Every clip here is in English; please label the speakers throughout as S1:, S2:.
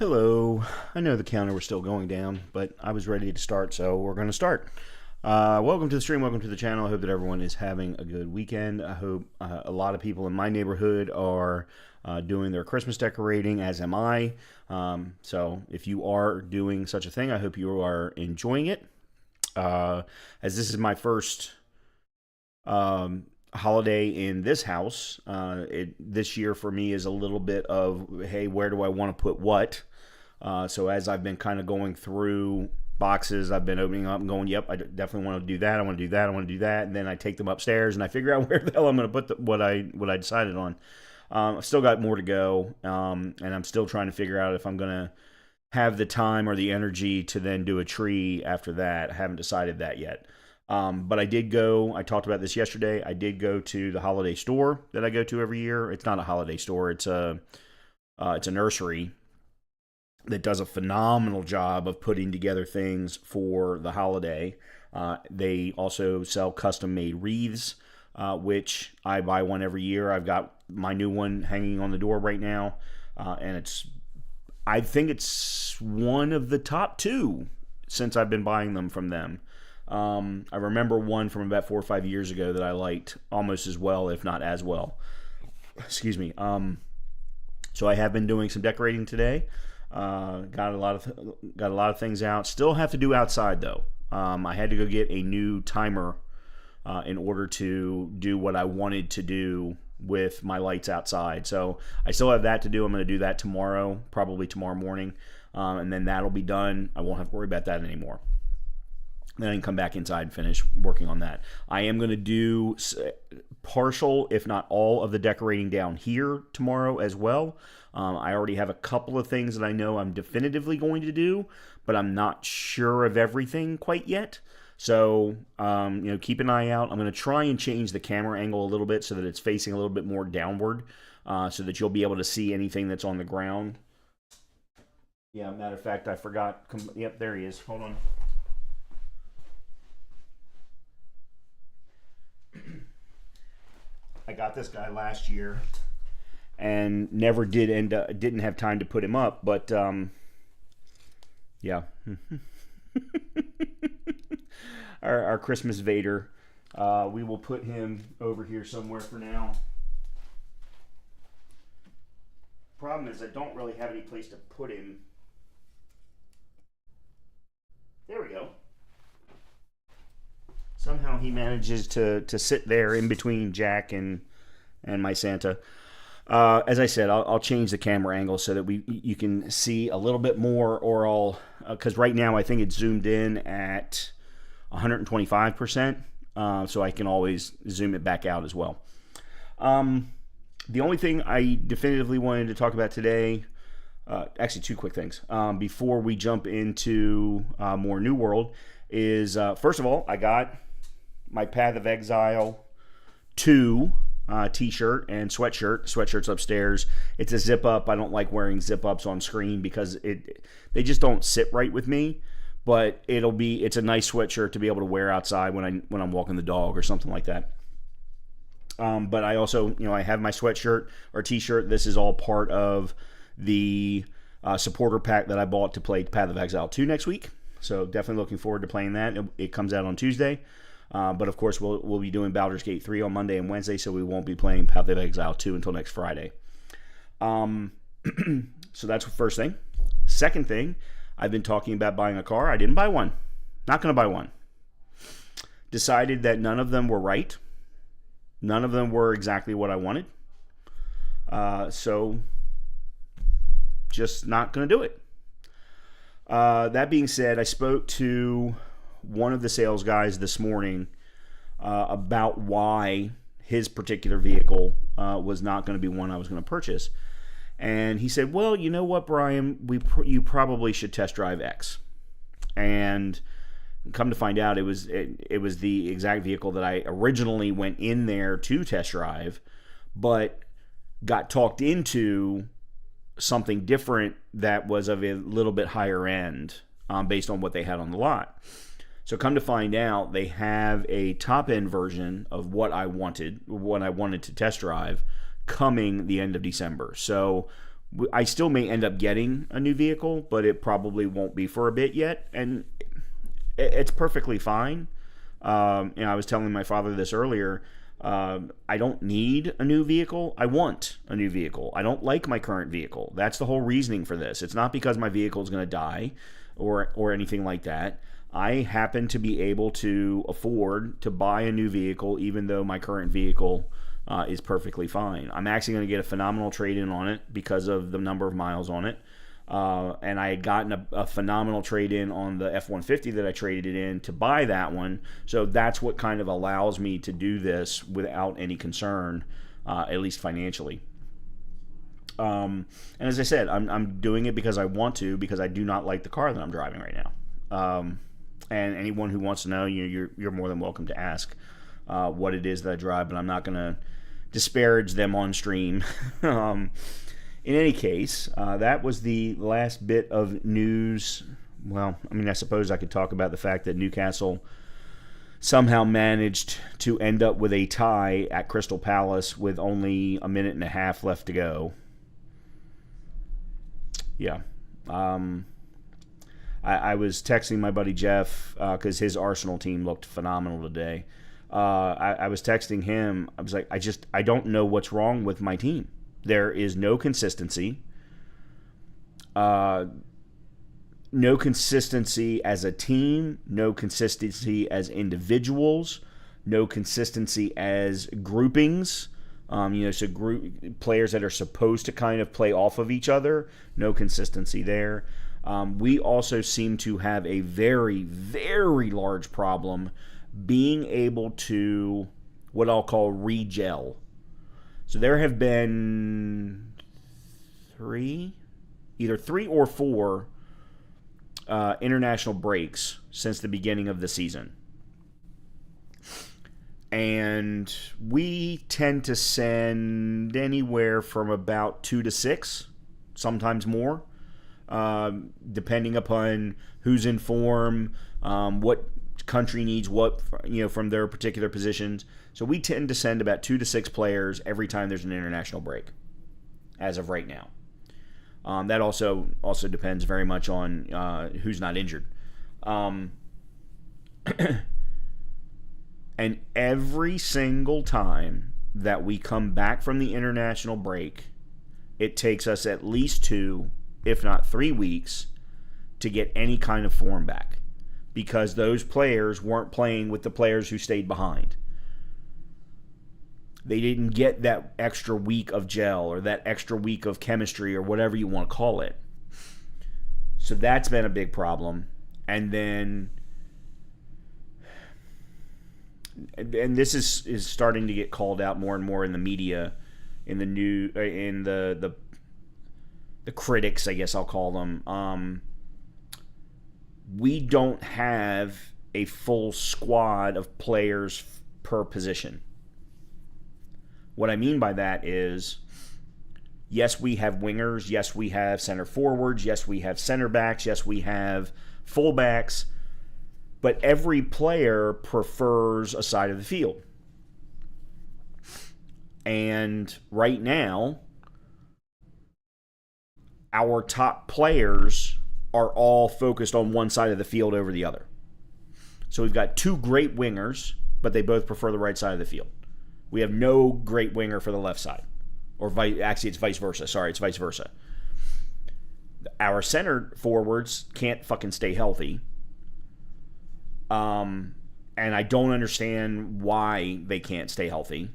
S1: Hello. I know the counter was still going down, but I was ready to start, so we're going to start. Welcome to the stream. Welcome to the channel. I hope that everyone is having a good weekend. I hope a lot of people in my neighborhood are doing their Christmas decorating, as am I. So if you are doing such a thing, I hope you are enjoying it. As this is my first holiday in this house, this year for me is a little bit of, hey, where do I want to put what? So as I've been kind of going through boxes, I've been opening up and going, yep, I definitely want to do that. I want to do that. I want to do that. And then I take them upstairs and I figure out where the hell I'm going to put what I decided on. I've still got more to go, and I'm still trying to figure out if I'm going to have the time or the energy to then do a tree after that. I haven't decided that yet. But I did go, I talked about this yesterday, I did go to the holiday store that I go to every year. It's not a holiday store, it's a nursery that does a phenomenal job of putting together things for the holiday. They also sell custom-made wreaths, which I buy one every year. I've got my new one hanging on the door right now, and I think it's one of the top two since I've been buying them from them. I remember one from about 4 or 5 years ago that I liked almost as well, if not as well. Excuse me. So I have been doing some decorating today. Got a lot of things out. Still have to do outside though. I had to go get a new timer in order to do what I wanted to do with my lights outside. So I still have that to do. I'm going to do that tomorrow, probably tomorrow morning, and then that'll be done. I won't have to worry about that anymore. Then I can come back inside and finish working on that. I am going to do partial, if not all, of the decorating down here tomorrow as well. I already have a couple of things that I know I'm definitively going to do, but I'm not sure of everything quite yet. So, keep an eye out. I'm going to try and change the camera angle a little bit so that it's facing a little bit more downward, so that you'll be able to see anything that's on the ground. Yeah, matter of fact, I forgot. Yep, there he is. Hold on. I got this guy last year and never didn't have time to put him up, but yeah. our Christmas Vader, we will put him over here somewhere for now. Problem is I don't really have any place to put him. There we go. Somehow he manages to sit there in between Jack and my Santa. As I said, I'll change the camera angle so that you can see a little bit more, or I'll, because right now I think it's zoomed in at 125%, so I can always zoom it back out as well. The only thing I definitively wanted to talk about today, actually two quick things, before we jump into more New World, is first of all, I got my Path of Exile 2 t-shirt and sweatshirt. Sweatshirt's upstairs. It's a zip up. I don't like wearing zip ups on screen because they just don't sit right with me. But it's a nice sweatshirt to be able to wear outside when I'm walking the dog or something like that. But I also, I have my sweatshirt or t-shirt. This is all part of the supporter pack that I bought to play Path of Exile 2 next week. So definitely looking forward to playing that. It comes out on Tuesday. But of course, we'll be doing Baldur's Gate 3 on Monday and Wednesday, so we won't be playing Path of Exile 2 until next Friday. So that's the first thing. Second thing, I've been talking about buying a car. I didn't buy one. Not going to buy one. Decided that none of them were right. None of them were exactly what I wanted. So just not going to do it. That being said, I spoke to one of the sales guys this morning about why his particular vehicle was not going to be one I was going to purchase. And he said, well, you know what, Brian, you probably should test drive X. And come to find out, it was the exact vehicle that I originally went in there to test drive, but got talked into something different that was of a little bit higher end based on what they had on the lot. So come to find out, they have a top-end version of what I wanted to test drive, coming the end of December. So I still may end up getting a new vehicle, but it probably won't be for a bit yet, and it's perfectly fine. I was telling my father this earlier. I don't need a new vehicle. I want a new vehicle. I don't like my current vehicle. That's the whole reasoning for this. It's not because my vehicle is going to die or anything like that. I happen to be able to afford to buy a new vehicle, even though my current vehicle is perfectly fine. I'm actually going to get a phenomenal trade-in on it because of the number of miles on it. And I had gotten a phenomenal trade-in on the F-150 that I traded it in to buy that one. So that's what kind of allows me to do this without any concern, at least financially. And as I said, I'm doing it because I want to, because I do not like the car that I'm driving right now. And anyone who wants to know, you're more than welcome to ask what it is that I drive, but I'm not going to disparage them on stream. In any case, that was the last bit of news. Well, I mean, I suppose I could talk about the fact that Newcastle somehow managed to end up with a tie at Crystal Palace with only a minute and a half left to go. Yeah. I was texting my buddy Jeff because his Arsenal team looked phenomenal today. I was texting him. I was like, I don't know what's wrong with my team. There is no consistency. No consistency as a team. No consistency as individuals. No consistency as groupings. So group players that are supposed to kind of play off of each other. No consistency there. We also seem to have a very, very large problem being able to what I'll call re-gel. So there have been either three or four international breaks since the beginning of the season. And we tend to send anywhere from about 2 to 6, sometimes more, depending upon who's in form, what country needs what, from their particular positions. So we tend to send about 2 to 6 players every time there's an international break, as of right now. That also depends very much on who's not injured. And every single time that we come back from the international break, it takes us at least 2, if not 3 weeks to get any kind of form back, because those players weren't playing with the players who stayed behind. They didn't get that extra week of gel or that extra week of chemistry or whatever you want to call it. So that's been a big problem. And then, and this is starting to get called out more and more in the media, in the critics, I guess I'll call them. We don't have a full squad of players per position. What I mean by that is, yes, we have wingers, yes, we have center forwards, yes, we have center backs, yes, we have fullbacks, but every player prefers a side of the field. And right now, our top players are all focused on one side of the field over the other. So we've got 2 great wingers, but they both prefer the right side of the field. We have no great winger for the left side. Actually, it's vice versa. Sorry, it's vice versa. Our center forwards can't fucking stay healthy. And I don't understand why they can't stay healthy.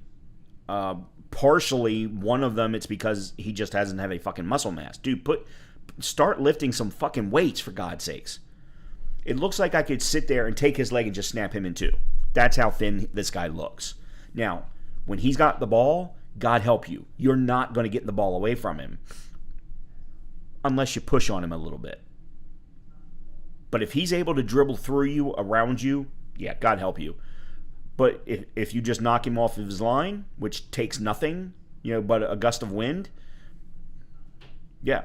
S1: Partially, one of them, it's because he just doesn't have a fucking muscle mass. Dude, start lifting some fucking weights, for God's sakes. It looks like I could sit there and take his leg and just snap him in 2. That's how thin this guy looks. Now, when he's got the ball, God help you, you're not going to get the ball away from him unless you push on him a little bit. But if he's able to dribble through you, around you, yeah, God help you. But if you just knock him off of his line, which takes nothing, but a gust of wind, yeah.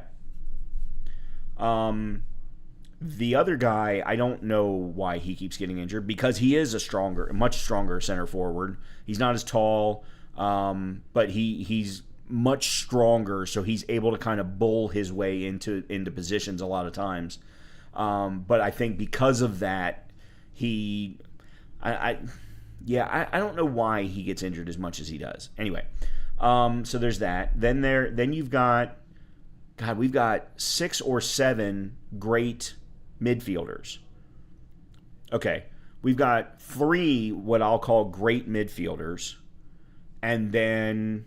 S1: The other guy, I don't know why he keeps getting injured, because he is a much stronger center forward. He's not as tall, but he's much stronger, so he's able to kind of bull his way into positions a lot of times. But I think because of that, I don't know why he gets injured as much as he does. Anyway, so there's that. Then you've got, God, we've got 6 or 7 great midfielders. Okay, we've got 3 what I'll call great midfielders, and then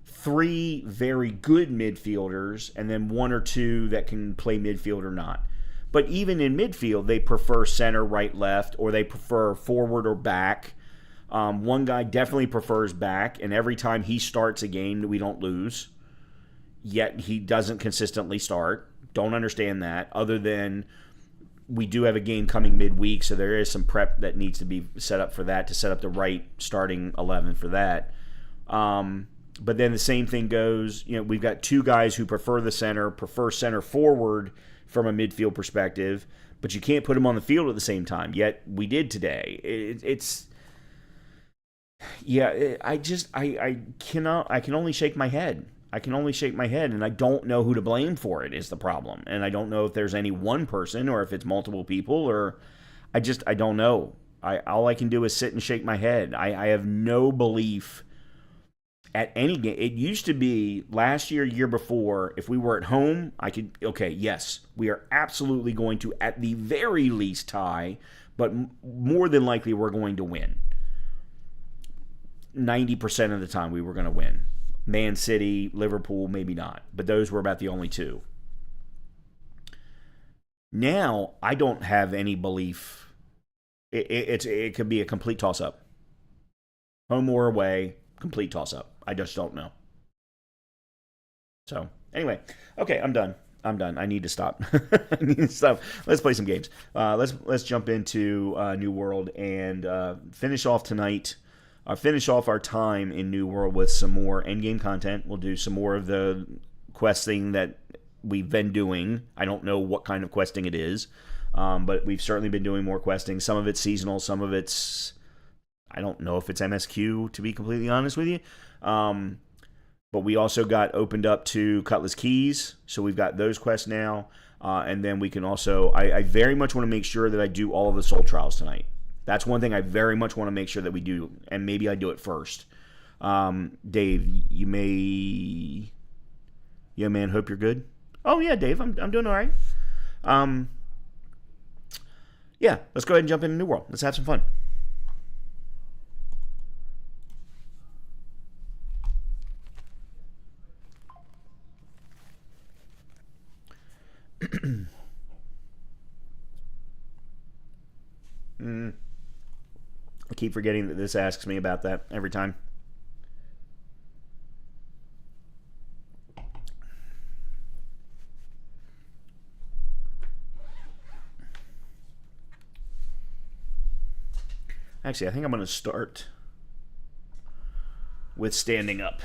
S1: 3 very good midfielders, and then 1 or 2 that can play midfield or not. But even in midfield, they prefer center, right, left, or they prefer forward or back. One guy definitely prefers back, and every time he starts a game, we don't lose. Yet he doesn't consistently start. Don't understand that, other than we do have a game coming midweek, so there is some prep that needs to be set up for that, to set up the right starting 11 for that. But then the same thing goes, we've got 2 guys who prefer center forward from a midfield perspective, but you can't put them on the field at the same time. Yet we did today. I can only shake my head. And I don't know who to blame for it is the problem. And I don't know if there's any one person or if it's multiple people, or I don't know. All I can do is sit and shake my head. I have no belief at any game. It used to be last year before, if we were at home, yes, we are absolutely going to, at the very least, tie, but more than likely we're going to win. 90% of the time we were going to win. Man City, Liverpool, maybe not, but those were about the only 2. Now, I don't have any belief. It could be a complete toss-up. Home or away, complete toss-up. I just don't know. So, anyway. Okay, I'm done. I need to stop. Let's play some games. Let's jump into New World and finish off tonight. Finish off our time in New World with some more endgame content. We'll do some more of the questing that we've been doing. I don't know what kind of questing it is, but we've certainly been doing more questing. Some of it's seasonal, some of it's, I don't know if it's MSQ, to be completely honest with you. But we also got opened up to Cutlass Keys, so we've got those quests now. And then we can also, I very much want to make sure that I do all of the Soul Trials tonight. That's one thing I very much want to make sure that we do, and maybe I do it first. Dave, you may... Yeah, man, hope you're good. Oh, yeah, Dave, I'm doing all right. Yeah, let's go ahead and jump into New World. Let's have some fun. I keep forgetting that this asks me about that every time. Actually, I think I'm going to start with standing up.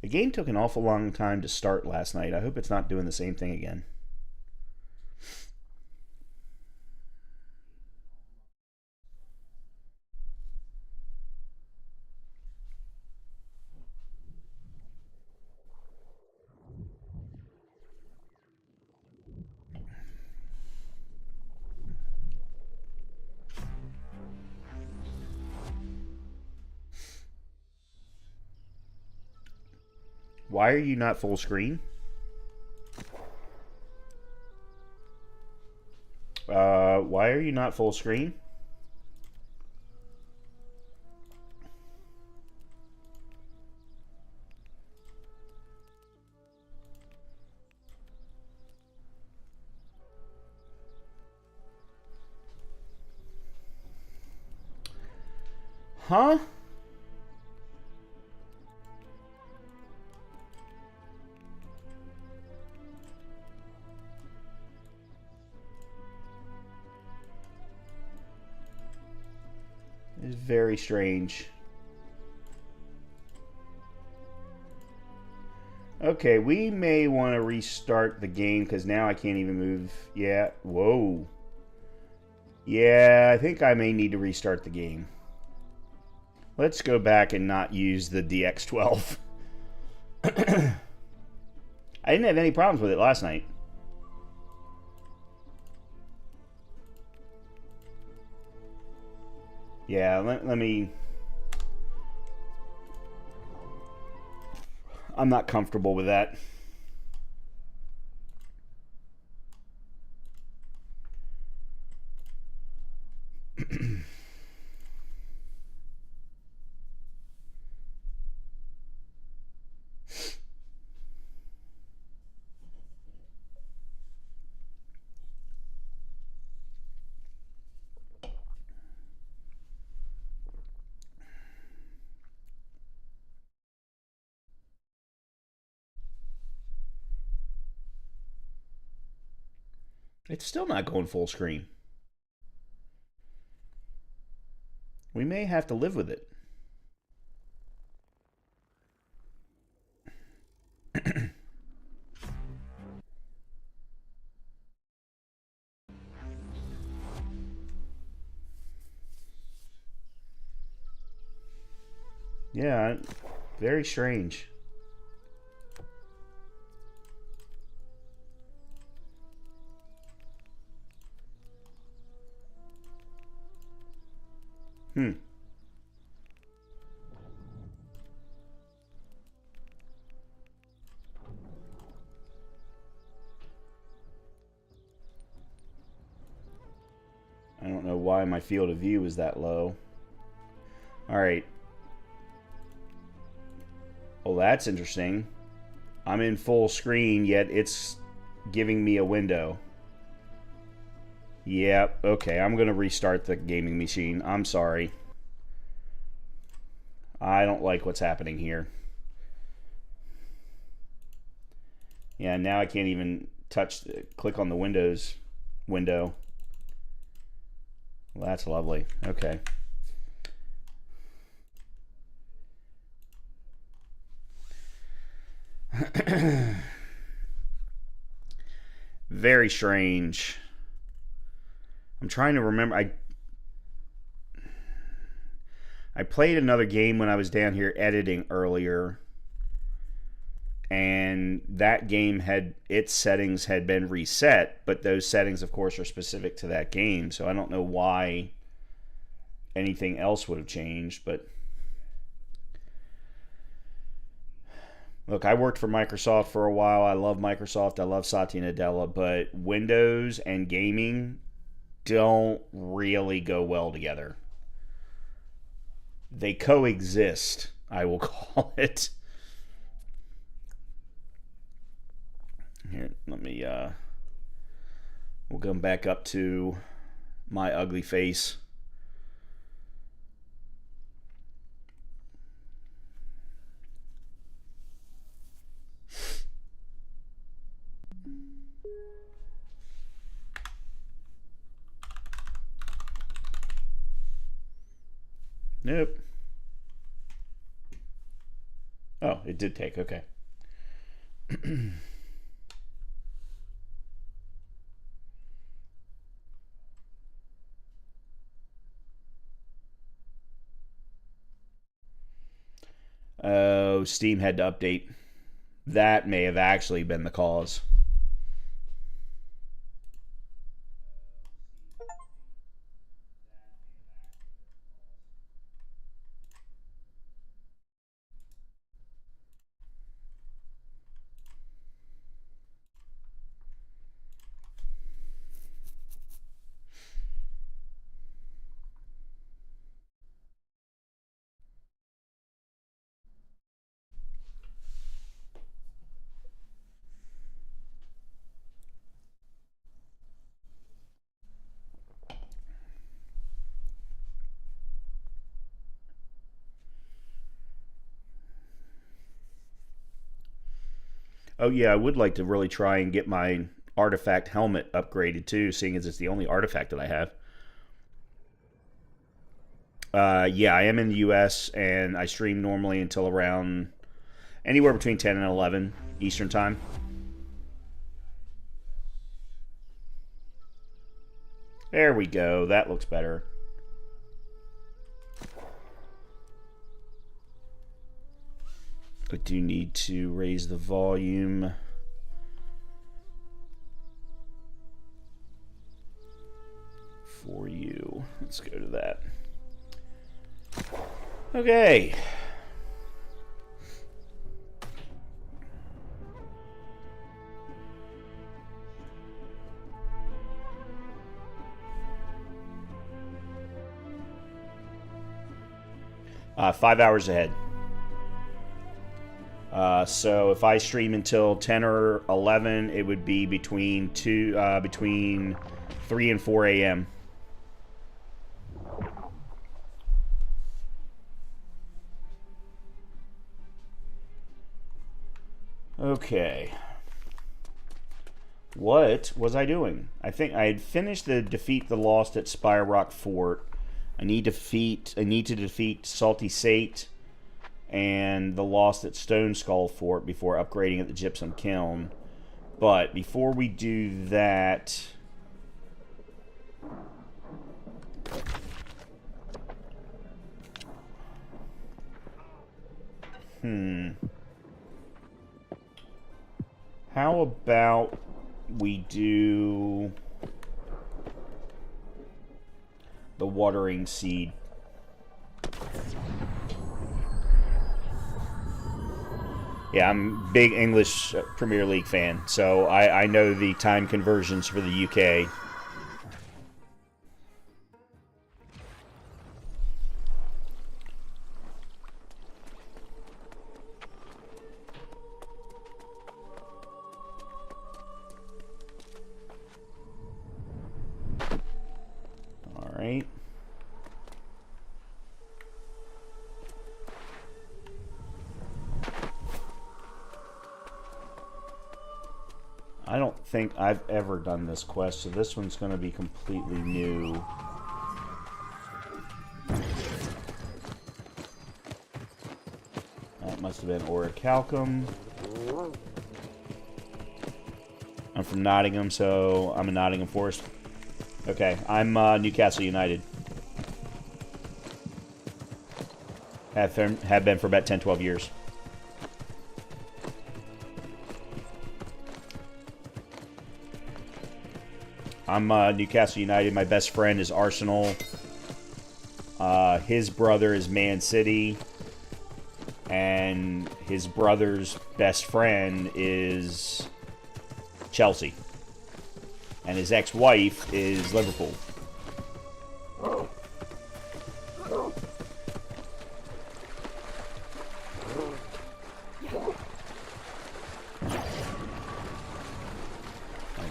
S1: The game took an awful long time to start last night. I hope it's not doing the same thing again. Why are you not full screen? Why are you not full screen? Huh? It's very strange. Okay, we may want to restart the game because now I can't even move. Yeah, whoa. Yeah, I think I may need to restart the game. Let's go back and not use the DX12. I didn't have any problems with it last night. Yeah, let me... I'm not comfortable with that. It's still not going full screen. We may have to live with it. Yeah, very strange. Hmm. I don't know why my field of view is that low. All right. Well, that's interesting. I'm in full screen, yet it's giving me a window. Yep, okay, I'm going to restart the gaming machine. I'm sorry. I don't like what's happening here. Yeah, now I can't even click on the Windows window. Well, that's lovely. Okay. Very strange. I'm trying to remember. I played another game when I was down here editing earlier, and that game had its settings had been reset, but those settings, of course, are specific to that game. So I don't know why anything else would have changed, but look, I worked for Microsoft for a while. I love Microsoft. I love Satya Nadella, but Windows and gaming don't really go well together. They coexist, I will call it. Here, let me we'll come back up to my ugly face. Nope. Oh, it did take. Okay. Oh, Steam had to update. That may have actually been the cause. Oh yeah, I would like to really try and get my artifact helmet upgraded too, seeing as it's the only artifact that I have. Yeah, I am in the U.S. and I stream normally until around, Anywhere between 10 and 11 Eastern Time. There we go. That looks better. I do need to raise the volume. For you. Let's go to that. Okay. Five hours ahead. So if I stream until 10 or 11, it would be between 3 and 4 a.m. Okay. What was I doing? I think I had finished the defeat the lost at Spire Rock Fort. I need to defeat Salty Sate and the lost at Stone Skull Fort before upgrading at the Gypsum Kiln. But before we do that, how about we do the Watering Seed? Yeah, I'm a big English Premier League fan, so I know the time conversions for the UK. All right. I don't think I've ever done this quest, so this one's going to be completely new. That must have been Orichalcum. I'm from Nottingham, so I'm in Nottingham Forest. Okay, I'm Newcastle United. Have been for about 10, 12 years. I'm Newcastle United. My best friend is Arsenal. His brother is Man City. And his brother's best friend is Chelsea. And his ex-wife is Liverpool.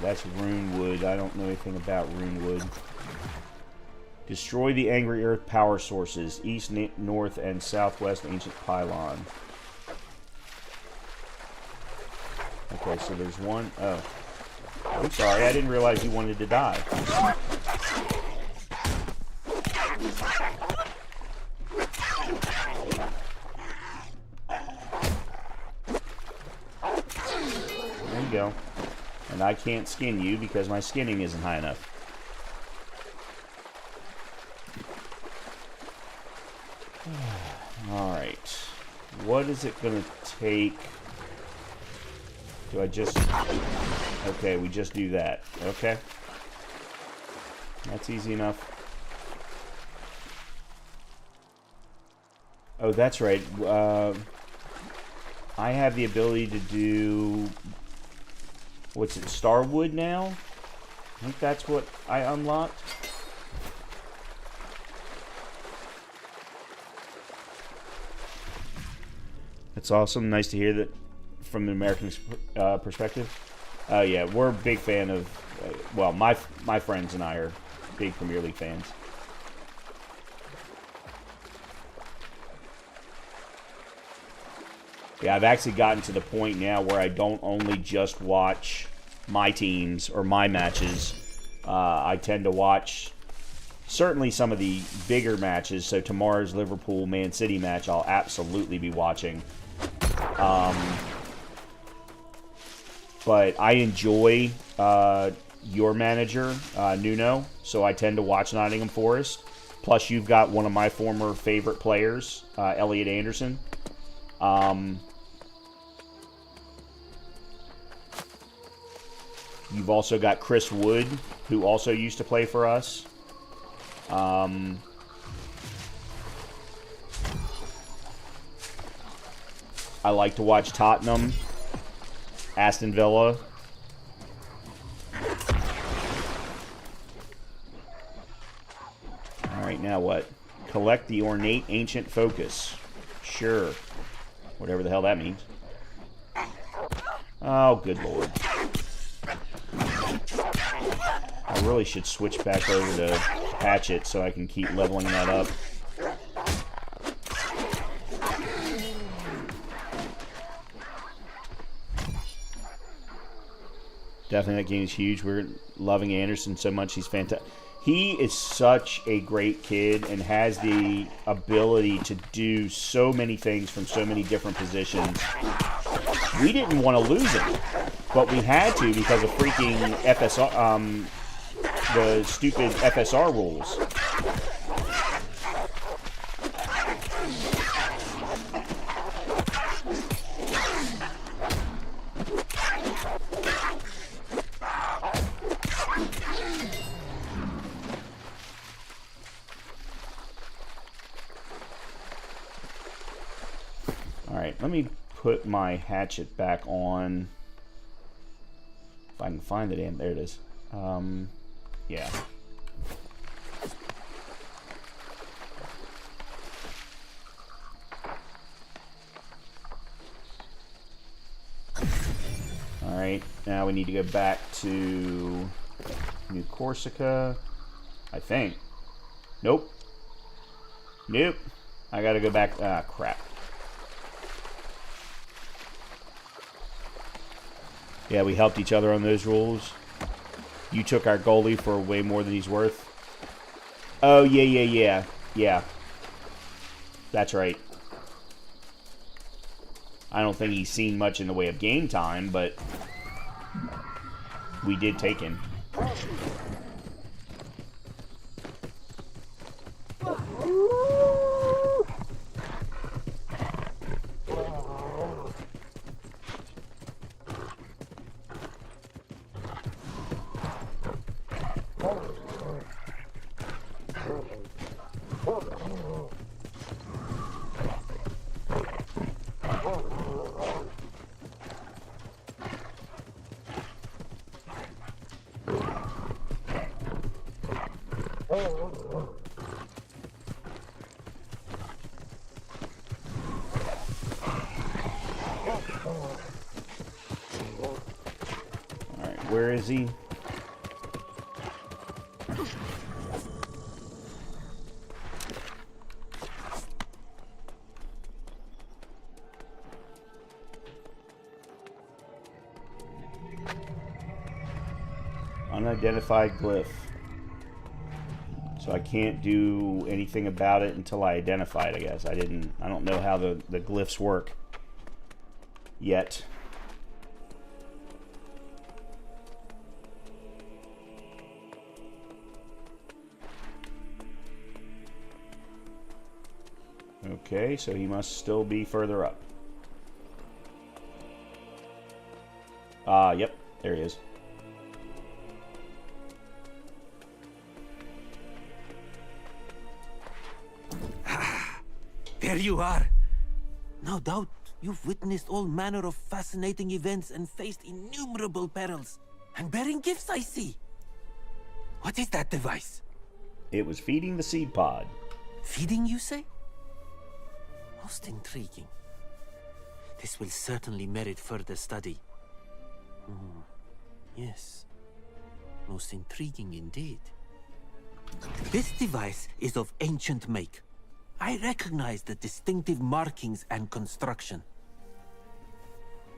S1: That's Runewood. I don't know anything about Runewood. Destroy the Angry Earth power sources. East, north, and southwest ancient pylon. Okay, so there's one. Oh. I'm sorry, I didn't realize you wanted to die. There you go. And I can't skin you because my skinning isn't high enough. Alright. What is it going to take? Do I just... Okay, we just do that. Okay. That's easy enough. Oh, that's right. I have the ability to do... What's it, Starwood now? I think that's what I unlocked. That's awesome. Nice to hear that from an American perspective. Yeah, we're a big fan of... well, my friends and I are big Premier League fans. Yeah, I've actually gotten to the point now where I don't only just watch my teams or my matches. I tend to watch certainly some of the bigger matches. So tomorrow's Liverpool-Man City match I'll absolutely be watching. But I enjoy your manager, Nuno, so I tend to watch Nottingham Forest. Plus, you've got one of my former favorite players, Elliot Anderson. You've also got Chris Wood, who also used to play for us. I like to watch Tottenham, Aston Villa. Alright, now what? Collect the ornate ancient focus. Sure. Whatever the hell that means. Oh, good lord. I really should switch back over to Hatchet so I can keep leveling that up. Definitely that game is huge. We're loving Anderson so much. He's fantastic. He is such a great kid and has the ability to do so many things from so many different positions. We didn't want to lose him, but we had to because of freaking FSR, the stupid FSR rules. Alright, let me put my hatchet back on. If I can find the damn... There it is. Yeah. Alright, now we need to go back to New Corsica. I think. Nope. Nope. I gotta go back... Ah, crap. Yeah, we helped each other on those rules. You took our goalie for way more than he's worth. Oh, yeah. That's right. I don't think he's seen much in the way of game time, but we did take him. Alright, where is he? Unidentified glyph. So I can't do anything about it until I identify it, I guess. I don't know how the glyphs work yet. Okay, so he must still be further up. Yep, there he is.
S2: There you are. No doubt you've witnessed all manner of fascinating events and faced innumerable perils. And bearing gifts, I see. What is that device?
S1: It was feeding the seed pod.
S2: Feeding, you say? Most intriguing. This will certainly merit further study. Yes. Most intriguing indeed. This device is of ancient make. I recognize the distinctive markings and construction.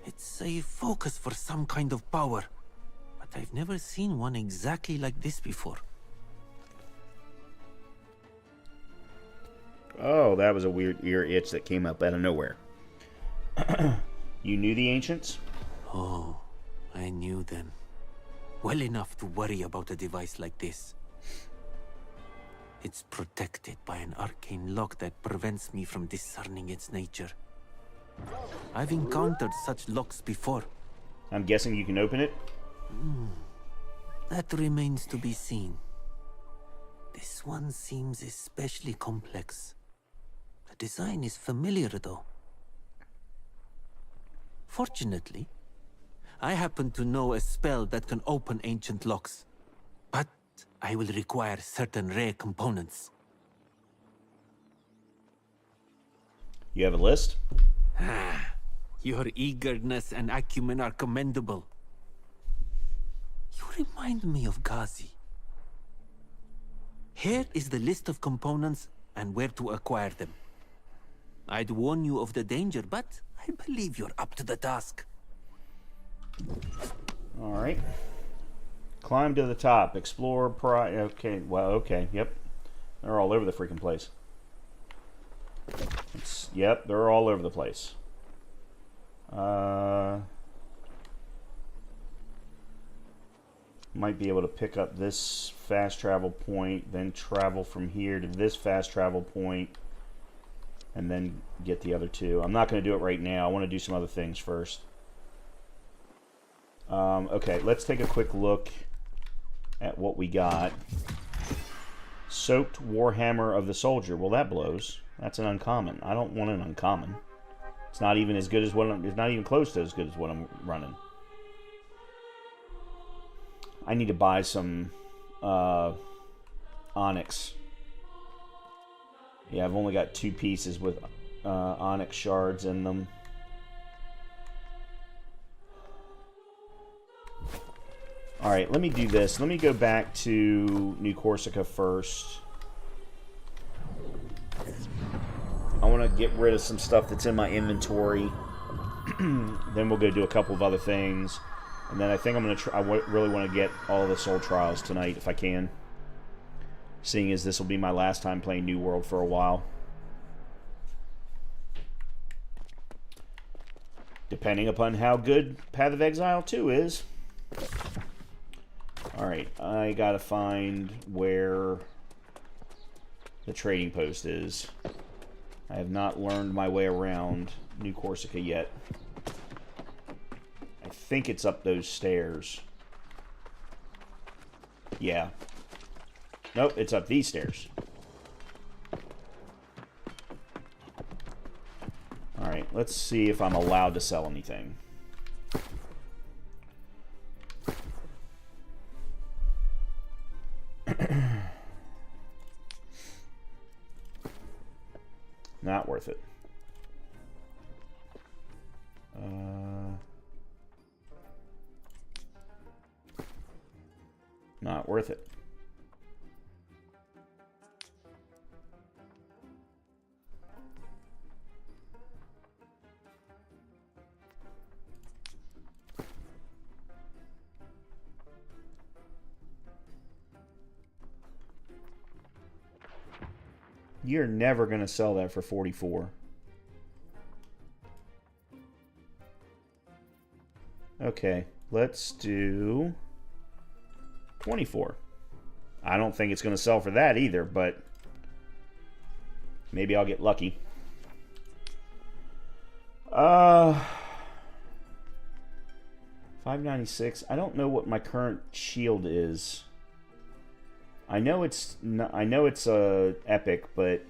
S2: It's a focus for some kind of power, but I've never seen one exactly like this before.
S1: Oh, that was a weird ear itch that came up out of nowhere. You knew the ancients?
S2: Oh, I knew them. Well enough to worry about a device like this. It's protected by an arcane lock that prevents me from discerning its nature. I've encountered such locks before.
S1: I'm guessing you can open it?
S2: That remains to be seen. This one seems especially complex. The design is familiar, though. Fortunately, I happen to know a spell that can open ancient locks. But I will require certain rare components.
S1: You have a list?
S2: Your eagerness and acumen are commendable. You remind me of Ghazi. Here is the list of components and where to acquire them. I'd warn you of the danger, but I believe you're up to the task.
S1: Alright. Climb to the top. Explore. Okay, well, okay. Yep. They're all over the freaking place. Yep, they're all over the place. Might be able to pick up this fast travel point, then travel from here to this fast travel point, and then get the other two. I'm not going to do it right now. I want to do some other things first. Okay, let's take a quick look at what we got. Soaked Warhammer of the Soldier. Well, that blows. That's an uncommon. I don't want an uncommon. It's not even as good as what it's not even close to as good as what I'm running. I need to buy some onyx. Yeah, I've only got 2 pieces with onyx shards in them. Alright, let me do this. Let me go back to New Corsica first. I want to get rid of some stuff that's in my inventory. Then we'll go do a couple of other things. And then I think I'm going to I really want to get all the Soul Trials tonight if I can. Seeing as this will be my last time playing New World for a while. Depending upon how good Path of Exile 2 is. Alright, I gotta find where the trading post is. I have not learned my way around New Corsica yet. I think it's up those stairs. Yeah. Nope, it's up these stairs. Alright, let's see if I'm allowed to sell anything. Not worth it. Not worth it. You're never going to sell that for 44. Okay, let's do 24. I don't think it's going to sell for that either, but maybe I'll get lucky. 596. I don't know what my current shield is. I know it's epic, but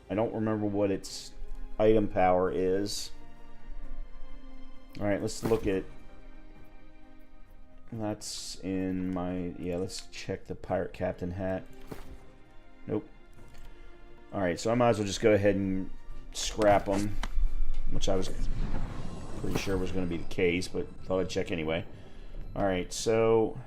S1: I don't remember what its item power is. All right, let's look at. That's in my let's check the pirate captain hat. Nope. All right, so I might as well just go ahead and scrap them, which I was pretty sure was going to be the case, but thought I'd check anyway. All right, so.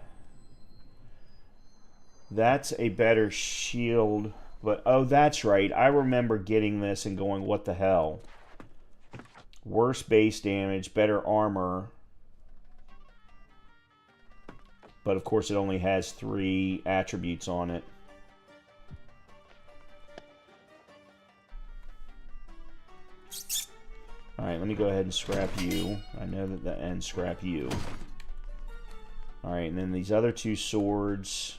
S1: That's a better shield, but oh, that's right. I remember getting this and going, what the hell? Worse base damage, better armor. But of course it only has 3 attributes on it. Alright, let me go ahead and scrap you. I know that and scrap you. Alright, and then these other two swords.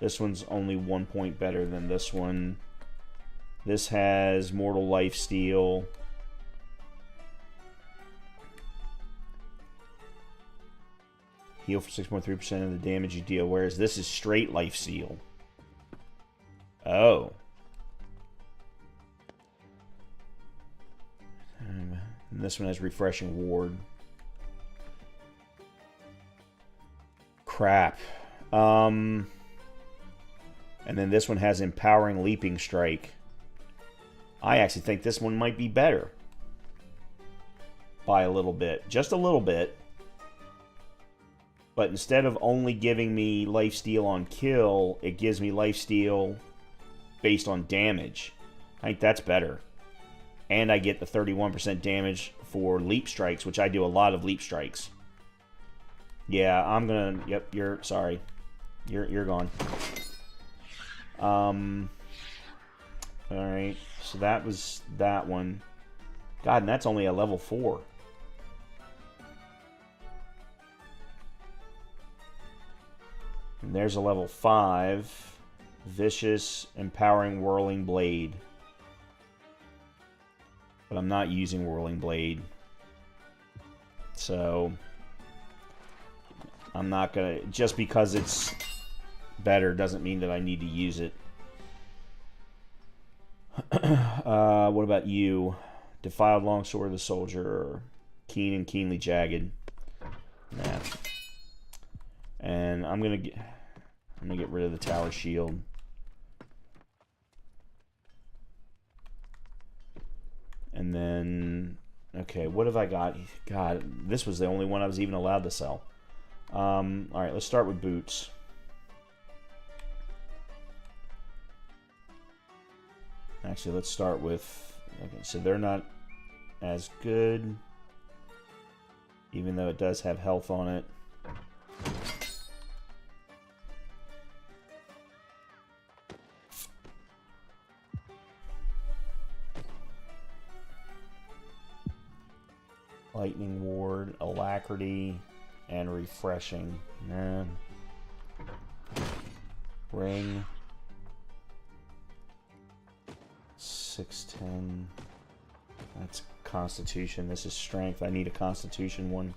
S1: This one's only 1 point better than this one. This has Mortal Lifesteal. Heal for 6.3% of the damage you deal, whereas this is straight Lifesteal. Oh. And this one has Refreshing Ward. Crap. And then this one has Empowering Leaping Strike. I actually think this one might be better. By a little bit. Just a little bit. But instead of only giving me lifesteal on kill, it gives me lifesteal based on damage. I think that's better. And I get the 31% damage for leap strikes, which I do a lot of leap strikes. Yeah, I'm gonna... Yep, you're... Sorry. You're gone. Alright, so that was that one. God, and that's only a level 4. And there's a level 5. Vicious, Empowering Whirling Blade. But I'm not using Whirling Blade. So... I'm not gonna... Just because it's better doesn't mean that I need to use it. What about you? Defiled Longsword of the Soldier. Keen and Keenly Jagged. Nah. And I'm gonna get rid of the Tower Shield. And then... Okay, what have I got? God, this was the only one I was even allowed to sell. Alright, let's start with boots. Actually, let's start with... Okay, so they're not as good, even though it does have health on it. Lightning Ward, Alacrity, and Refreshing. Nah. Ring. 610. That's Constitution. This is Strength. I need a Constitution one.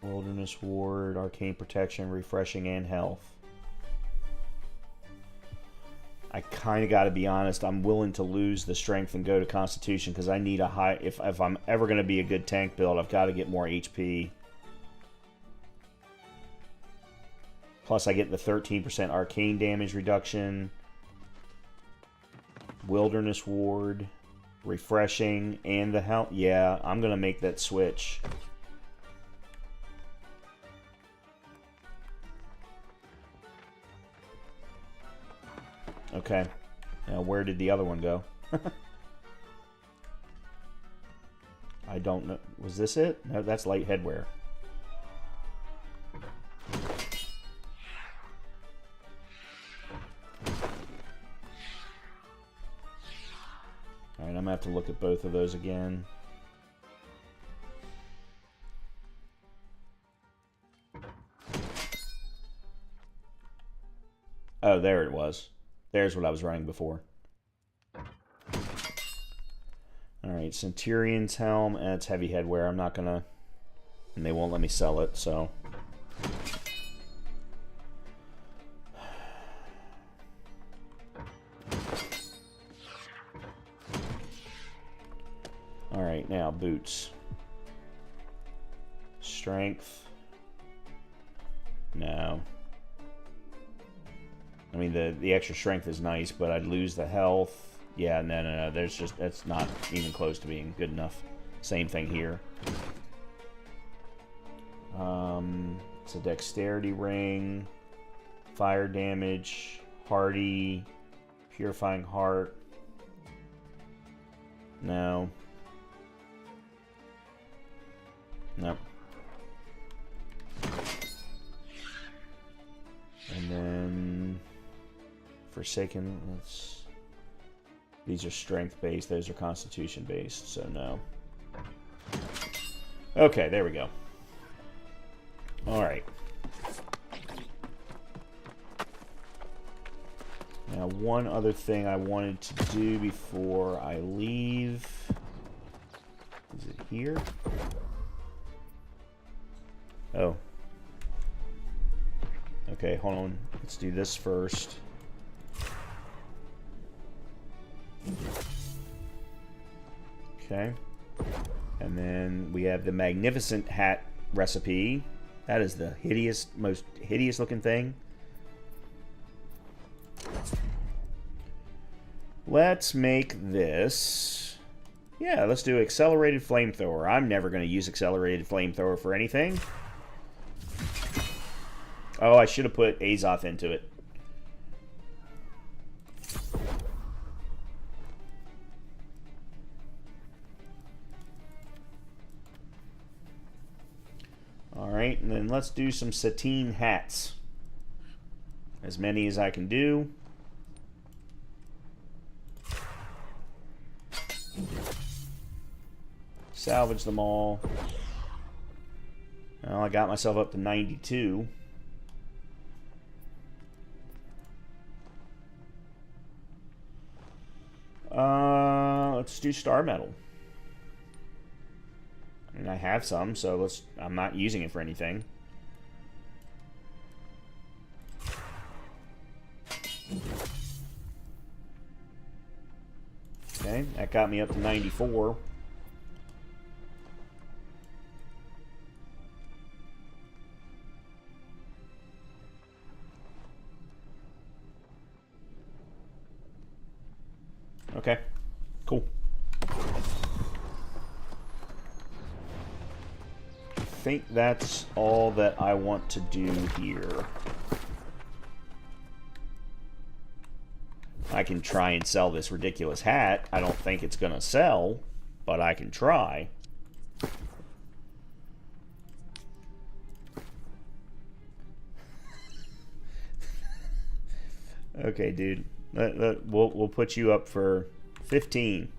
S1: Wilderness Ward, Arcane Protection, Refreshing, and Health. I kind of got to be honest. I'm willing to lose the Strength and go to Constitution because I need a high... If I'm ever going to be a good tank build, I've got to get more HP. Plus, I get the 13% arcane damage reduction, Wilderness Ward, Refreshing, and the health. Yeah, I'm going to make that switch. Okay. Now, where did the other one go? I don't know. Was this it? No, that's light headwear. Alright, I'm going to have to look at both of those again. Oh, there it was. There's what I was running before. Alright, Centurion's Helm, and it's heavy headwear. I'm not gonna... And they won't let me sell it, so... Alright, now, boots. Strength. No. I mean, the extra strength is nice, but I'd lose the health. Yeah, no. There's just... That's not even close to being good enough. Same thing here. It's a dexterity ring. Fire damage. Hardy. Purifying heart. No. Nope. And then... Forsaken. These are strength based. Those are constitution based. So no. Okay, there we go. All right. Now, one other thing I wanted to do before I leave. Is it here? Oh. Okay, hold on. Let's do this first. Okay. And then we have the magnificent hat recipe. That is the most hideous looking thing. Let's make this. Yeah, let's do accelerated flamethrower. I'm never going to use accelerated flamethrower for anything. Oh, I should have put Azoth into it. Alright, and then let's do some sateen hats. As many as I can do. Salvage them all. Well, I got myself up to 92. Let's do star metal. I mean, I have some, so I'm not using it for anything. Okay, that got me up to 94. Okay, cool. I think that's all that I want to do here. I can try and sell this ridiculous hat. I don't think it's going to sell, but I can try. Okay, dude. We'll put you up for 15.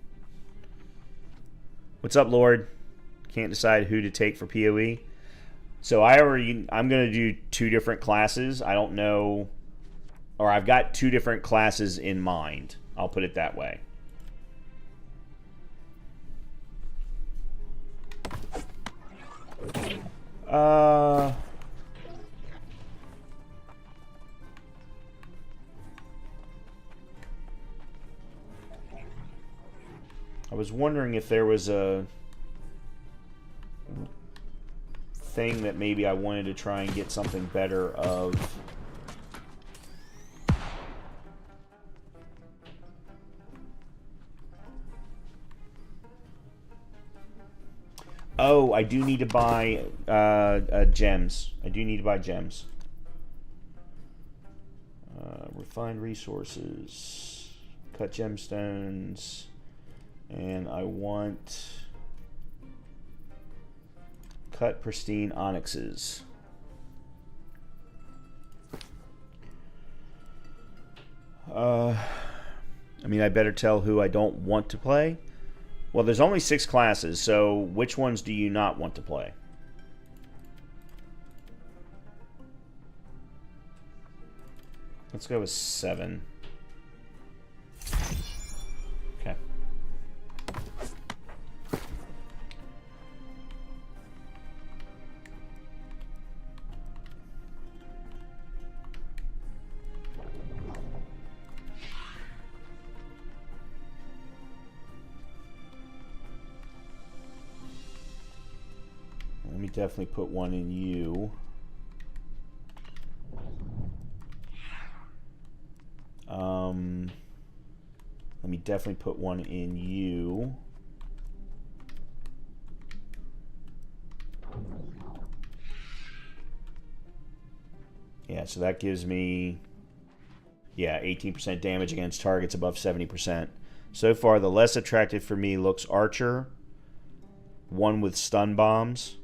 S1: What's up, Lord? Can't decide who to take for PoE. So I'm going to do 2 different classes. I don't know, or I've got 2 different classes in mind. I'll put it that way. I was wondering if there was a thing that maybe I wanted to try and get something better of. Oh, I do need to buy gems. I do need to buy gems. Refined resources. Cut gemstones. And I want cut pristine onyxes. I mean, I better tell who I don't want to play. Well, there's only 6 classes, so which ones do you not want to play? Let's go with 7. Okay. Let me definitely put one in you. Let me definitely put one in you. Yeah, so that gives me, yeah, 18% damage against targets above 70%. So far, the less attractive for me looks Archer, one with stun bombs.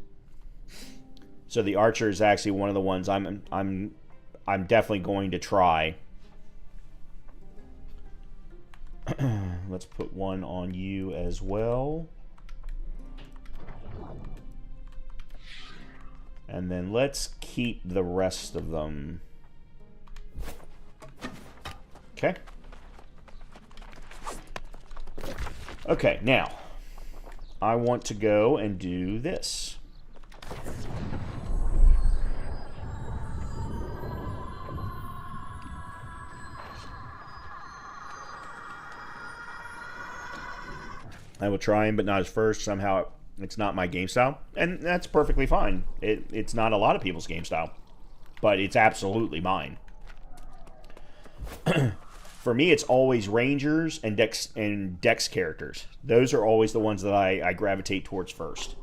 S1: So the Archer is actually one of the ones I'm definitely going to try. let's put one on you as well. And then let's keep the rest of them. Okay. Okay, now, I want to go and do this. I will try him, but not as first. Somehow, it's not my game style, and that's perfectly fine. It's not a lot of people's game style, but it's absolutely mine. For me, it's always Rangers and Dex characters. Those are always the ones that I gravitate towards first.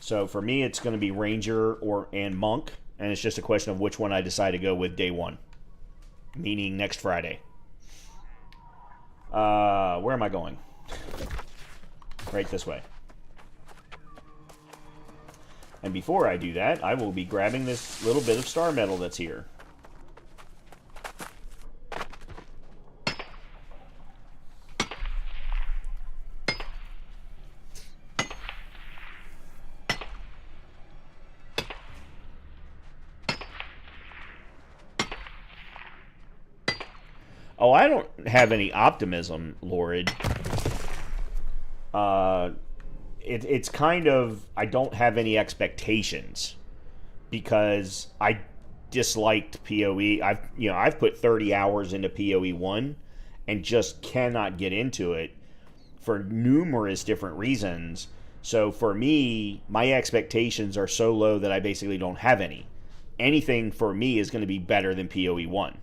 S1: So for me, it's going to be Ranger and Monk, and it's just a question of which one I decide to go with day one, meaning next Friday. Where am I going? Right this way. And before I do that, I will be grabbing this little bit of star metal that's here. Oh, I don't have any optimism, Lord. It's kind of, I don't have any expectations because I disliked PoE. I've put 30 hours into PoE 1 and just cannot get into it for numerous different reasons. So for me, my expectations are so low that I basically don't have any. Anything for me is going to be better than PoE 1.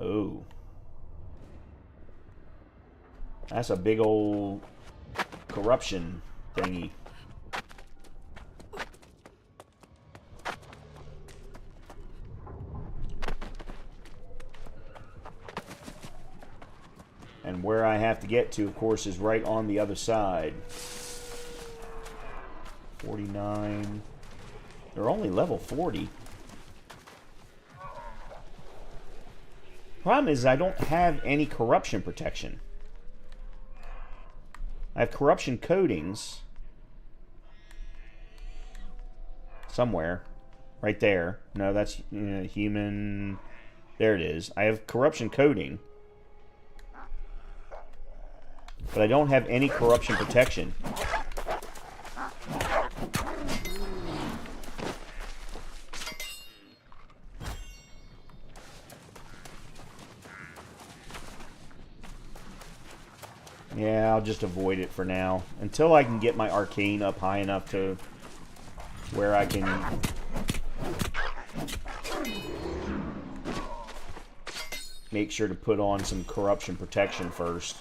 S1: Oh. That's a big old corruption thingy. And where I have to get to, of course, is right on the other side. 49. They're only level 40. Problem is, I don't have any corruption protection. I have corruption coatings somewhere, right there. No, that's human. There it is. I have corruption coating, but I don't have any corruption protection. Yeah, I'll just avoid it for now. Until I can get my arcane up high enough to where I can make sure to put on some corruption protection first.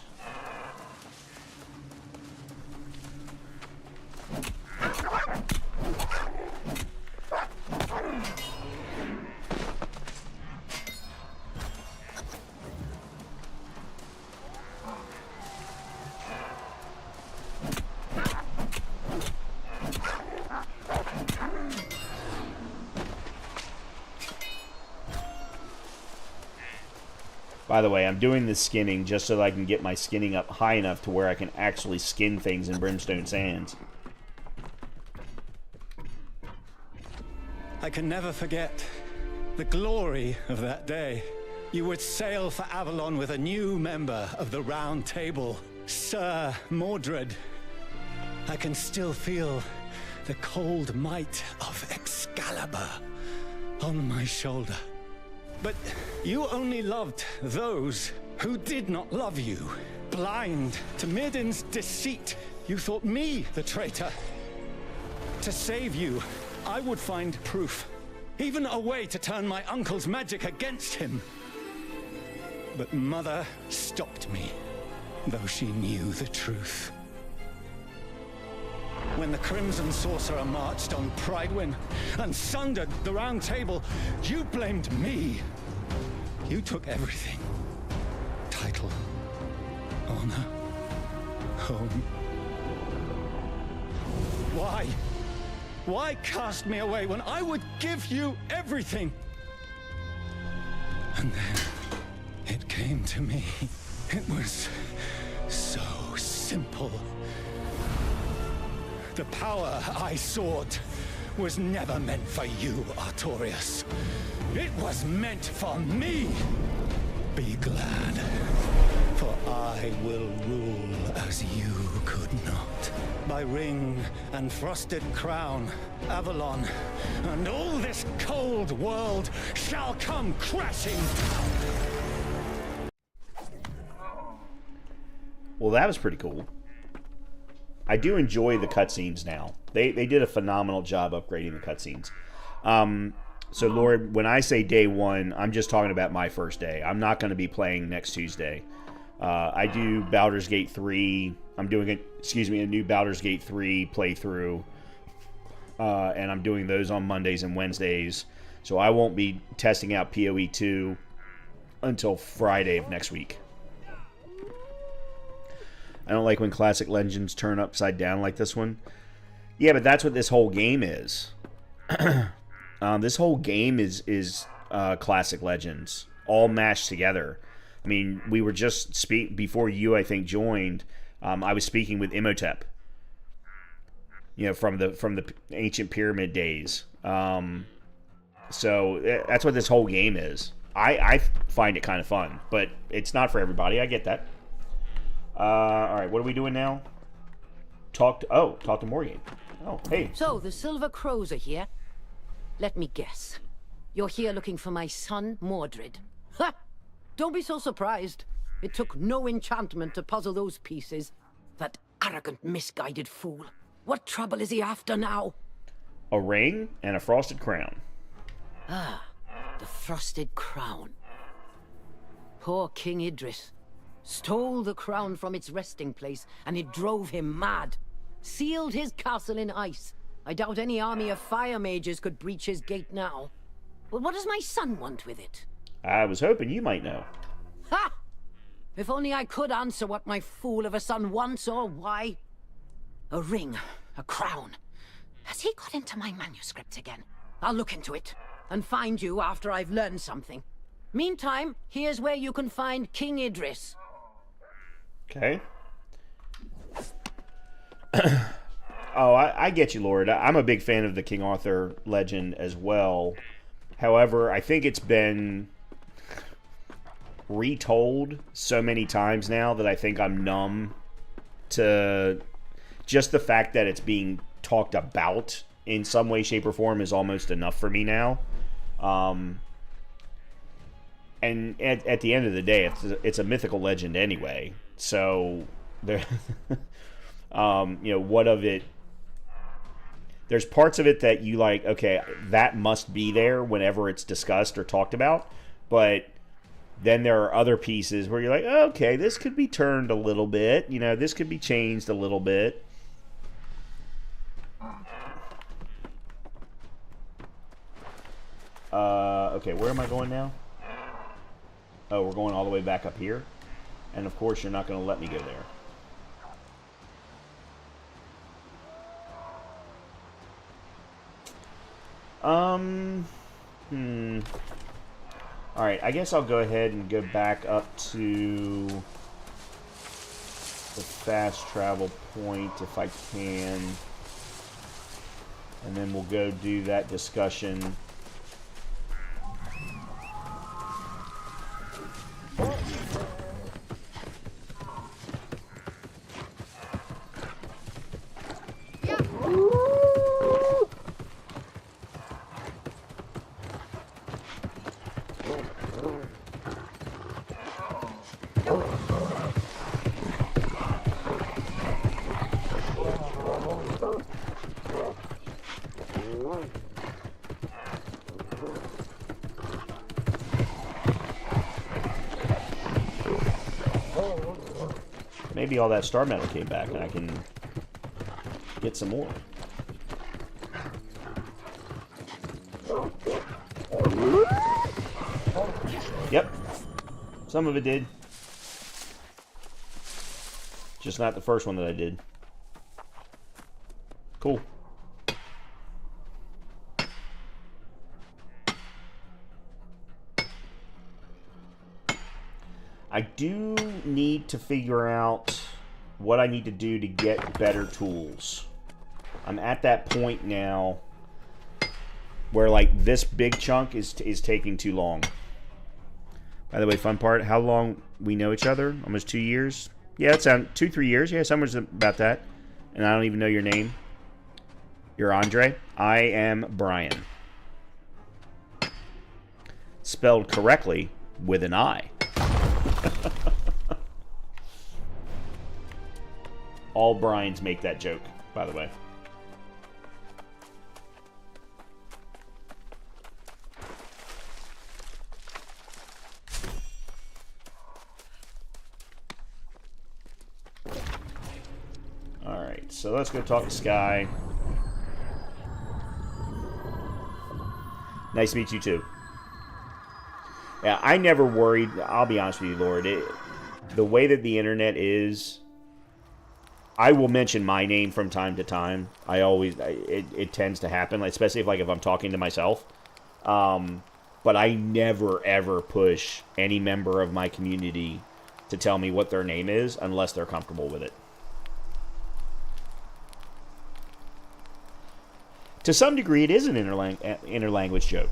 S1: By the way, I'm doing this skinning just so that I can get my skinning up high enough to where I can actually skin things in Brimstone Sands.
S3: I can never forget the glory of that day. You would sail for Avalon with a new member of the Round Table, Sir Mordred. I can still feel the cold might of Excalibur on my shoulder. But you only loved those who did not love you. Blind to Mirden's deceit, you thought me the traitor. To save you, I would find proof, even a way to turn my uncle's magic against him. But Mother stopped me, though she knew the truth. When the Crimson Sorcerer marched on Pridewind and sundered the Round Table, you blamed me. You took everything. Title, honor, home. Why? Why cast me away when I would give you everything? And then it came to me. It was so simple. The power I sought was never meant for you, Artorias. It was meant for me. Be glad, for I will rule as you could not. My ring and frosted crown, Avalon, and all this cold world shall come crashing.
S1: Well, that was pretty cool. I do enjoy the cutscenes now. They did a phenomenal job upgrading the cutscenes. So, Lord, when I say day one, I'm just talking about my first day. I'm not going to be playing next Tuesday. I do Baldur's Gate 3. I'm doing a new Baldur's Gate 3 playthrough. And I'm doing those on Mondays and Wednesdays. So I won't be testing out PoE2 until Friday of next week. I don't like when classic legends turn upside down like this one. Yeah, but that's what this whole game is. This whole game is classic legends all mashed together. I mean, we were just before you, I think, joined. I was speaking with Imhotep. You know, from the ancient pyramid days. So that's what this whole game is. I find it kind of fun, but it's not for everybody. I get that. All right, what are we doing now? Talk to Morgan. Oh, hey.
S4: So the Silver Crows are here. Let me guess. You're here looking for my son, Mordred. Ha! Don't be so surprised. It took no enchantment to puzzle those pieces. That arrogant, misguided fool. What trouble is he after now?
S1: A ring and a frosted crown.
S4: Ah, the frosted crown. Poor King Idris. Stole the crown from its resting place, and it drove him mad. Sealed his castle in ice. I doubt any army of fire mages could breach his gate now. But what does my son want with it?
S1: I was hoping you might know.
S4: Ha! If only I could answer what my fool of a son wants or why. A ring, a crown. Has he got into my manuscripts again? I'll look into it, and find you after I've learned something. Meantime, here's where you can find King Idris.
S1: Okay. Oh, I get you, Lord. I'm a big fan of the King Arthur legend as well. However, I think it's been retold so many times now that I think I'm numb to just the fact that it's being talked about in some way, shape, or form is almost enough for me now. And at the end of the day, it's a mythical legend anyway. So there, what of it? There's parts of it that you like, okay, that must be there whenever it's discussed or talked about. But then there are other pieces where you're like, okay, this could be turned a little bit. You know, this could be changed a little bit. Okay, where am I going now? Oh, we're going all the way back up here. And of course, you're not going to let me go there. Alright, I guess I'll go ahead and go back up to the fast travel point if I can. And then we'll go do that discussion. Maybe all that star metal came back and I can get some more. Yep. Some of it did. Just not the first one that I did. Cool. I do need to figure out what I need to do to get better tools. I'm at that point now where, like, this big chunk is taking too long. By the way, fun part, how long we know each other? Almost 2 years? Yeah, it's 2-3 years. Yeah, somewhere about that. And I don't even know your name. You're Andre. I am Brian. Spelled correctly with an I. All Brians make that joke, by the way. Alright, so let's go talk to Sky. Nice to meet you too. Yeah, I never worried, I'll be honest with you, Lord. The way that the internet is, I will mention my name from time to time. It tends to happen, especially if I'm talking to myself. But I never, ever push any member of my community to tell me what their name is unless they're comfortable with it. To some degree, it is an interlanguage joke.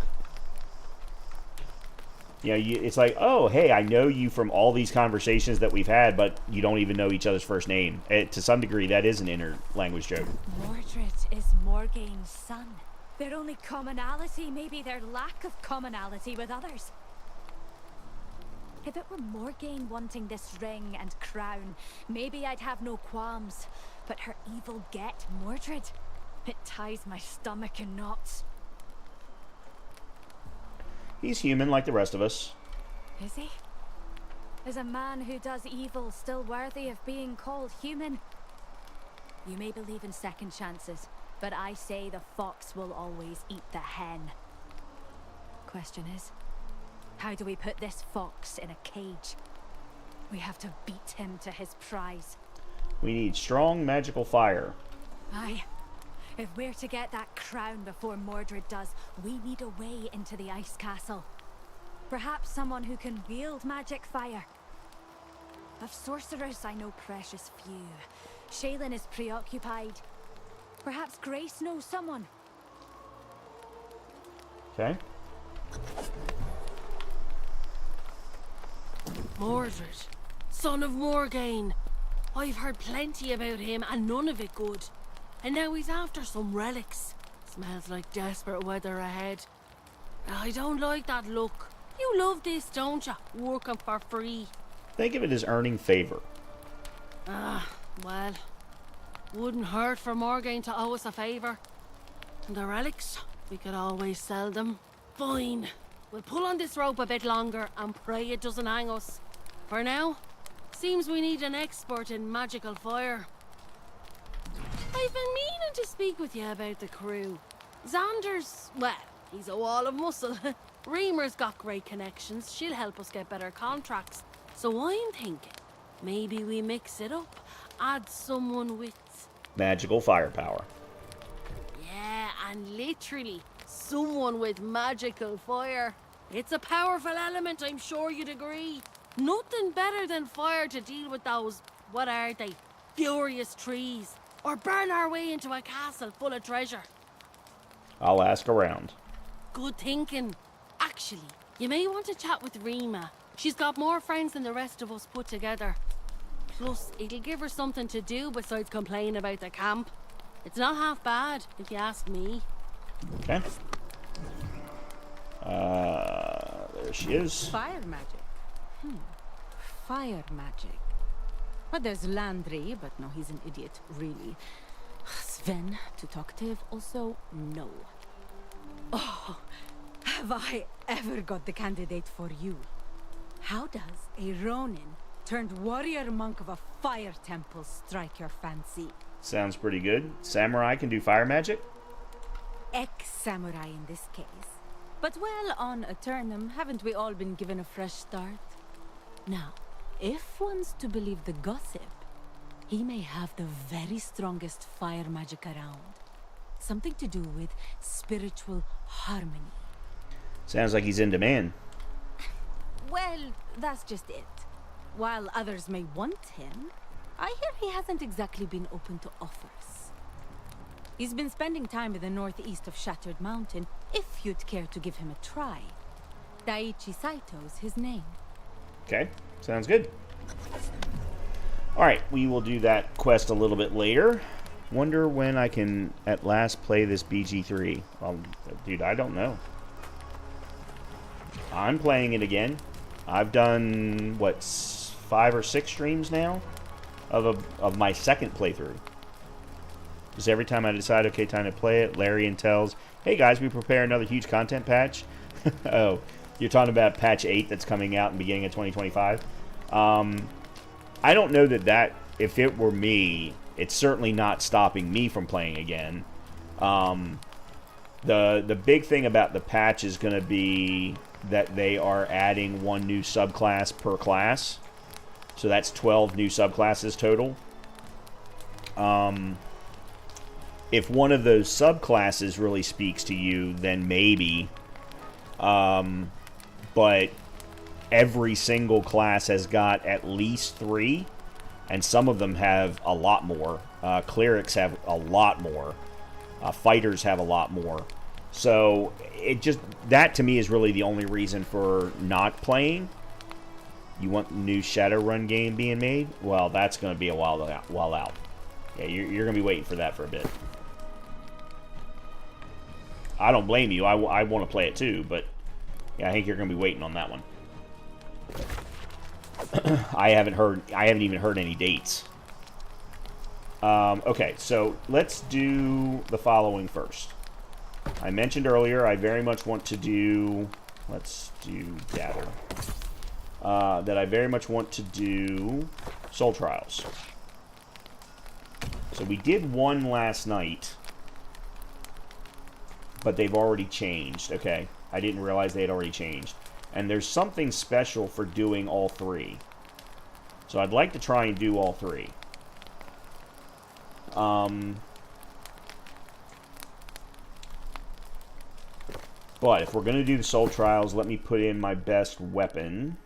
S1: You know, it's like, oh, hey, I know you from all these conversations that we've had, but you don't even know each other's first name. To some degree, that is an interlanguage joke.
S5: Mordred is Morgaine's son. Their only commonality may be their lack of commonality with others. If it were Morgaine wanting this ring and crown, maybe I'd have no qualms. But her evil get, Mordred, it ties my stomach in knots.
S1: He's human like the rest of us.
S5: Is he? Is a man who does evil still worthy of being called human? You may believe in second chances, but I say the fox will always eat the hen. Question is, how do we put this fox in a cage? We have to beat him to his prize.
S1: We need strong magical fire.
S5: Aye. If we're to get that crown before Mordred does, we need a way into the ice castle. Perhaps someone who can wield magic fire. Of sorcerers, I know precious few. Shaylin is preoccupied. Perhaps Grace knows someone.
S1: Okay.
S6: Mordred, son of Morgaine. I've heard plenty about him and none of it good. And now he's after some relics. Smells like desperate weather ahead. I don't like that look. You love this, don't you? Working for free.
S1: Think of it as earning favor.
S6: Well, wouldn't hurt for Morgaine to owe us a favour. And the relics, we could always sell them. Fine. We'll pull on this rope a bit longer and pray it doesn't hang us. For now, seems we need an expert in magical fire. I've been meaning to speak with you about the crew. Xander's, well, he's a wall of muscle. Reamer's got great connections. She'll help us get better contracts. So I'm thinking, maybe we mix it up. Add someone with...
S1: magical firepower.
S6: Yeah, and literally, someone with magical fire. It's a powerful element, I'm sure you'd agree. Nothing better than fire to deal with those, what are they, furious trees. Or burn our way into a castle full of treasure.
S1: I'll ask around.
S6: Good thinking. Actually, you may want to chat with Rima. She's got more friends than the rest of us put together. Plus, it'll give her something to do besides complain about the camp. It's not half bad, if you ask me.
S1: Okay. There she is.
S4: Fire magic. Fire magic. Well, there's Landry, but no, he's an idiot, really. Sven, too talkative, also no. Oh, have I ever got the candidate for you? How does a Ronin turned warrior monk of a fire temple strike your fancy?
S1: Sounds pretty good. Samurai can do fire magic?
S4: Ex-samurai in this case. But well, on Eternum, haven't we all been given a fresh start? Now, if one's to believe the gossip, he may have the very strongest fire magic around. Something to do with spiritual harmony.
S1: Sounds like he's in demand.
S4: Well, that's just it.
S7: While others may want him, I hear he hasn't exactly been open to offers. He's been spending time in the northeast of Shattered Mountain, if you'd care to give him a try. Daiichi Saito's his name.
S1: Okay, sounds good. Alright, we will do that quest a little bit later. Wonder when I can at last play this BG3. Dude, I don't know. I'm playing it again. I've done, what, 5 or 6 streams now of my second playthrough. Because every time I decide, okay, time to play it, Larian tells, hey guys, we prepare another huge content patch. Oh, you're talking about patch 8 that's coming out in the beginning of 2025? I don't know that if it were me, it's certainly not stopping me from playing again. The big thing about the patch is going to be that they are adding 1 new subclass per class. So that's 12 new subclasses total. If one of those subclasses really speaks to you, then maybe. But every single class has got at least 3, and some of them have a lot more. Clerics have a lot more. Fighters have a lot more. So that to me is really the only reason for not playing. You want the new Shadowrun game being made? Well, that's going to be a while out. Yeah, you're going to be waiting for that for a bit. I don't blame you. I want to play it too, but yeah, I think you're going to be waiting on that one. I haven't even heard any dates. Okay, so let's do the following first. I mentioned earlier I very much want to do... Let's do Gather. That I very much want to do Soul Trials. So we did one last night, but they've already changed. Okay, I didn't realize they had already changed. And there's something special for doing all 3. So I'd like to try and do all 3. But if we're going to do the Soul Trials, let me put in my best weapon.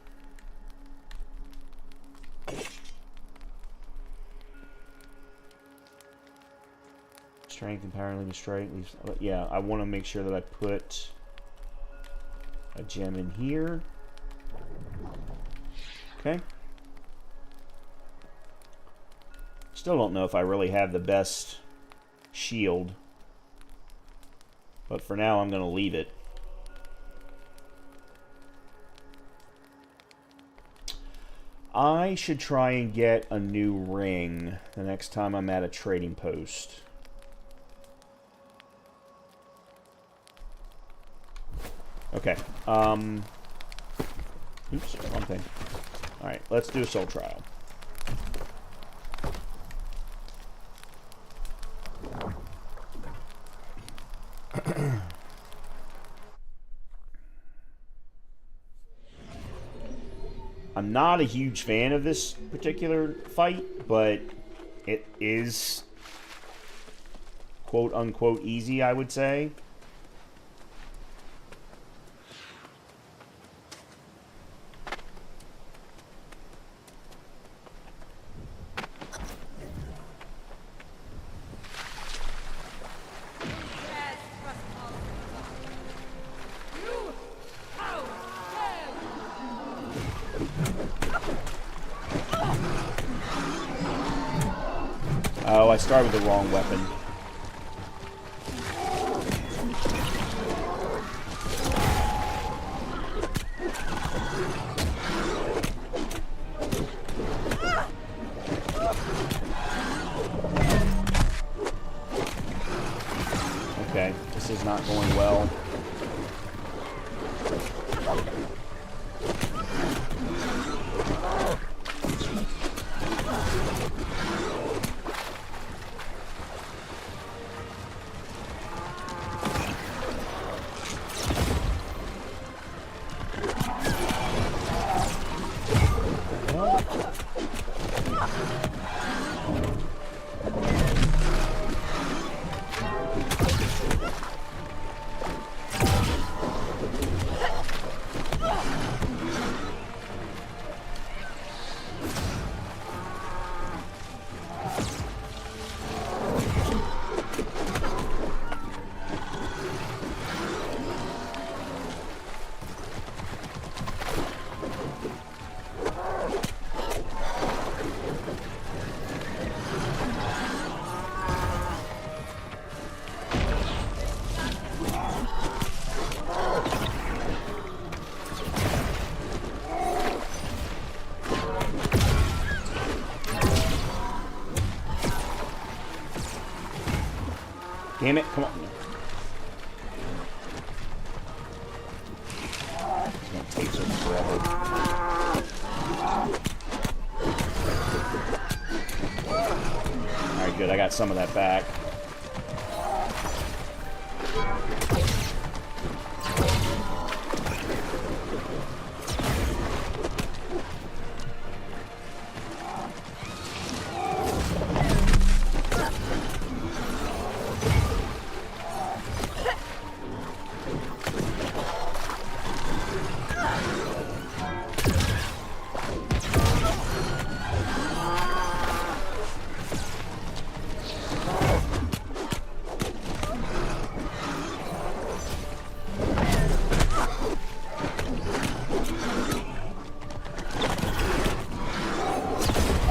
S1: Strength and power limit strike. Yeah, I want to make sure that I put a gem in here. Okay. Still don't know if I really have the best shield. But for now, I'm going to leave it. I should try and get a new ring the next time I'm at a trading post. Okay. Oops, wrong thing. Alright, let's do a soul trial. I'm not a huge fan of this particular fight, but it is quote-unquote easy, I would say. Oh, I started with the wrong weapon. Okay, this is not going well. Damn it, come on. It's gonna take so forever. Alright, good, I got some of that back.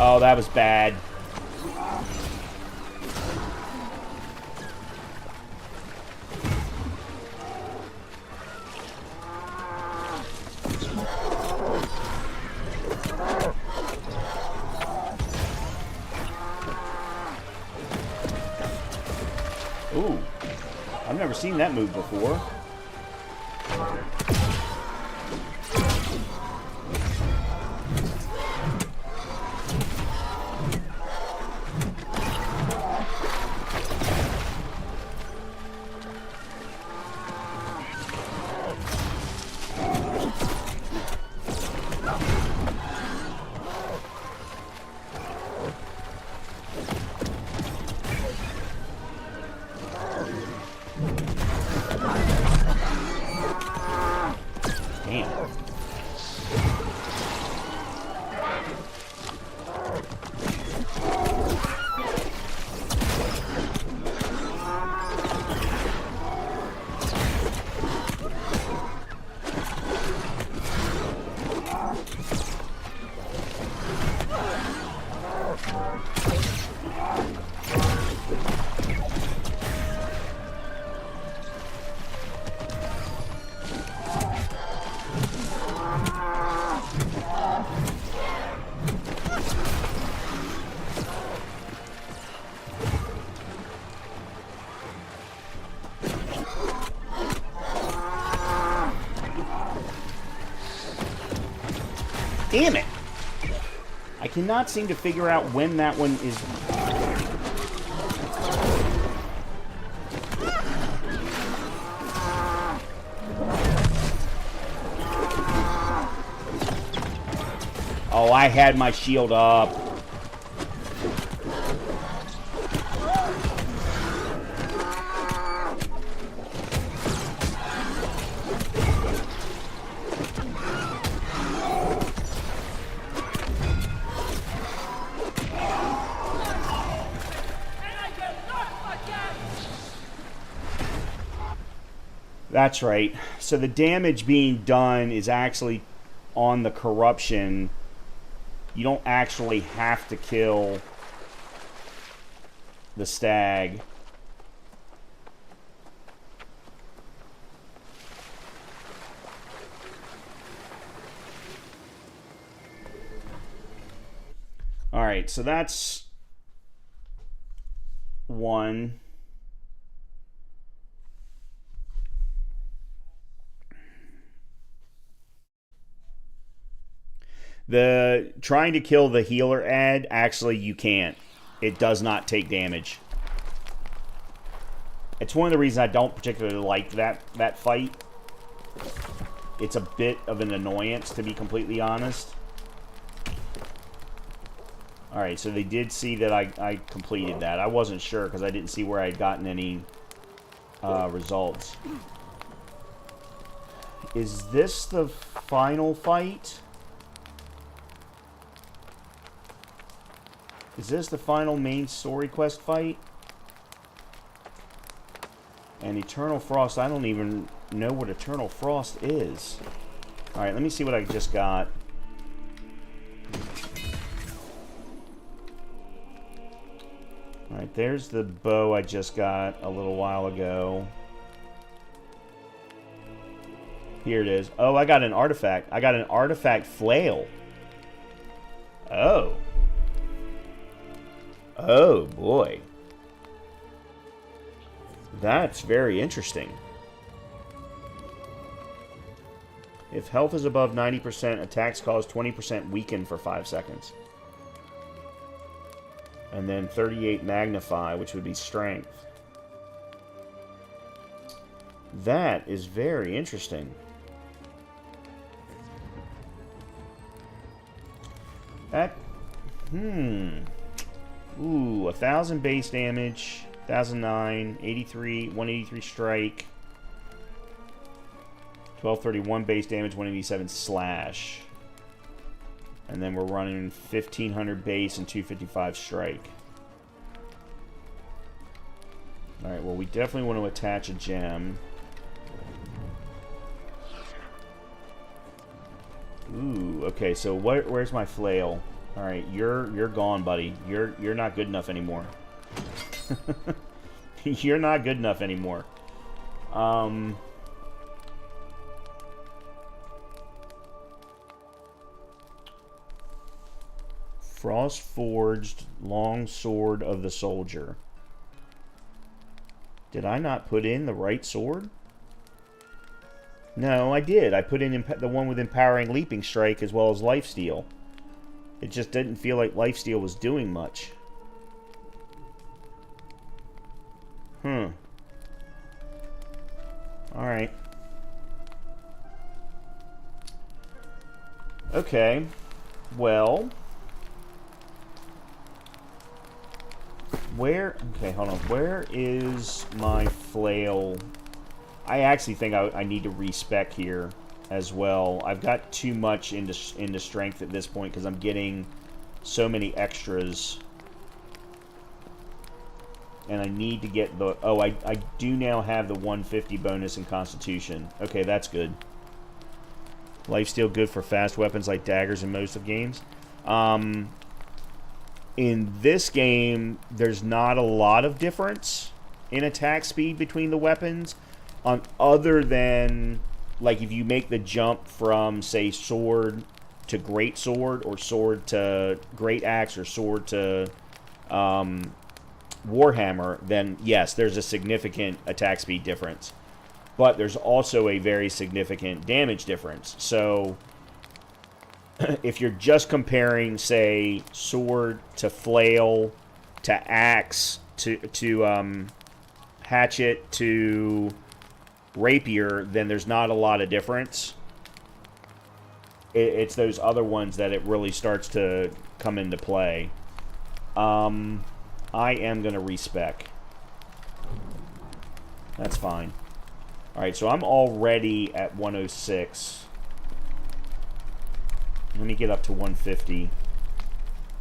S1: Oh, that was bad. Ooh, I've never seen that move before. Damn it! I cannot seem to figure out when that one is... Oh, I had my shield up. That's right. So the damage being done is actually on the corruption. You don't actually have to kill the stag. All right, so that's one. The trying to kill the healer ad, actually you can't. It does not take damage. It's one of the reasons I don't particularly like that fight. It's a bit of an annoyance, to be completely honest. Alright, so they did see that I completed that. I wasn't sure because I didn't see where I had gotten any results. Is this the final fight? Is this the final main story quest fight? And Eternal Frost, I don't even know what Eternal Frost is. Alright, let me see what I just got. Alright, there's the bow I just got a little while ago. Here it is. Oh, I got an artifact. I got an artifact flail. Oh. Oh, boy. That's very interesting. If health is above 90%, attacks cause 20% weaken for 5 seconds. And then 38 magnify, which would be strength. That is very interesting. That... Ooh, 1,000 base damage, 1,009, 83, 183 strike, 1,231 base damage, 187 slash. And then we're running 1,500 base and 255 strike. Alright, well, we definitely want to attach a gem. Ooh, okay, so where's my flail? All right, you're gone, buddy. You're not good enough anymore. You're not good enough anymore. Frost forged long sword of the soldier. Did I not put in the right sword? No, I did. I put in the one with empowering leaping strike as well as lifesteal. It just didn't feel like lifesteal was doing much. Alright. Okay. Well. Where... Okay, hold on. Where is my flail? I actually think I need to respec here as well. I've got too much into strength at this point because I'm getting so many extras. And I need to get the... Oh, I do now have the 150 bonus in Constitution. Okay, that's good. Lifesteal good for fast weapons like daggers in most of games. In this game, there's not a lot of difference in attack speed between the weapons. Other than... Like, if you make the jump from, say, sword to great sword, or sword to great axe, or sword to warhammer, then yes, there's a significant attack speed difference. But there's also a very significant damage difference. So, if you're just comparing, say, sword to flail to axe to hatchet to rapier, then there's not a lot of difference. It's those other ones that it really starts to come into play. I am going to respec. That's fine. Alright, so I'm already at 106. Let me get up to 150.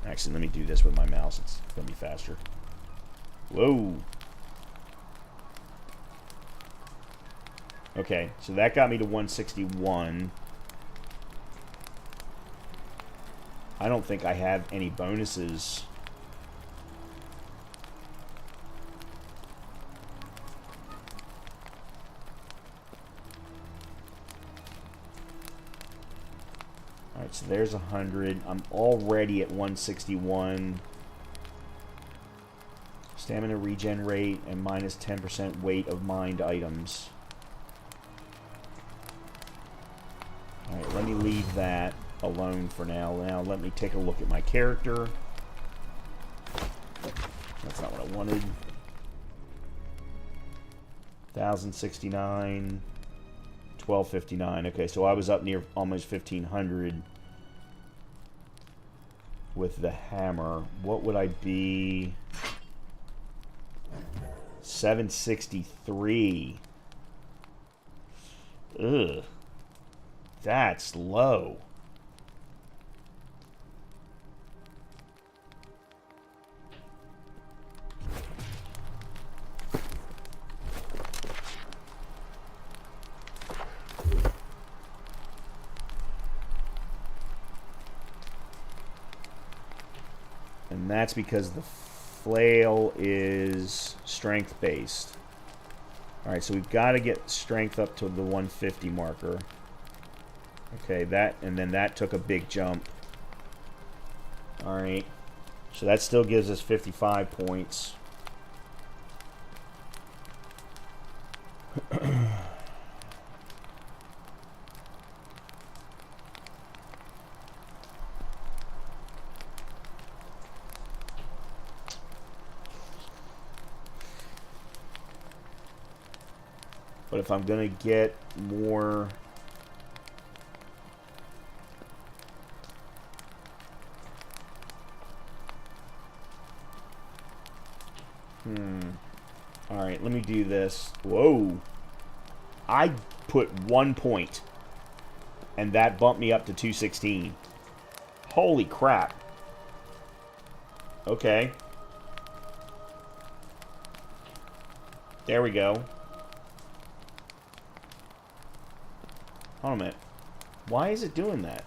S1: Actually, let me do this with my mouse. It's going to be faster. Whoa. Okay, so that got me to 161. I don't think I have any bonuses. Alright, so there's 100. I'm already at 161. Stamina regen rate and minus 10% weight of mined items. Alright, let me leave that alone for now. Now let me take a look at my character. That's not what I wanted. 1,069. 1,259. Okay, so I was up near almost 1,500 with the hammer. What would I be? 763. Ugh. That's low. And that's because the flail is strength based. Alright, so we've got to get strength up to the 150 marker. Okay, that, and then that took a big jump. Alright. So that still gives us 55 points. But if I'm going to get more... Alright, let me do this. Whoa. I put 1 point. And that bumped me up to 216. Holy crap. Okay. There we go. Hold on a minute. Why is it doing that?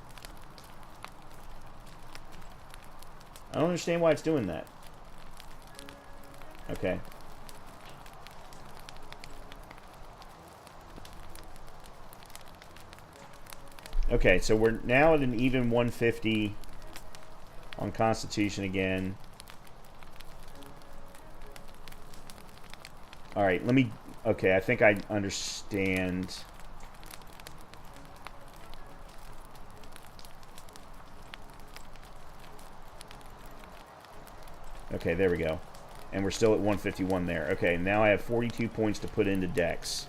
S1: I don't understand why it's doing that. Okay. Okay, so we're now at an even 150 on Constitution again. Alright, let me... Okay, I think I understand... Okay, there we go. And we're still at 151 there. Okay, now I have 42 points to put into Dex.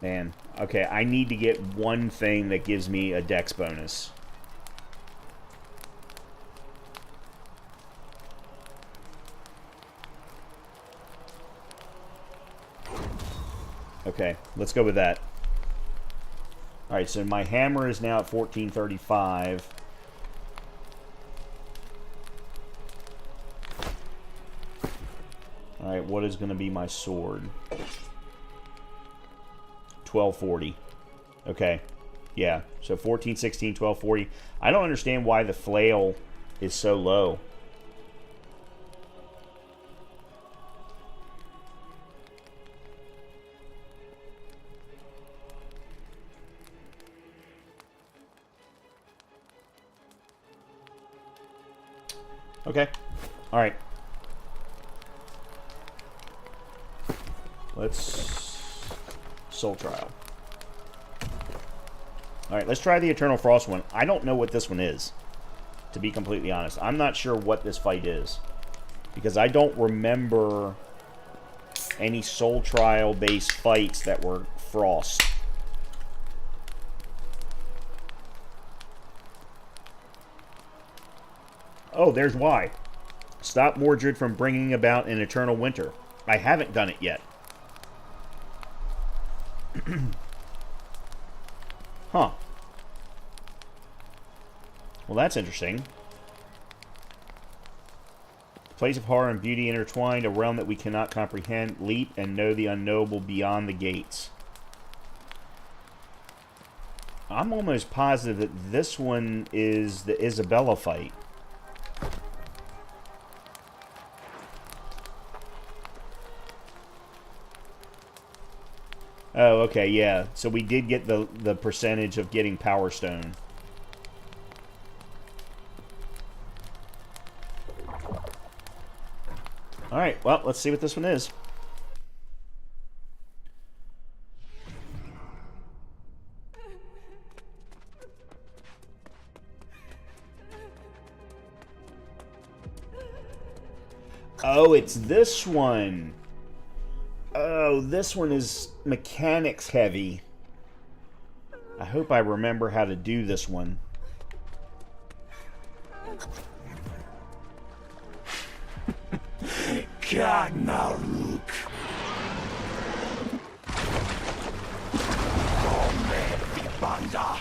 S1: Man. Okay, I need to get one thing that gives me a Dex bonus. Okay, let's go with that. Alright, so my hammer is now at 1435. Alright, what is going to be my sword? 1240. Okay. Yeah, so 1416, 1240. I don't understand why the flail is so low. Okay. Alright. Let's... Soul Trial. Alright, let's try the Eternal Frost one. I don't know what this one is, to be completely honest. I'm not sure what this fight is, because I don't remember any Soul Trial-based fights that were Frost. Oh, there's why. Stop Mordred from bringing about an eternal winter. I haven't done it yet. Huh. Well, that's interesting. Place of horror and beauty intertwined, a realm that we cannot comprehend. Leap and know the unknowable beyond the gates. I'm almost positive that this one is the Isabella fight. Oh, okay, yeah. So we did get the percentage of getting Power Stone. Alright, well, let's see what this one is. Oh, it's this one. Oh, this one is mechanics heavy. I hope I remember how to do this one.
S8: Kagnaruk. Banda.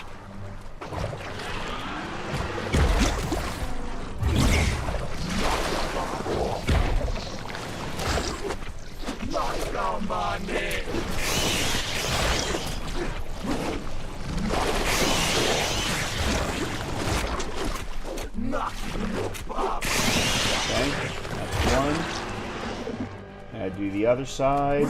S1: Okay, that's one. Now do the other side.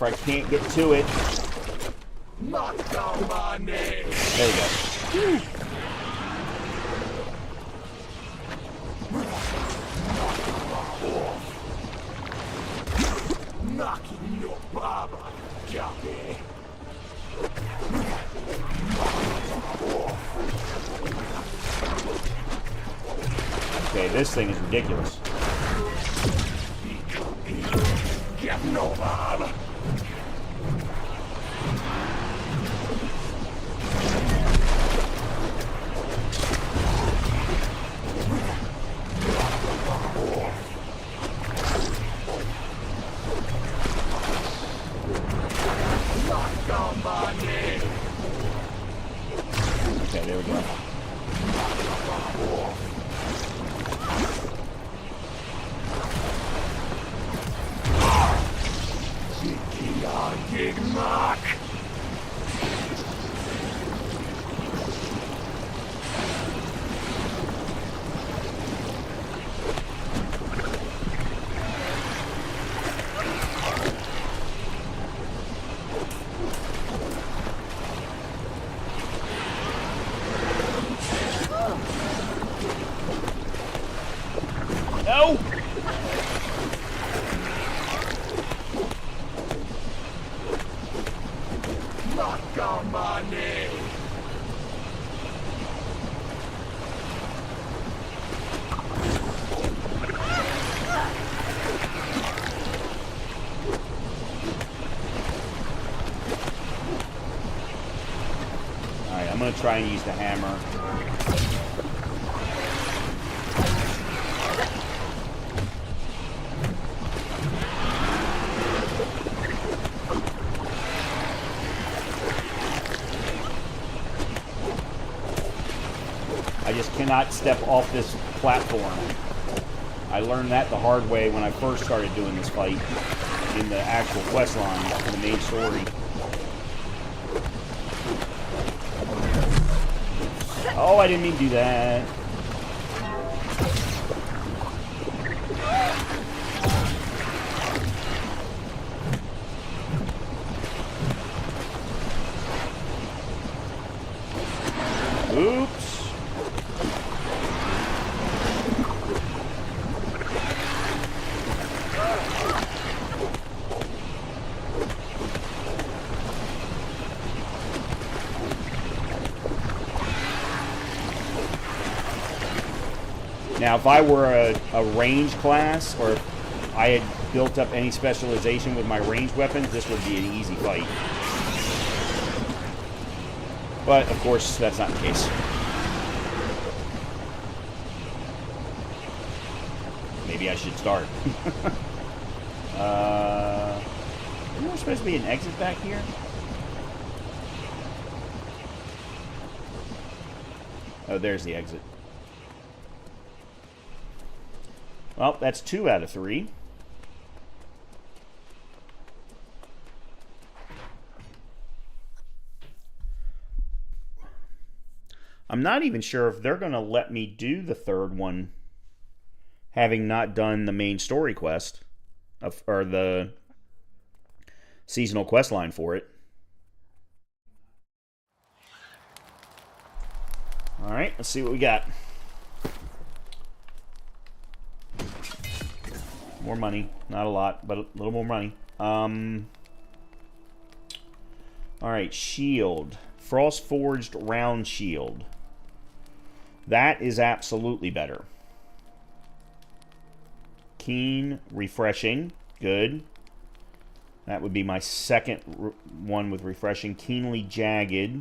S1: if I can't get to it.
S8: Not down my name.
S1: There we go.
S8: Knocking your baba, Jockey.
S1: Okay, this thing is ridiculous.
S8: Get no man. Knock down my name.
S1: Okay, there we go.
S8: Big Mark.
S1: No!
S8: Knock down my name.
S1: Alright, I'm gonna try and use the hammer. I just cannot step off this platform. I learned that the hard way when I first started doing this fight in the actual quest line, in the main story. Oh, I didn't mean to do that. Oops. Now, if I were a ranged class, or if I had built up any specialization with my ranged weapons, this would be an easy fight. But, of course, that's not the case. Maybe I should start. Isn't there supposed to be an exit back here? Oh, there's the exit. Well, that's 2 out of 3. I'm not even sure if they're going to let me do the third one, having not done the main story quest, or the seasonal quest line for it. Alright, let's see what we got. More money. Not a lot, but a little more money. Alright, shield. Frost Forged Round Shield. That is absolutely better. Keen, refreshing. Good. That would be my second one with refreshing. Keenly jagged.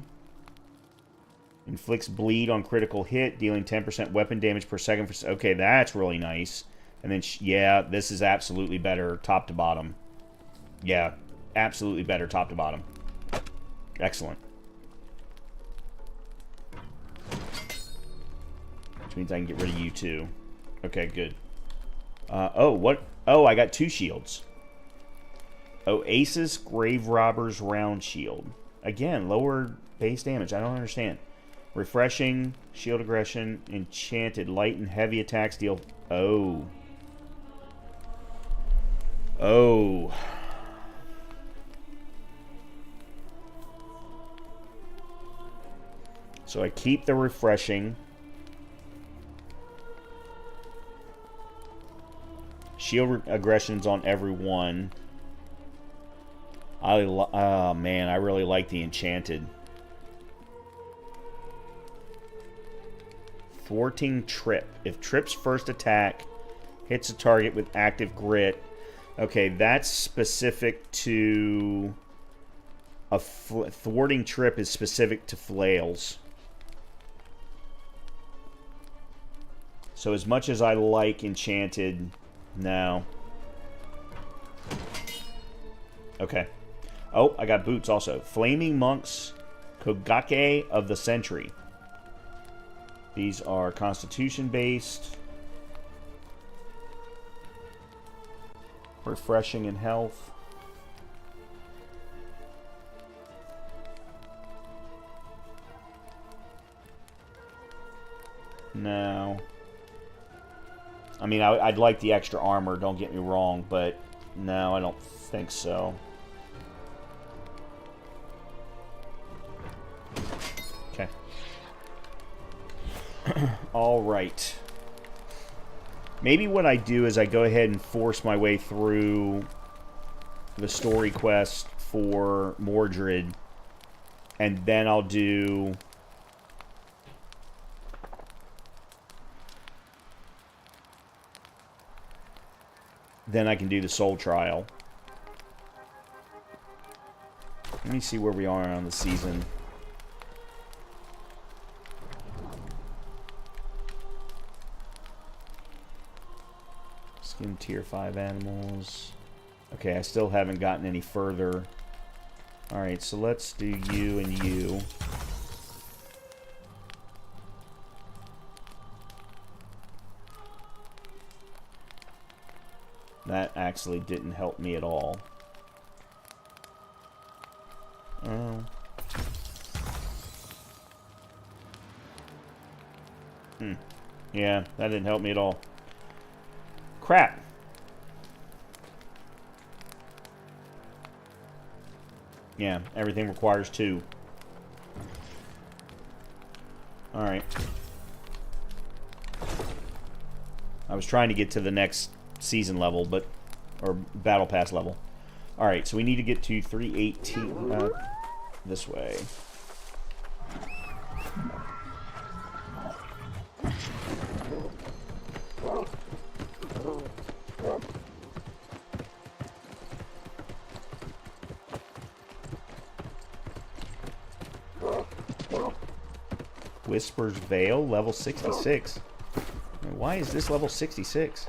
S1: Inflicts bleed on critical hit, dealing 10% weapon damage per second. Okay, that's really nice. And then, yeah, this is absolutely better top to bottom. Yeah, absolutely better top to bottom. Excellent. Which means I can get rid of you too. Okay, good. Oh, what? Oh, I got 2 shields. Oasis Grave Robber's Round Shield. Again, lower base damage. I don't understand. Refreshing, shield aggression, enchanted, light and heavy attacks deal... Oh. Oh. So I keep the refreshing. Shield aggressions on every one. Oh man, I really like the enchanted. Thwarting trip. If trip's first attack hits a target with active grit. Okay, that's specific to a thwarting trip is specific to flails. So as much as I like enchanted, no. Okay. Oh, I got boots also. Flaming Monks, Kogake of the Century. These are Constitution based. Refreshing in health. No. I mean, I'd like the extra armor, don't get me wrong, but no, I don't think so. Okay. All right. Maybe what I do is I go ahead and force my way through the story quest for Mordred, and then I'll do... Then I can do the soul trial. Let me see where we are on the season. Skin tier 5 animals. Okay, I still haven't gotten any further. Alright, so let's do you and you. That actually didn't help me at all. Oh. Yeah, that didn't help me at all. Crap. Yeah, everything requires 2. Alright. I was trying to get to the next season level, but... or battle pass level. Alright, so we need to get to 318 this way. Whisper's Veil, level 66. Why is this level 66?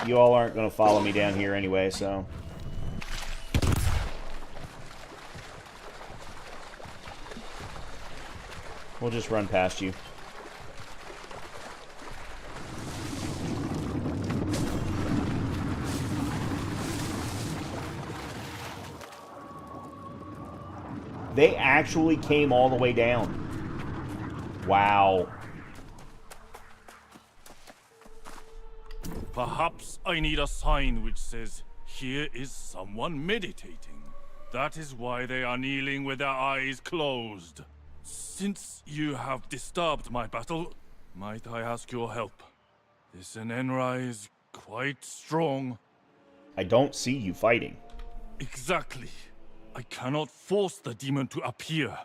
S1: You all aren't going to follow me down here anyway, so... we'll just run past you. They actually came all the way down. Wow.
S9: Perhaps I need a sign which says, here is someone meditating. That is why they are kneeling with their eyes closed. Since you have disturbed my battle, might I ask your help? This Enenra is quite strong.
S1: I don't see you fighting.
S9: Exactly. I cannot force the demon to appear.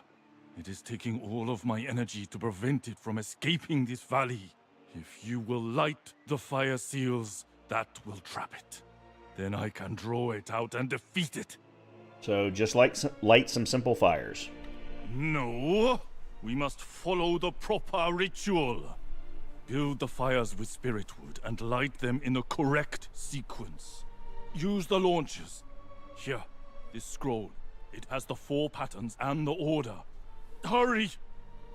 S9: It is taking all of my energy to prevent it from escaping this valley. If you will light the fire seals, that will trap it. Then I can draw it out and defeat it.
S1: So just light some simple fires.
S9: No, we must follow the proper ritual. Build the fires with spirit wood and light them in the correct sequence. Use the launchers. Here, this scroll. It has the 4 patterns and the order. Hurry!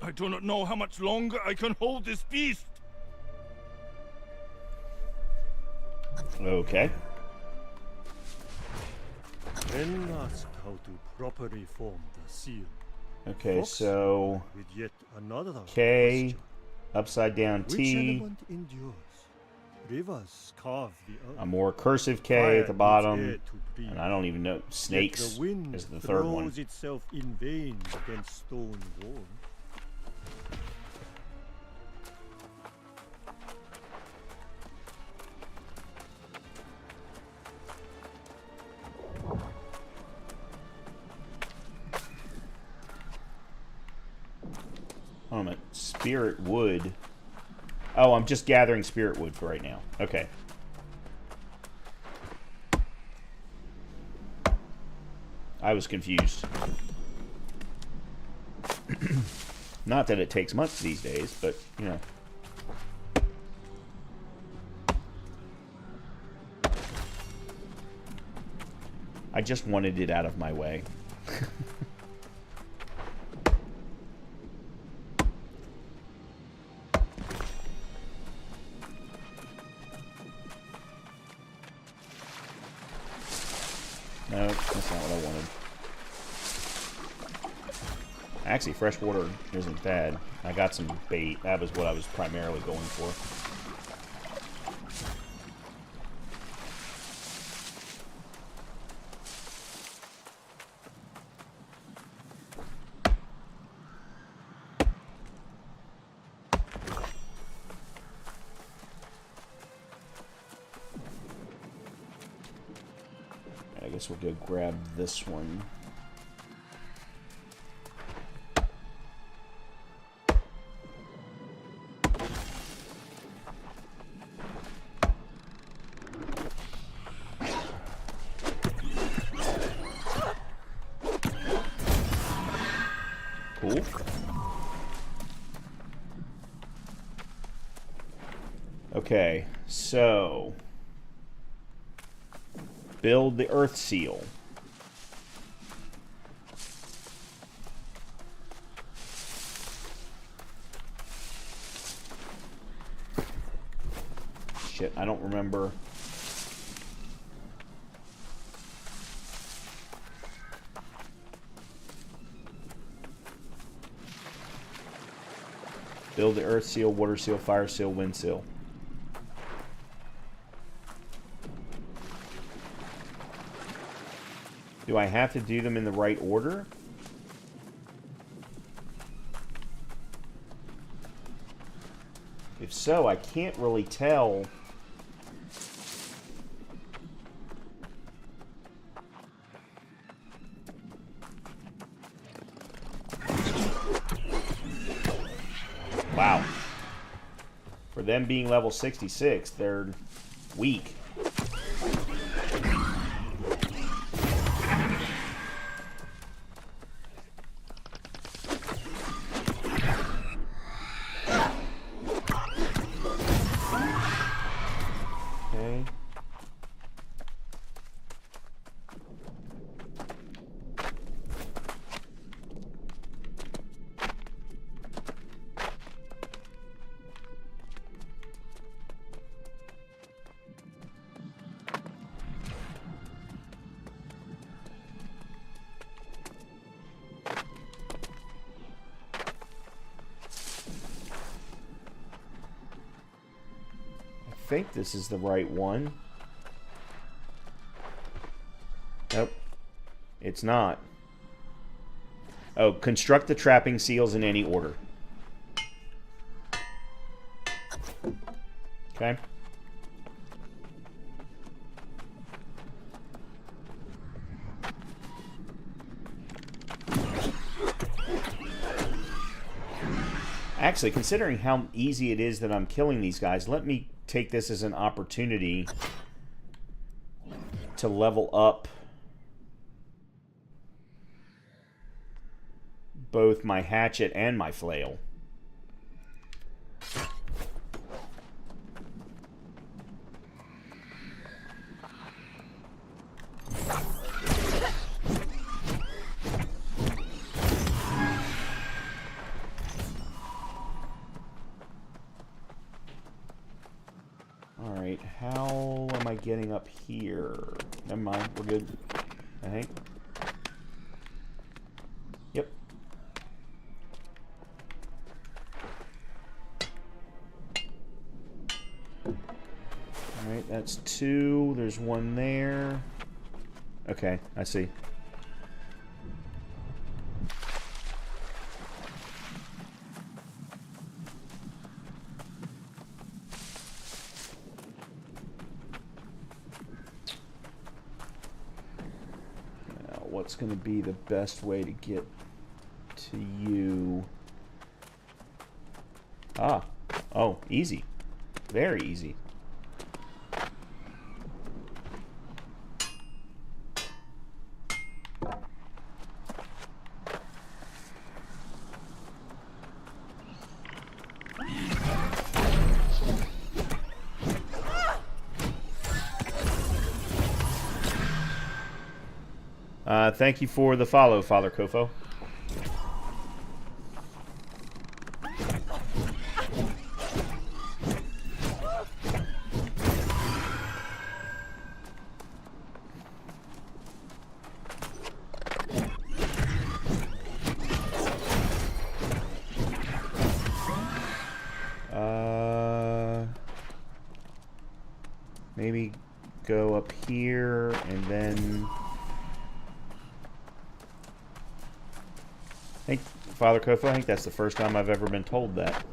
S9: I do not know how much longer I can hold this beast.
S1: Okay.
S10: Then asked how to properly form the seal.
S1: Okay,
S10: Fox
S1: so
S10: with yet another
S1: K,
S10: question.
S1: upside down
S10: Which
S1: T,
S10: element endures? Rivers carve the earth.
S1: a more cursive K
S10: Fire
S1: at the
S10: needs
S1: bottom,
S10: air to breathe.
S1: and I don't even know.
S10: Yet
S1: Snakes
S10: the wind
S1: is the third one.
S10: throws itself in vain against stone wall.
S1: Oh, my spirit wood. Oh, I'm just gathering spirit wood for right now. Okay. I was confused. Not that it takes much these days, but, you know. I just wanted it out of my way. No, that's not what I wanted. Actually, fresh water isn't bad. I got some bait. That was what I was primarily going for. I guess we'll go grab this one. Cool. Okay, so build the earth seal. Shit, I don't remember. Build the earth seal, water seal, fire seal, wind seal. Do I have to do them in the right order? If so, I can't really tell. Wow. For them being level 66, they're weak. Okay. I think this is the right one. Nope. It's not. Oh, construct the trapping seals in any order. Okay. Actually, considering how easy it is that I'm killing these guys, let me take this as an opportunity to level up both my hatchet and my flail. Alright, how am I getting up here? Never mind, we're good, I think. Yep. Alright, that's 2. There's 1 there. Okay, I see. What's going to be the best way to get to you? Ah. Oh, easy. Very easy. Thank you for the follow, Father Kofo. Maybe go up here and then... I think, Father Kofo, I think that's the first time I've ever been told that.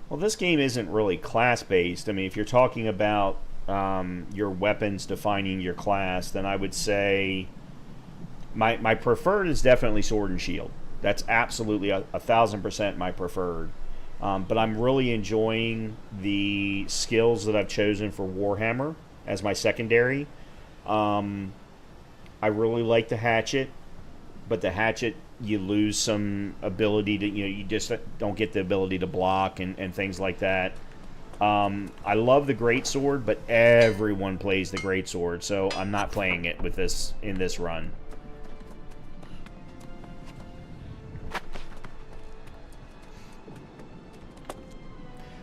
S1: Well, this game isn't really class-based. I mean, if you're talking about your weapons defining your class, then I would say... My preferred is definitely Sword and Shield. That's absolutely 1,000% my preferred. But I'm really enjoying the skills that I've chosen for Warhammer as my secondary. I really like the hatchet, but the hatchet, you lose some ability to, you just don't get the ability to block and things like that. I love the Greatsword, but everyone plays the Greatsword, so I'm not playing it with this in this run.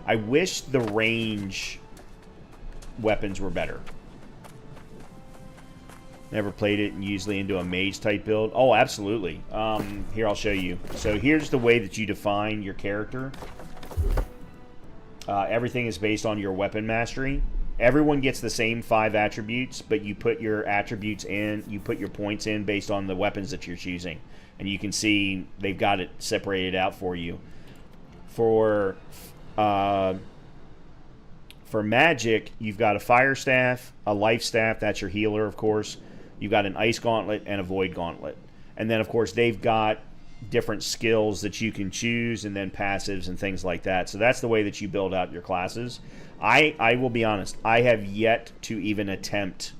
S1: I wish the range weapons were better. Never played it and usually into a mage type build. Oh, absolutely. Here, I'll show you. So here's the way that you define your character. Everything is based on your weapon mastery. Everyone gets the same 5 attributes, but you put your attributes in, you put your points in based on the weapons that you're choosing. And you can see they've got it separated out for you. For magic, you've got a fire staff, a life staff, that's your healer, of course. You've got an ice gauntlet and a void gauntlet. And then, of course, they've got different skills that you can choose and then passives and things like that. So that's the way that you build out your classes. I will be honest, I have yet to even attempt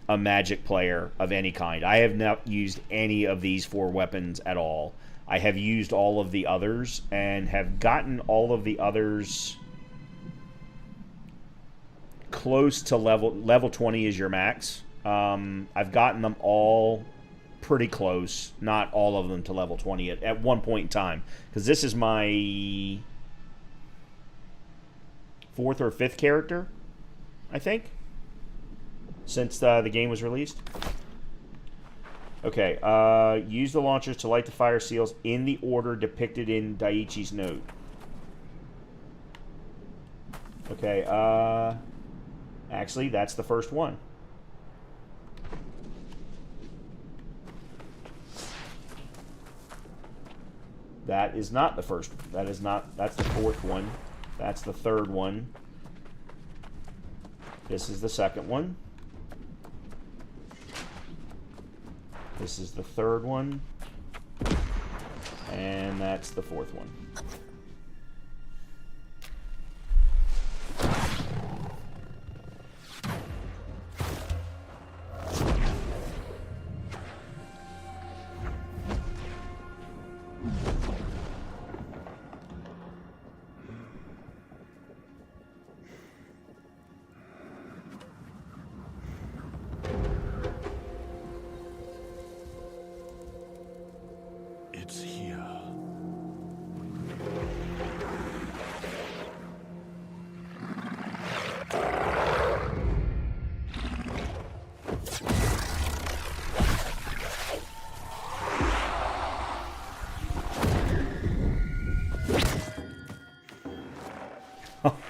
S1: a magic player of any kind. I have not used any of these 4 weapons at all. I have used all of the others and have gotten all of the others close to level 20 is your max. I've gotten them all pretty close, not all of them to level 20 at one point in time, because this is my 4th or 5th character, I think, since the game was released. Okay, use the launchers to light the fire seals in the order depicted in Daiichi's note. Okay, actually, that's the first one. That is not the first. That is not. That's the 4th one. That's the 3rd one. This is the 2nd one. This is the 3rd one. And that's the 4th one.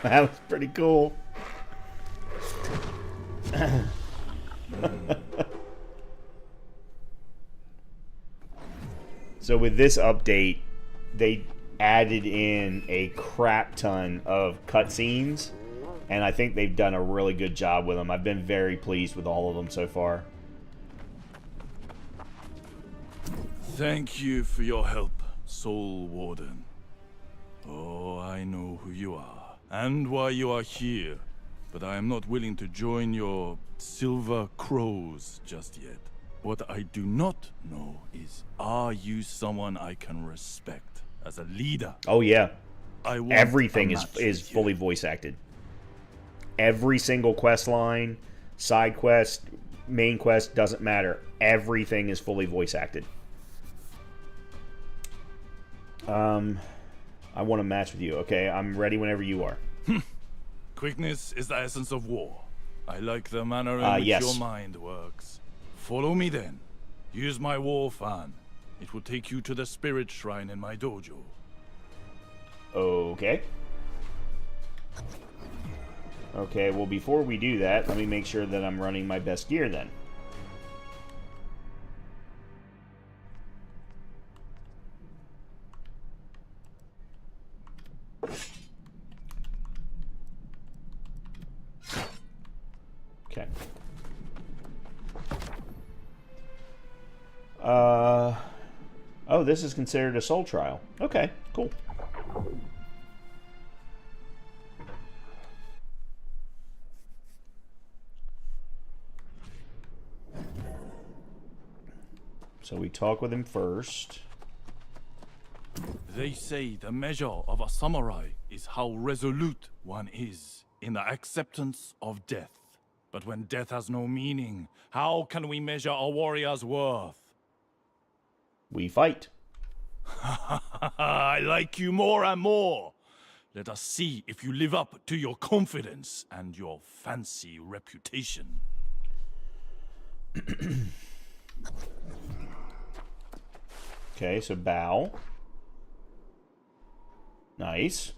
S1: That was pretty cool. So with this update, they added in a crap ton of cutscenes, and I think they've done a really good job with them. I've been very pleased with all of them so far.
S9: Thank you for your help, Soul Warden. Oh, I know who you are, and why you are here, but I am not willing to join your Silver Crows just yet. What I do not know is, are you someone I can respect as a leader?
S1: Oh yeah.
S9: I want
S1: Everything
S9: a
S1: is
S9: match with
S1: fully
S9: you.
S1: voice acted. Every single quest line, side quest, main quest, doesn't matter. Everything is fully voice acted. I want to match with you. Okay, I'm ready whenever you are.
S9: Quickness is the essence of war. I like the manner in which
S1: yes.
S9: your mind works. Follow me then. Use my war fan. It will take you to the spirit shrine in my dojo.
S1: Okay. Okay, well before we do that, let me make sure that I'm running my best gear then. Okay. Oh, this is considered a soul trial. Okay, cool. So we talk with him first.
S9: They say the measure of a samurai is how resolute one is in the acceptance of death. But when death has no meaning, how can we measure a warrior's worth?
S1: We fight.
S9: I like you more and more. Let us see if you live up to your confidence and your fancy reputation.
S1: Okay, so bow. Nice.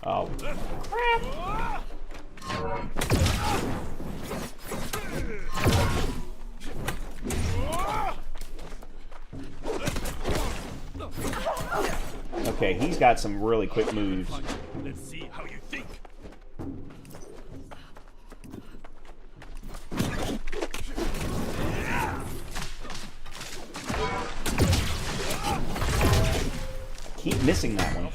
S1: Oh, crap. Okay, he's got some really quick moves.
S9: Let's see how you think.
S1: Keep missing that one.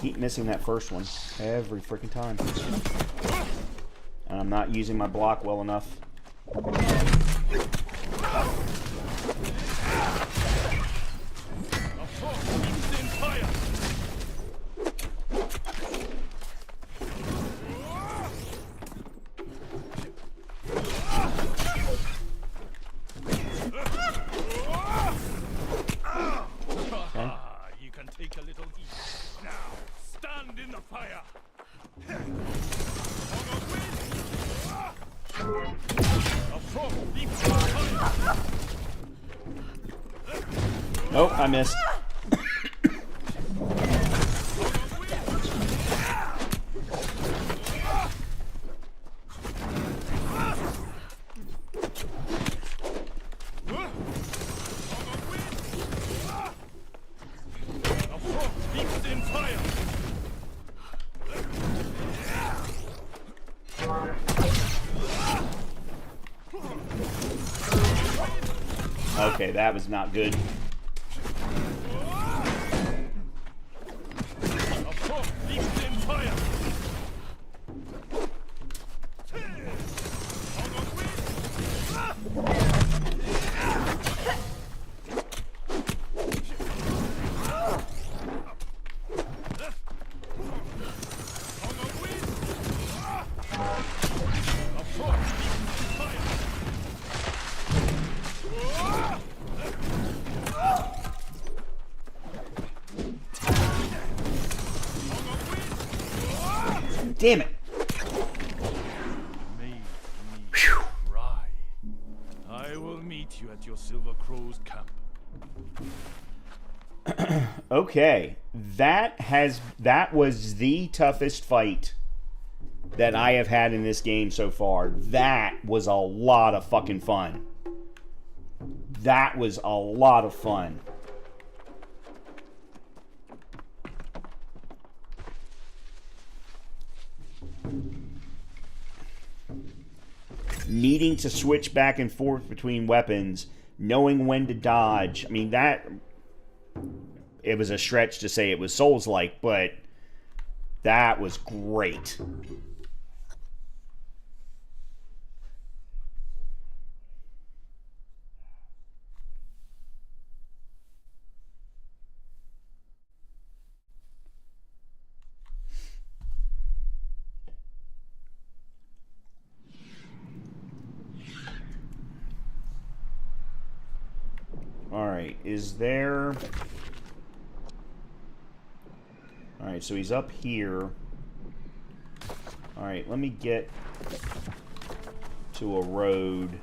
S1: Keep missing that first one every freaking time. And I'm not using my block well enough.
S9: You can take a little heat. Now, stand in the fire.
S1: Nope, I missed. Okay, that was not good.
S9: Leaps in fire.
S1: Damn it.
S9: Made me cry. I will meet you at your Silver Crow's camp.
S1: Okay, that was the toughest fight that I have had in this game so far. That was a lot of fucking fun. That was a lot of fun. Needing to switch back and forth between weapons, knowing when to dodge. I mean, that... It was a stretch to say it was Souls-like, but that was great. Alright, is there... Alright, so he's up here. Alright, let me get to a road.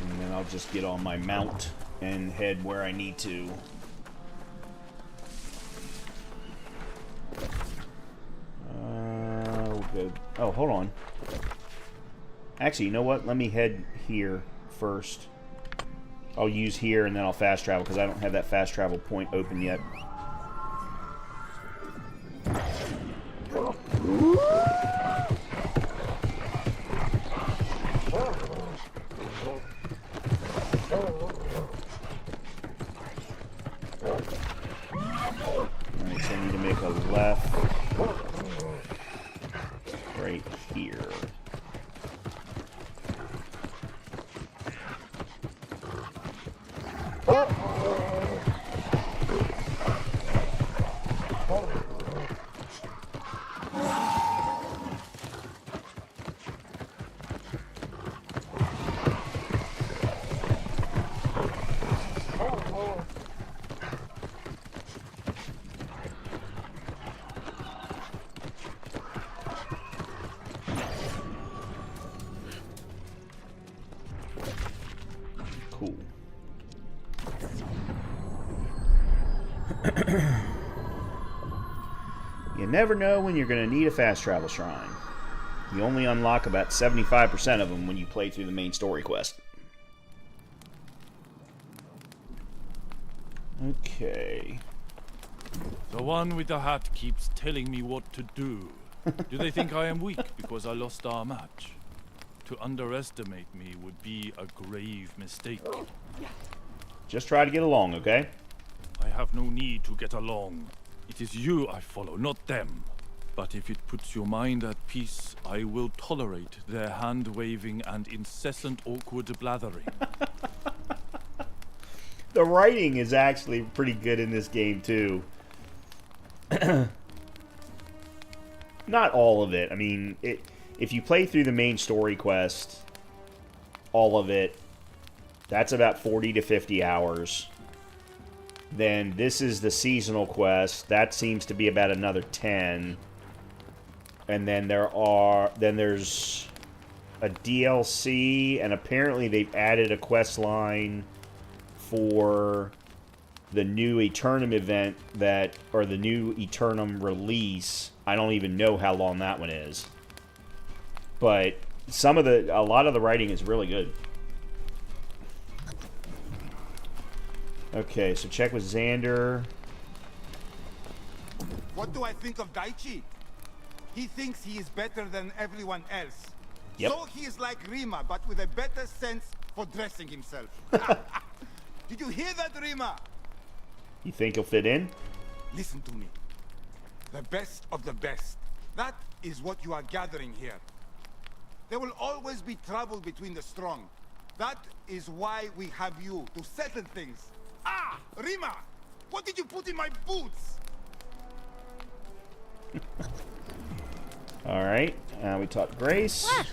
S1: And then I'll just get on my mount and head where I need to. We'll go... Oh, hold on. Actually, you know what? Let me head here first. I'll use here and then I'll fast travel because I don't have that fast travel point open yet. Alright, so I need to make a left right here. Cool. You never know when you're going to need a fast travel shrine. You only unlock about 75% of them when you play through the main story quest. Okay.
S9: The one with the hat keeps telling me what to do. Do they think I am weak because I lost our match? To underestimate me would be a grave mistake.
S1: Just try to get along, okay?
S9: I have no need to get along. It is you I follow, not them. But if it puts your mind at peace, I will tolerate their hand-waving and incessant awkward blathering.
S1: The writing is actually pretty good in this game, too. Not all of it. I mean, if you play through the main story quest, all of it, that's about 40 to 50 hours. Then this is the seasonal quest. That seems to be about another 10. And then there's a DLC, and apparently they've added a quest line for the new Eternum event or the new Eternum release. I don't even know how long that one is. But a lot of the writing is really good. Okay, so check with Xander.
S11: What do I think of Daichi? He thinks he is better than everyone else.
S1: Yep.
S11: So he is like Rima, but with a better sense for dressing himself. Did you hear that, Rima?
S1: You think he'll fit in?
S11: Listen to me. The best of the best. That is what you are gathering here. There will always be trouble between the strong. That is why we have you, to settle things. Ah, Rima! What did you put in my boots?
S1: Alright, we talked Grace.
S6: Well,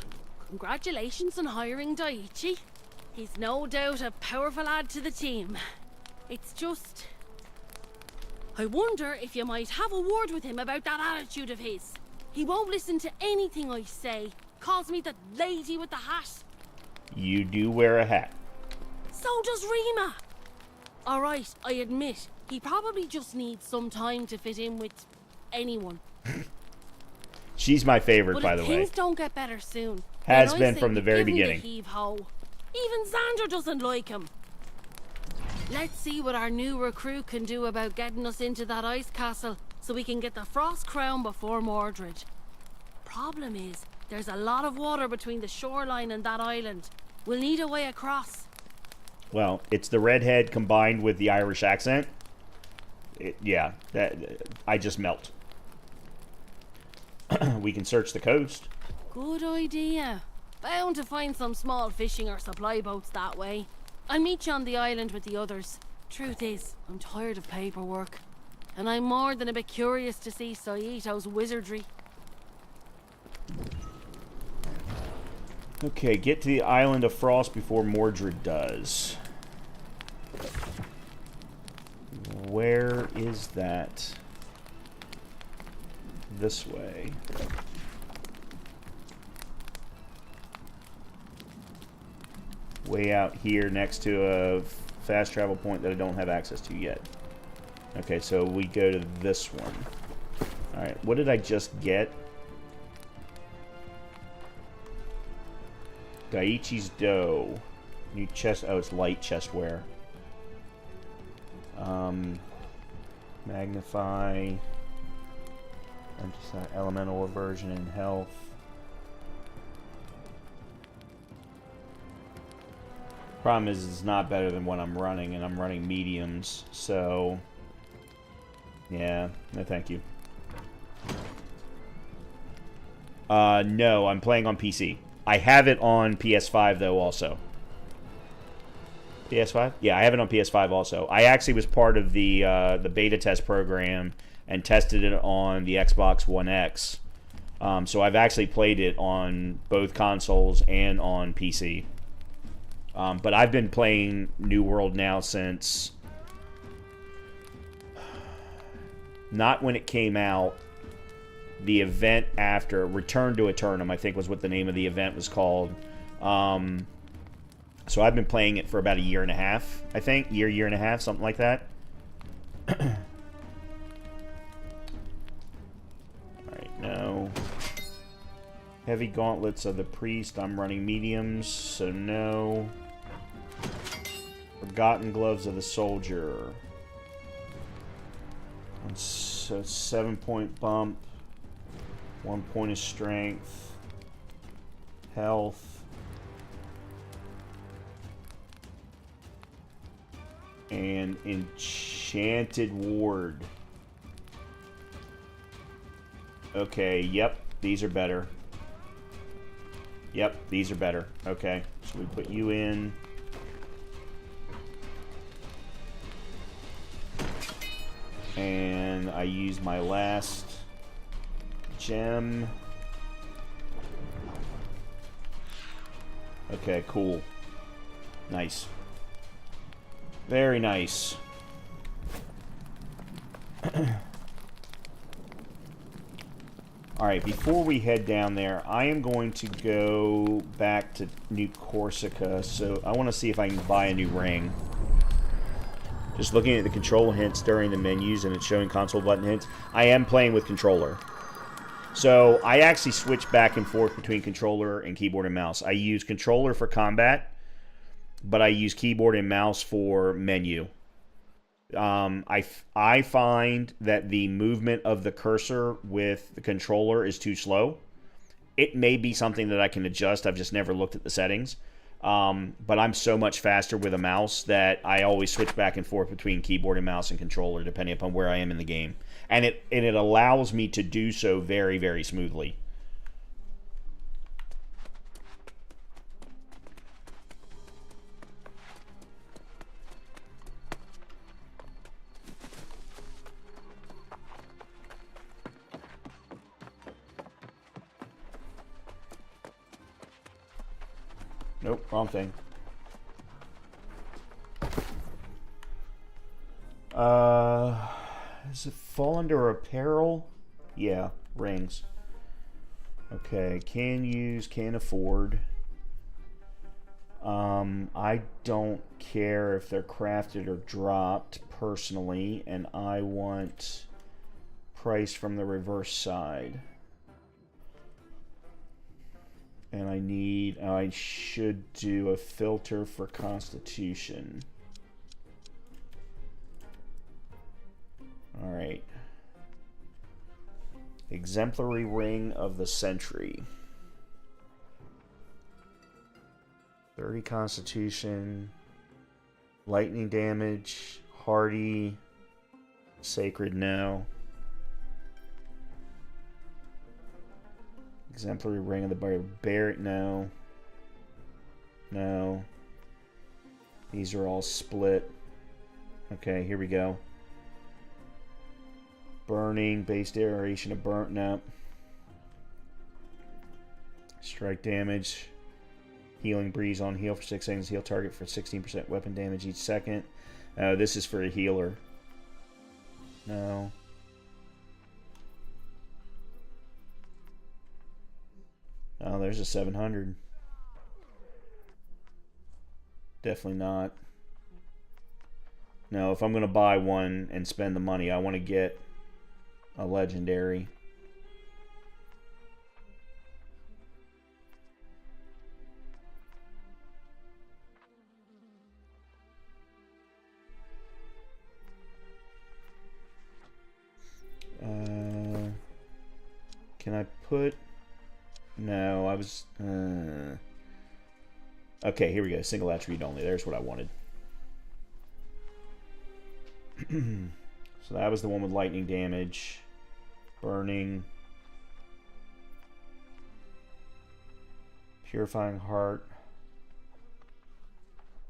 S6: congratulations on hiring Daichi. He's no doubt a powerful add to the team. It's just... I wonder if you might have a word with him about that attitude of his. He won't listen to anything I say. Calls me the lady with the hat.
S1: You do wear a hat.
S6: So does Rima. Alright, I admit, he probably just needs some time to fit in with anyone.
S1: She's my favorite,
S6: But
S1: by
S6: if
S1: the way.
S6: things don't get better soon,
S1: Has
S6: then I
S1: been
S6: say
S1: from the
S6: we
S1: very
S6: give him the
S1: beginning.
S6: heave-ho. Even Xander doesn't like him. Let's see what our new recruit can do about getting us into that ice castle so we can get the Frost Crown before Mordred. Problem is, there's a lot of water between the shoreline and that island. We'll need a way across.
S1: Well, it's the redhead combined with the Irish accent. Yeah, I just melt. We can search the coast.
S6: Good idea. Bound to find some small fishing or supply boats that way. I'll meet you on the island with the others. Truth is, I'm tired of paperwork. And I'm more than a bit curious to see Saito's wizardry.
S1: Okay, get to the Island of Frost before Mordred does. Where is that? This way. Way out here next to a fast travel point that I don't have access to yet. Okay, so we go to this one. Alright, what did I just get? Daiichi's dough. New chest. Oh, it's light chestware. Magnify. Elemental aversion and health. Problem is, it's not better than what I'm running, and I'm running mediums, so yeah, no thank you. No, I'm playing on PC. I have it on PS5 though also. PS5? Yeah, I have it on PS5 also. I actually was part of the beta test program and tested it on the Xbox One X. So I've actually played it on both consoles and on PC. But I've been playing New World now since... Not when it came out. The event after. Return to Eternum, I think was what the name of the event was called. So I've been playing it for about a year and a half, I think. Year and a half, something like that. Alright, no. Heavy gauntlets of the priest. I'm running mediums, so no. Forgotten gloves of the soldier. So 7-point bump. 1 point of strength. Health. And enchanted ward. Okay, yep, these are better. Yep, these are better. Okay, so we put you in. And I use my last gem. Okay, cool. Nice. Very nice. Alright, before we head down there, I am going to go back to New Corsica. So I want to see if I can buy a new ring. Just looking at the control hints during the menus and it's showing console button hints. I am playing with controller. So I actually switch back and forth between controller and keyboard and mouse. I use controller for combat, but I use keyboard and mouse for menu. I find that the movement of the cursor with the controller is too slow. It may be something that I can adjust. I've just never looked at the settings. But I'm so much faster with a mouse that I always switch back and forth between keyboard and mouse and controller depending upon where I am in the game. And it allows me to do so very, very smoothly. Nope, wrong thing. Does it fall under apparel? Yeah, rings. Okay, can use, can afford. I don't care if they're crafted or dropped personally, and I want price from the reverse side. And I should do a filter for Constitution. Alright. Exemplary Ring of the Century. 30 Constitution. Lightning damage. Hardy. Sacred, no. Exemplary Ring of the Barbarian, no. No. These are all split. Okay, here we go. Burning, base duration of burnt, no. Strike damage. Healing breeze on heal for 6 seconds. Heal target for 16% weapon damage each second. This is for a healer. No. Oh, there's a 700. Definitely not. No, if I'm going to buy one and spend the money, I want to get a legendary. Can I put... No, I was... Okay, here we go. Single attribute only. There's what I wanted. So that was the one with lightning damage. Burning. Purifying Heart.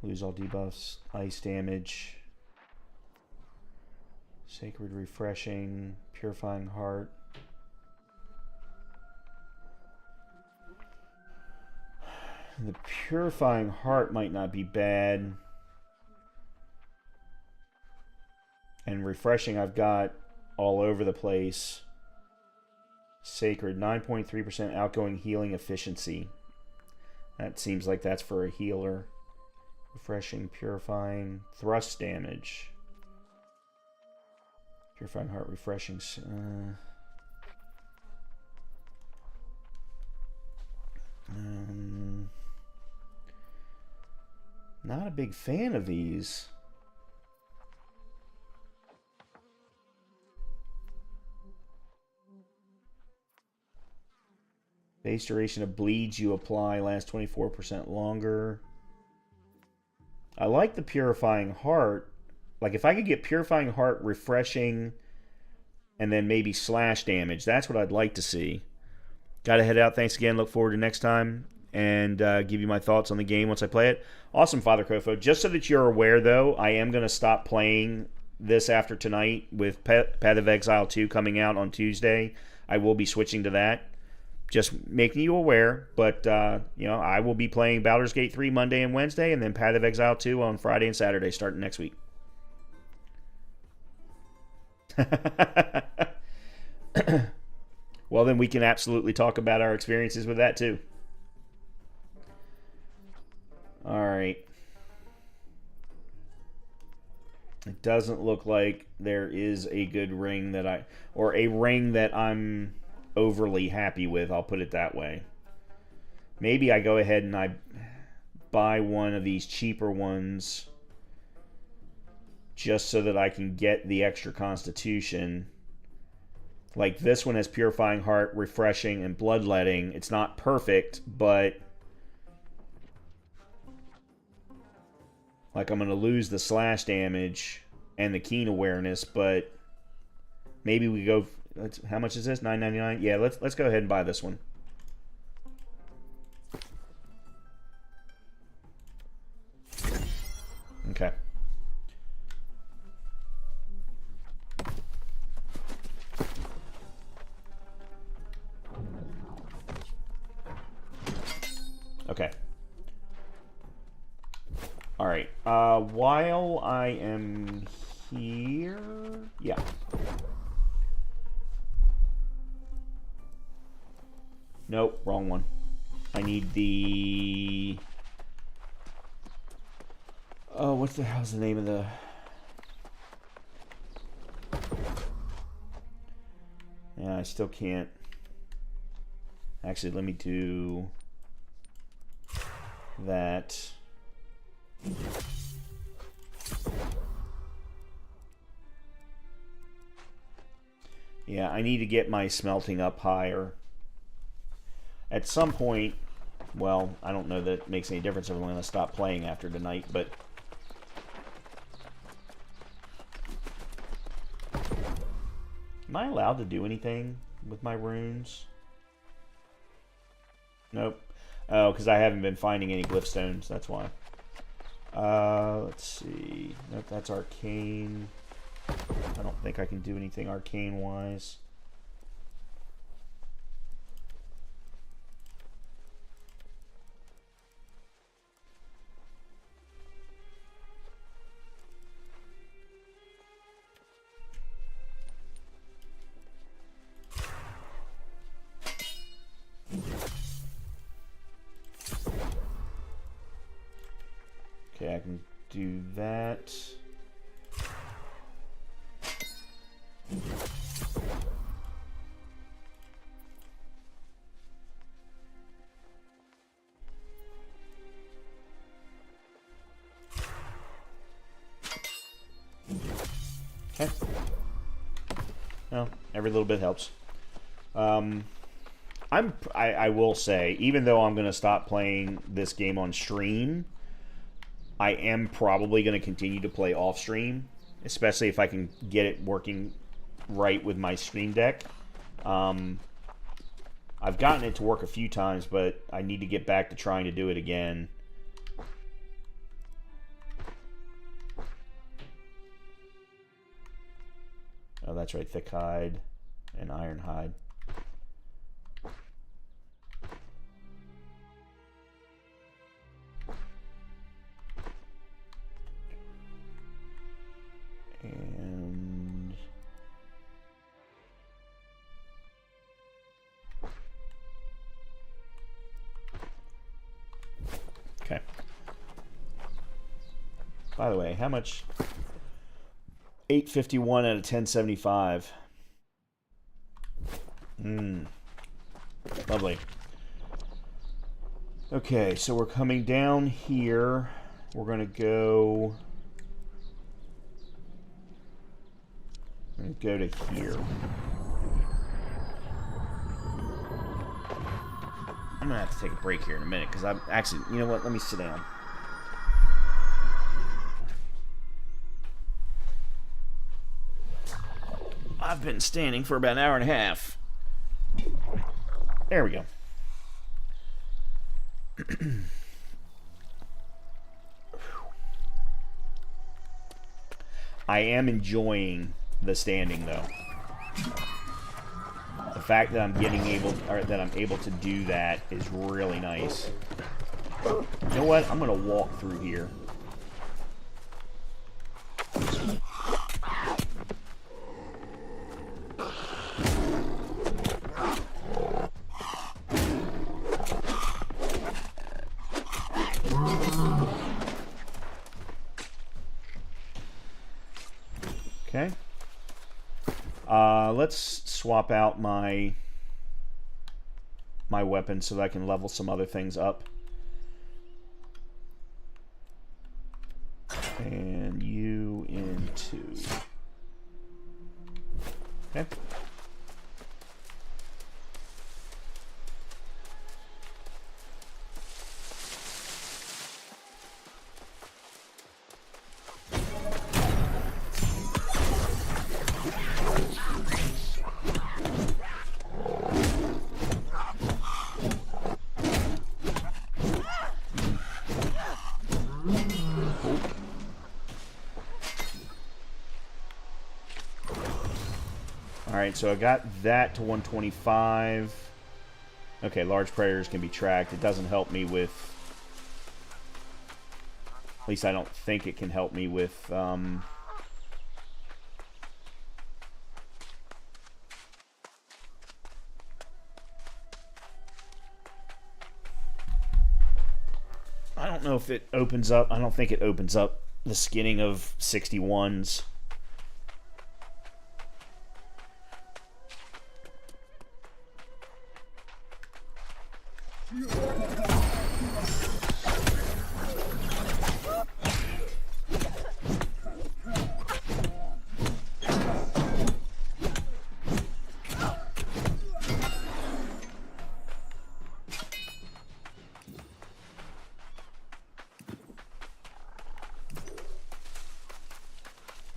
S1: Lose all debuffs. Ice damage. Sacred Refreshing. Purifying Heart. The Purifying Heart might not be bad. And Refreshing I've got all over the place. Sacred, 9.3% outgoing healing efficiency. That seems like that's for a healer. Refreshing, Purifying, Thrust damage. Purifying Heart, Refreshing. Not a big fan of these. Base duration of bleeds you apply lasts 24% longer. I like the Purifying Heart. Like if I could get Purifying Heart, Refreshing, and then maybe slash damage, that's what I'd like to see. Gotta head out. Thanks again. Look forward to next time and give you my thoughts on the game once I play it. Awesome, Father Kofo. Just so that you're aware, though, I am going to stop playing this after tonight with Path of Exile 2 coming out on Tuesday. I will be switching to that. Just making you aware, but you know, I will be playing Baldur's Gate 3 Monday and Wednesday, and then Path of Exile 2 on Friday and Saturday, starting next week. Well, then we can absolutely talk about our experiences with that too. All right. It doesn't look like there is a good ring that or a ring that I'm overly happy with, I'll put it that way. Maybe I go ahead and I buy one of these cheaper ones just so that I can get the extra Constitution. Like this one has Purifying Heart, Refreshing, and Bloodletting. It's not perfect, but like I'm going to lose the slash damage and the keen awareness, but maybe we go... How much is this? $9.99? Yeah, let's go ahead and buy this one. Okay. Okay. All right. While I am here... Yeah. Nope, wrong one. I need the... Oh, what the hell's the name of the... Yeah, I still can't. Actually, let me do that. Yeah, I need to get my smelting up higher. At some point, well, I don't know that it makes any difference if I'm going to stop playing after tonight, but... Am I allowed to do anything with my runes? Nope. Oh, because I haven't been finding any glyph stones, that's why. Let's see. Nope, that's arcane. I don't think I can do anything arcane-wise. Okay, I can do that. Okay. Well, every little bit helps. I will say, even though I'm going to stop playing this game on stream, I am probably going to continue to play off stream, especially if I can get it working right with my stream deck. I've gotten it to work a few times, but I need to get back to trying to do it again. Oh, that's right, thick hide and iron hide. And okay. By the way, how much? 851 out of 1075. Lovely. Okay, so we're coming down here. We're gonna go. Go to here. I'm gonna have to take a break here in a minute because I'm actually, you know what? Let me sit down. I've been standing for about an hour and a half. There we go. I am enjoying the standing though. The fact that I'm able to do that is really nice. You know what? I'm gonna walk through here. Okay. Let's swap out my weapon so that I can level some other things up. And you into. Okay. Alright, so I got that to 125. Okay, large predators can be tracked. It doesn't help me with... At least I don't think it can help me with... don't know if it opens up. I don't think it opens up the skinning of 61s.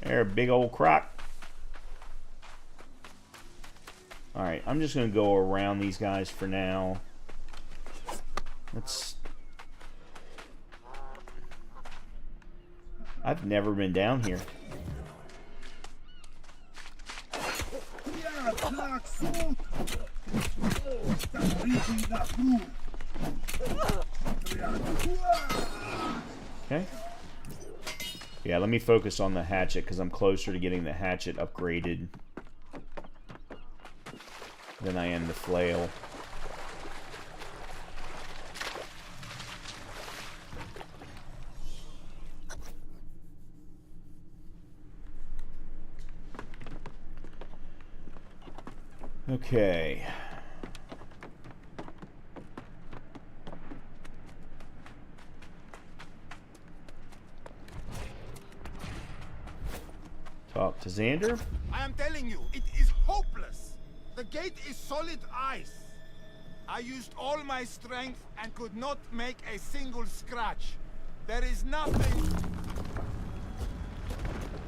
S1: There, big old croc. Alright, I'm just going to go around these guys for now. Let's... I've never been down here. Okay. Yeah, let me focus on the hatchet because I'm closer to getting the hatchet upgraded than I am the flail. Okay. Talk to Xander.
S11: I am telling you, it is hopeless. The gate is solid ice. I used all my strength and could not make a single scratch. There is nothing.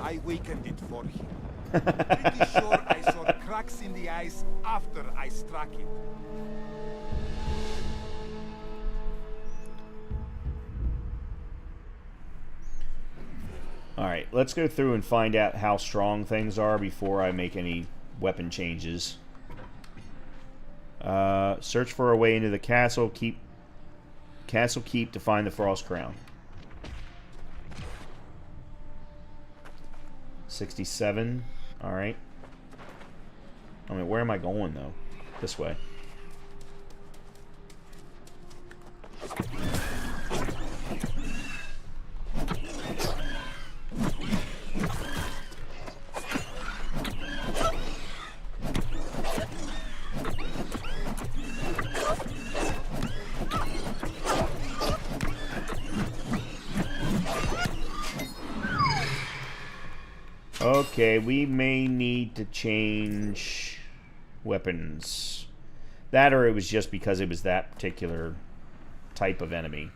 S11: I weakened it for him. Pretty sure I saw cracks in the ice after I struck it.
S1: Alright, let's go through and find out how strong things are before I make any weapon changes. Search for a way into the castle. Castle keep to find the Frost Crown. 67. Alright. I mean, where am I going, though? This way. Okay, we may need to change weapons. That or it was just because it was that particular type of enemy.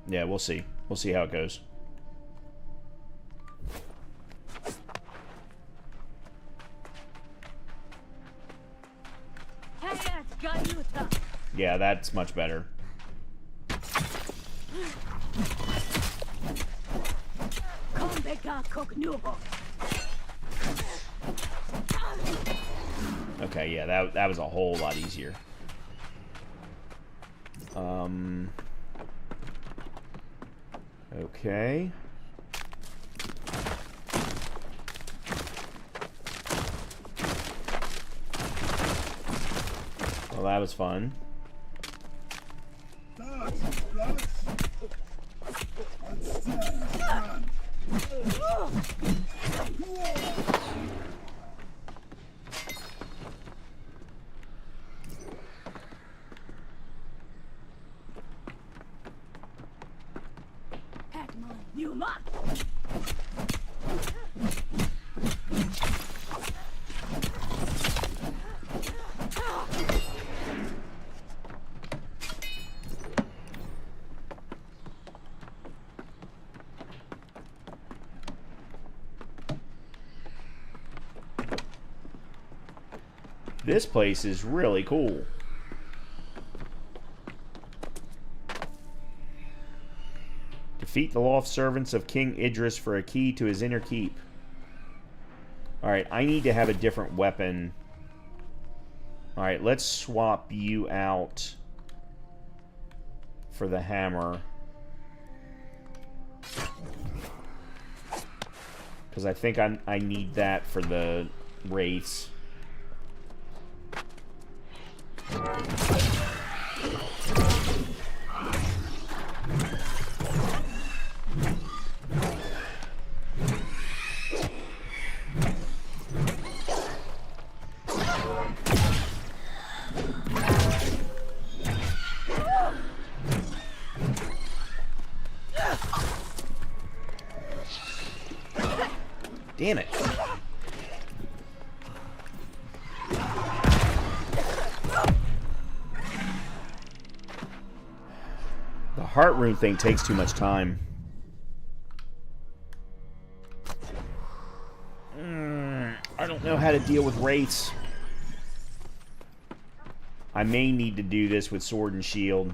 S1: Yeah, we'll see. We'll see how it goes. Yeah, that's much better. Okay, yeah, that was a whole lot easier. Okay. Well, that was fun. This place is really cool. Defeat the lost servants of King Idris for a key to his inner keep. Alright, I need to have a different weapon. Alright, let's swap you out for the hammer. Because I think I need that for the race. Damn it. The heart rune thing takes too much time. I don't know how to deal with wraiths. I may need to do this with sword and shield.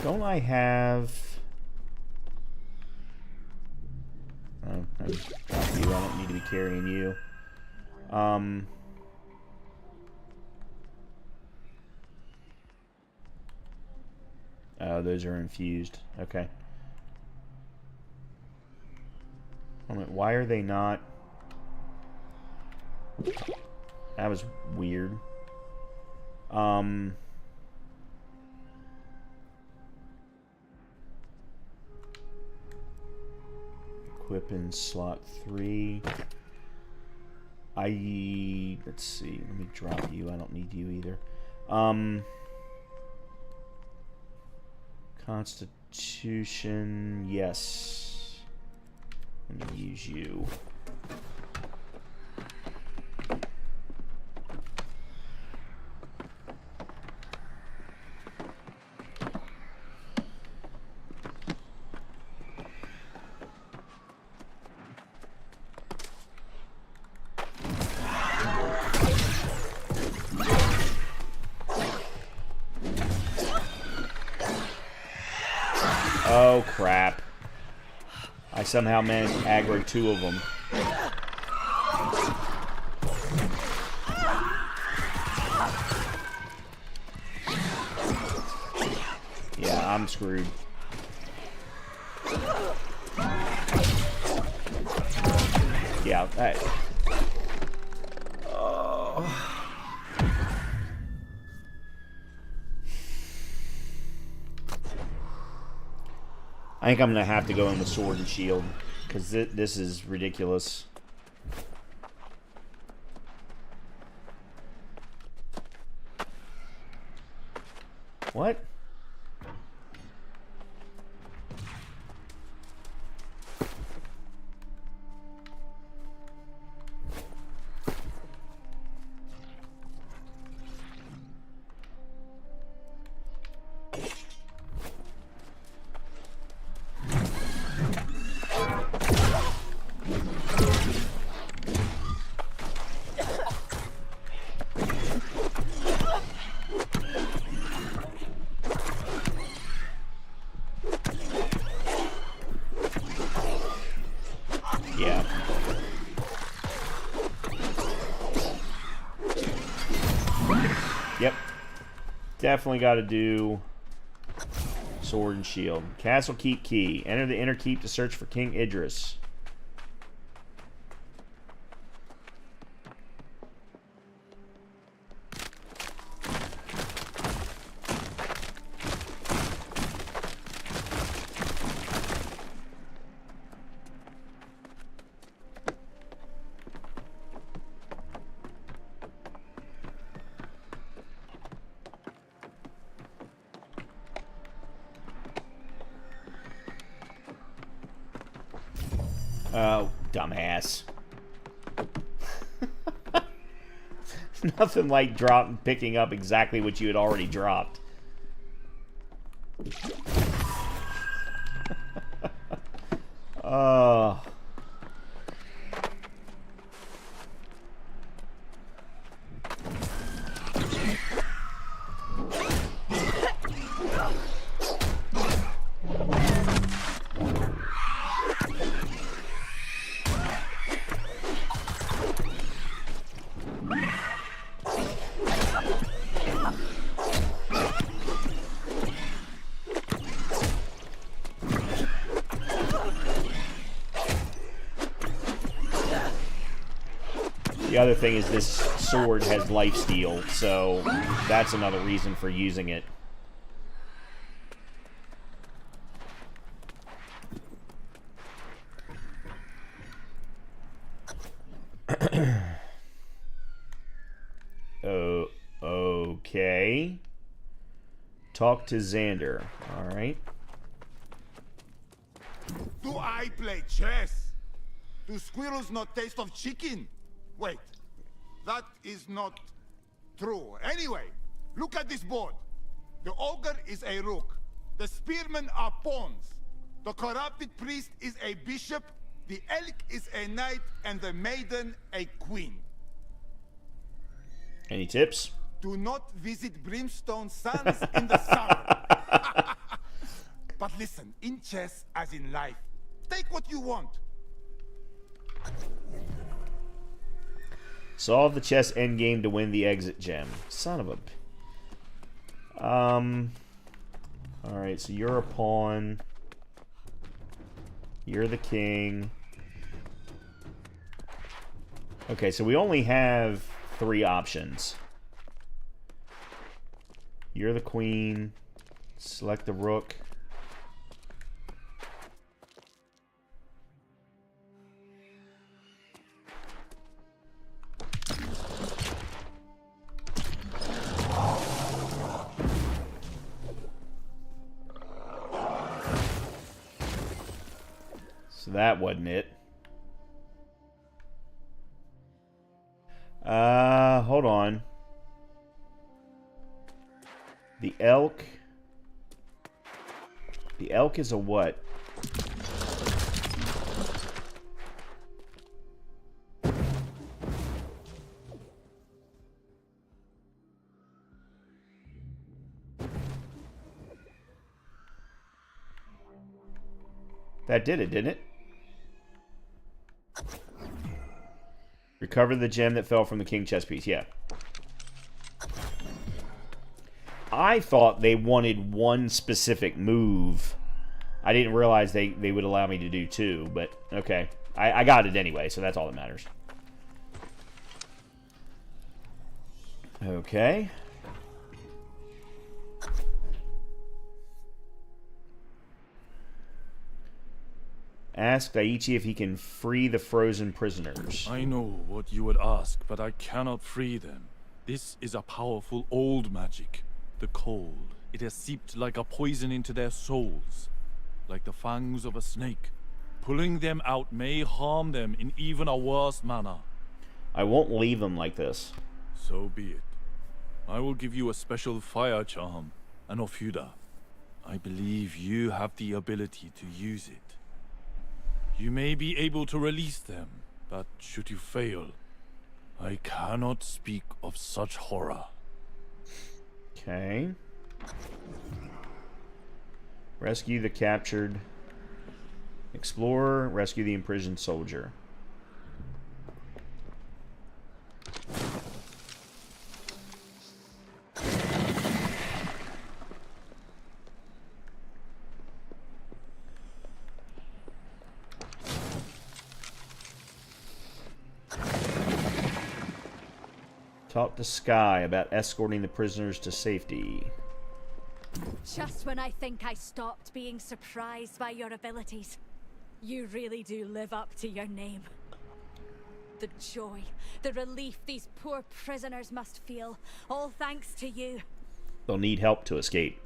S1: Don't I have... Oh, I just got you. I don't need to be carrying you. Oh, those are infused. Okay. Why are they not... That was weird. Equip in slot 3. Let's see. Let me drop you. I don't need you either. Constitution. Yes. I'm gonna use you. Oh, crap. I somehow managed to aggro 2 of them. Yeah, I'm screwed. Yeah, that... I think I'm going to have to go in with sword and shield, because this is ridiculous. What? Definitely got to do sword and shield. Castle keep key. Enter the inner keep to search for King Idris. Oh, dumbass. Nothing like picking up exactly what you had already dropped. The other thing is this sword has lifesteal, so that's another reason for using it. Oh, okay. Talk to Xander. All right.
S11: Do I play chess? Do squirrels not taste of chicken? Wait, that is not true. Anyway, look at this board. The ogre is a rook. The spearmen are pawns. The corrupted priest is a bishop. The elk is a knight. And the maiden a queen.
S1: Any tips?
S11: Do not visit Brimstone Sands in the summer. But listen, in chess as in life, take what you want.
S1: Solve the chess endgame to win the exit gem. Son of a... Alright, so you're a pawn. You're the king. Okay, so we only have 3 options. You're the queen. Select the rook. So that wasn't it. Hold on. The elk. The elk is a what? That did it, didn't it? Recover the gem that fell from the king chess piece. Yeah. I thought they wanted one specific move. I didn't realize they would allow me to do 2, but okay. I got it anyway, so that's all that matters. Okay. Ask Daichi if he can free the frozen prisoners.
S9: I know what you would ask, but I cannot free them. This is a powerful old magic. The cold. It has seeped like a poison into their souls. Like the fangs of a snake. Pulling them out may harm them in even a worse manner.
S1: I won't leave them like this.
S9: So be it. I will give you a special fire charm, an Ofuda. I believe you have the ability to use it. You may be able to release them, but should you fail, I cannot speak of such horror.
S1: Okay. Rescue the captured explorer. Rescue the imprisoned soldier. Talk to Sky about escorting the prisoners to safety.
S5: Just when I think I stopped being surprised by your abilities, you really do live up to your name. The joy, the relief these poor prisoners must feel, all thanks to you.
S1: They'll need help to escape.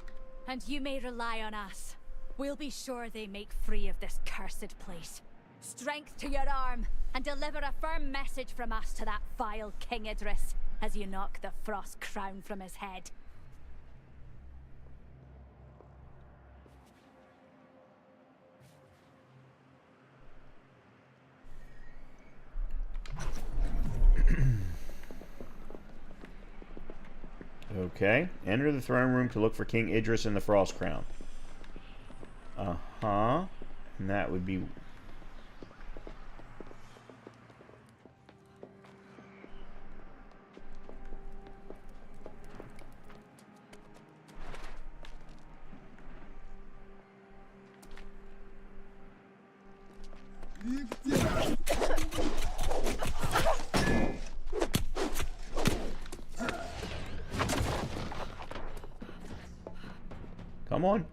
S5: And you may rely on us. We'll be sure they make free of this cursed place. Strength to your arm, and deliver a firm message from us to that vile King Idris as you knock the frost crown from his head.
S1: Okay. Enter the throne room to look for King Idris and the Frost Crown. Uh-huh. And that would be... Come on.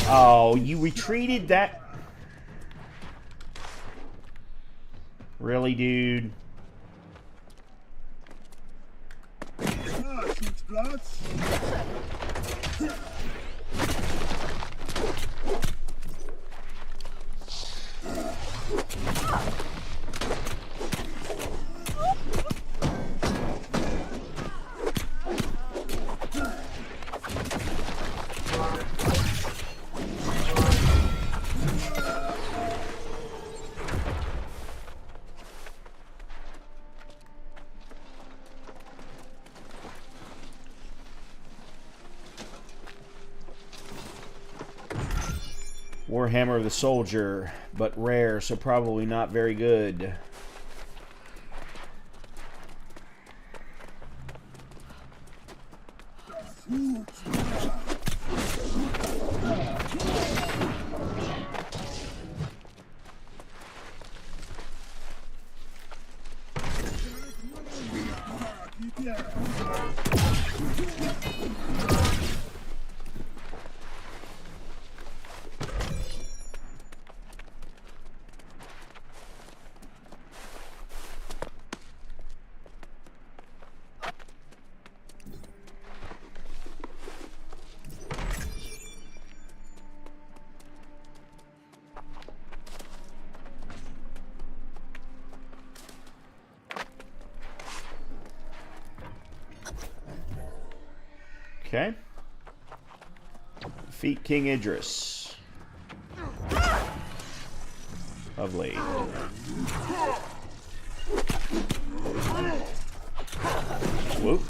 S1: Oh, you retreated that... Really, dude? Warhammer of the Soldier, but rare, so probably not very good. Okay. Defeat King Idris. Lovely. Whoop.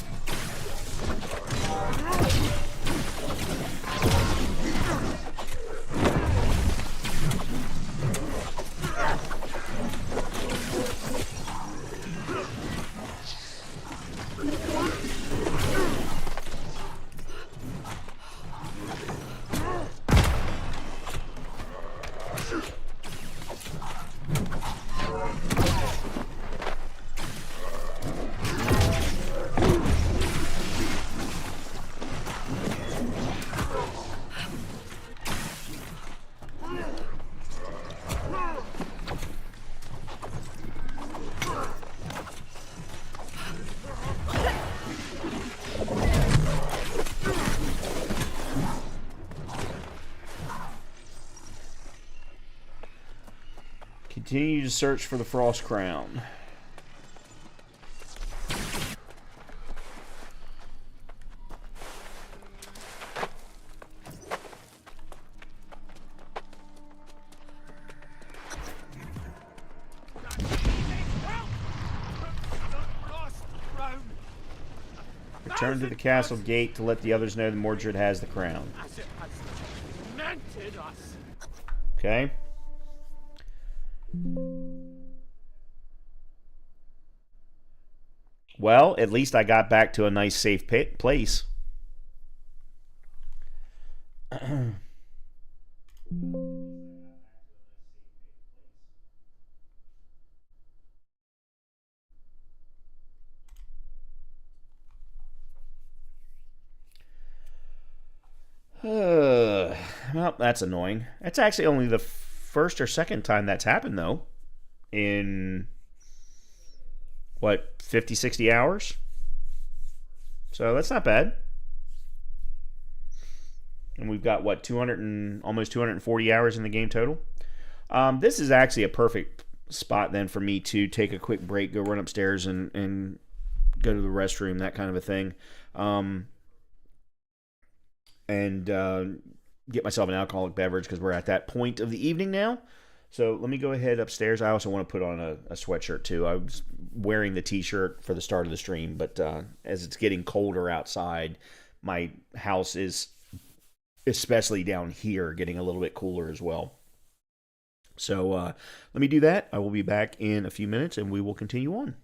S1: Continue to search for the Frost Crown. Return to the castle gate to let the others know that Mordred has the crown. Okay. Well, at least I got back to a nice safe place. Well, that's annoying. That's actually only the first or second time that's happened, though. In, what, 50, 60 hours? So that's not bad. and we've got what, 200 and almost 240 hours in the game total. This is actually a perfect spot then for me to take a quick break, go run upstairs and go to the restroom, that kind of a thing, and get myself an alcoholic beverage because we're at that point of the evening now. So let me go ahead upstairs. I also want to put on a sweatshirt too. I was wearing the t-shirt for the start of the stream, but as it's getting colder outside, my house is, especially down here, getting a little bit cooler as well. So let me do that. I will be back in a few minutes and we will continue on.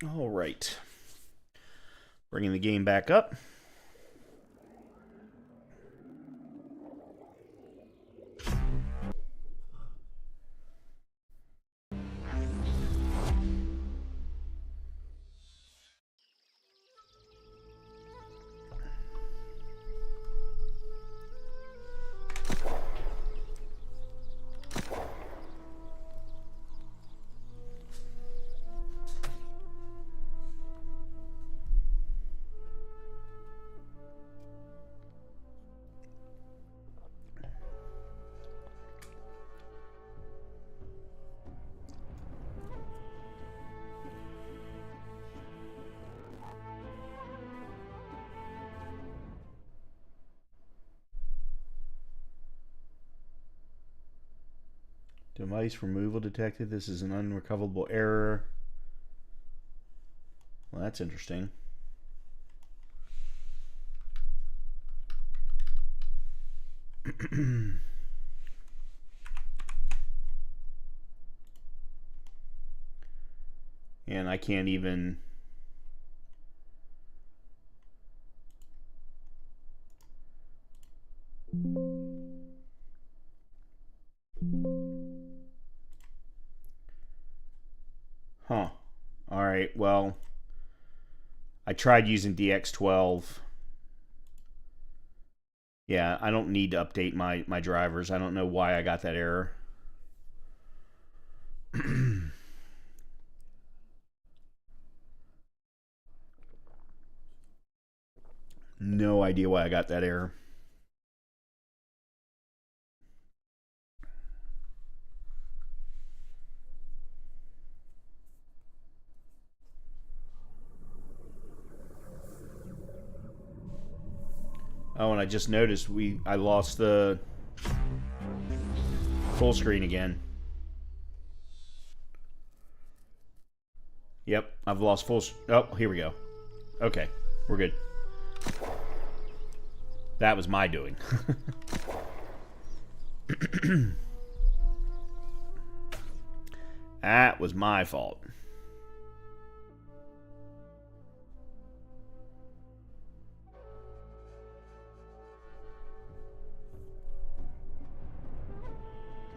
S1: All right. Bringing the game back up. Device removal detected. This is an unrecoverable error. Well, that's interesting. And I can't even... Huh. Alright, well... I tried using DX12. Yeah, I don't need to update my drivers. I don't know why I got that error. No idea why I got that error. Oh, and I just noticed I lost the full screen again. Yep, I've lost full... Oh, here we go. Okay, we're good. That was my doing. That was my fault.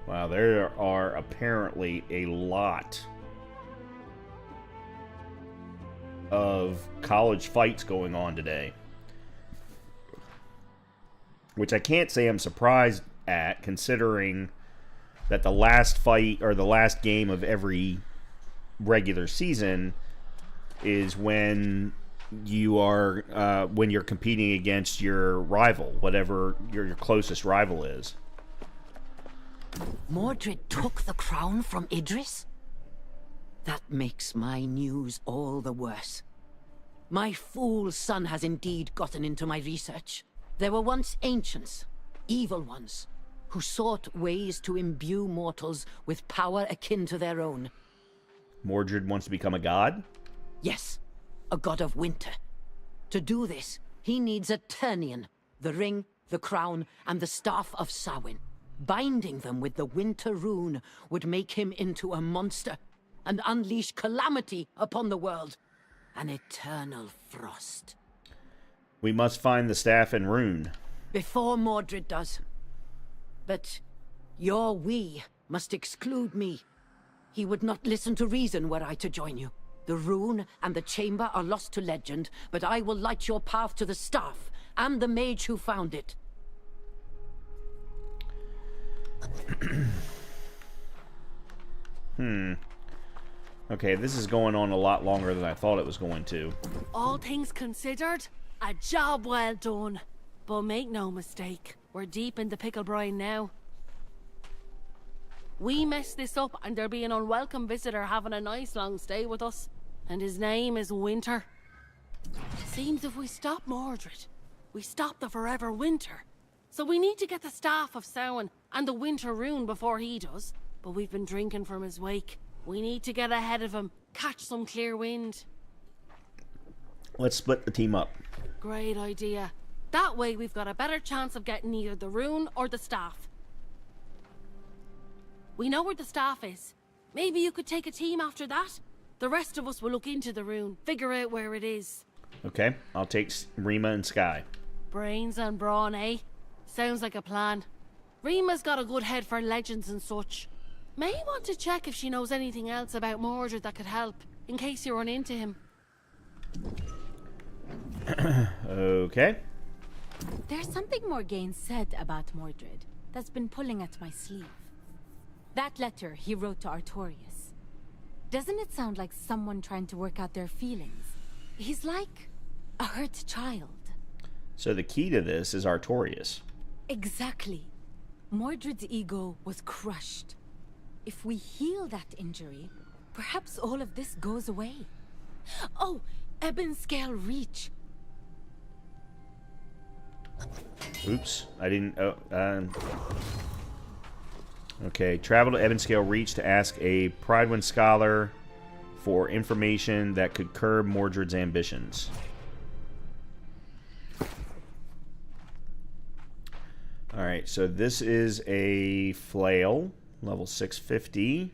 S1: Wow, there are apparently a lot of college fights going on today. Which I can't say I'm surprised at, considering that the last fight, or the last game of every regular season, is when you are when you're competing against your rival, whatever your closest rival is.
S4: Mordred took the crown from Idris? That makes my news all the worse. My fool son has indeed gotten into my research. There were once ancients, evil ones, who sought ways to imbue mortals with power akin to their own.
S1: Mordred wants to become a god?
S4: Yes, a god of winter. To do this, he needs a Turnian, the ring, the crown, and the staff of Samhain. Binding them with the winter rune would make him into a monster and unleash calamity upon the world. An eternal frost.
S1: We must find the staff and rune.
S4: Before Mordred does. But your we must exclude me. He would not listen to reason were I to join you. The rune and the chamber are lost to legend, but I will light your path to the staff and the mage who found it.
S1: Okay, this is going on a lot longer than I thought it was going to.
S6: All things considered, a job well done. But make no mistake, we're deep in the pickle brine now. We messed this up and there'll be an unwelcome visitor having a nice long stay with us. And his name is Winter. Seems if we stop Mordred, we stop the forever winter. So we need to get the staff of Samhain and the winter rune before he does. But we've been drinking from his wake. We need to get ahead of him, catch some clear wind.
S1: Let's split the team up.
S6: Great idea. That way we've got a better chance of getting either the rune or the staff. We know where the staff is. Maybe you could take a team after that? The rest of us will look into the rune, figure out where it is.
S1: Okay, I'll take Rima and Sky.
S6: Brains and brawn, eh? Sounds like a plan. Rima's got a good head for legends and such. May want to check if she knows anything else about Mordred that could help, in case you run into him.
S1: Okay.
S7: There's something Morgaine said about Mordred that's been pulling at my sleeve. That letter he wrote to Artorius. Doesn't it sound like someone trying to work out their feelings? He's like a hurt child.
S1: So the key to this is Artorius.
S7: Exactly. Mordred's ego was crushed. If we heal that injury, perhaps all of this goes away. Oh, Ebon Scale Reach.
S1: Oops, I didn't... Okay, travel to Ebonscale Reach to ask a Pridewind Scholar for information that could curb Mordred's ambitions. Alright, so this is a flail, level 650,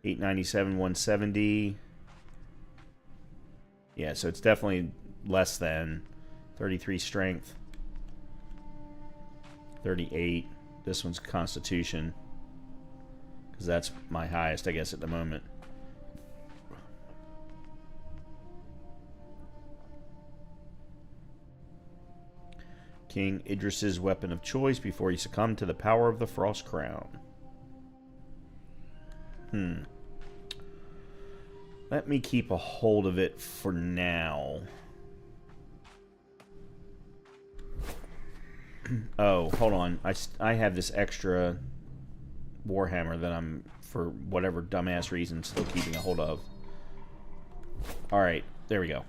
S1: 897, 170. Yeah, so it's definitely less than 33 strength, 38. This one's Constitution, because that's my highest, I guess, at the moment. King Idris's weapon of choice before he succumbed to the power of the Frost Crown. Let me keep a hold of it for now. Oh, hold on. I have this extra Warhammer that I'm, for whatever dumbass reason, still keeping a hold of. Alright, there we go.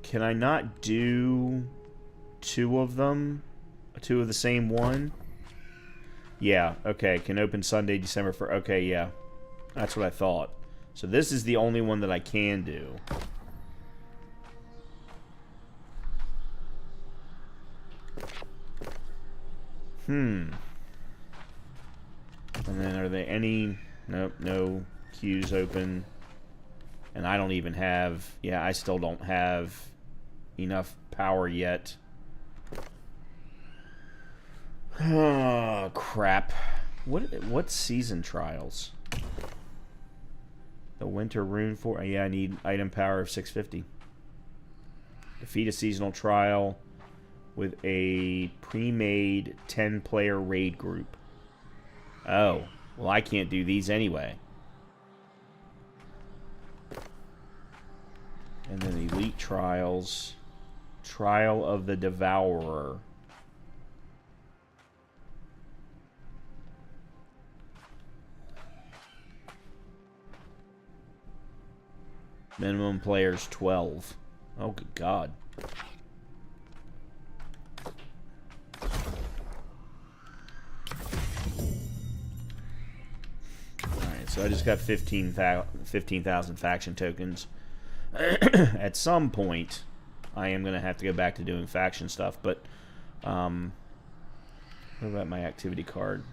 S1: Can I not do two of them? Two of the same one? Yeah, okay. Can open Sunday, December 1st. Okay, yeah. That's what I thought. So this is the only one that I can do. And then are there any... Nope, no queues open. And I don't even have... Yeah, I still don't have enough power yet. Oh, crap. What season trials? The Winter Rune for... Yeah, I need item power of 650. Defeat a seasonal trial with a pre-made 10-player raid group. Oh. Well, I can't do these anyway. And then Elite Trials. Trial of the Devourer. Minimum players 12. Oh, good God. Alright, so I just got 15,000 faction tokens. At some point, I am going to have to go back to doing faction stuff, but what about my activity card?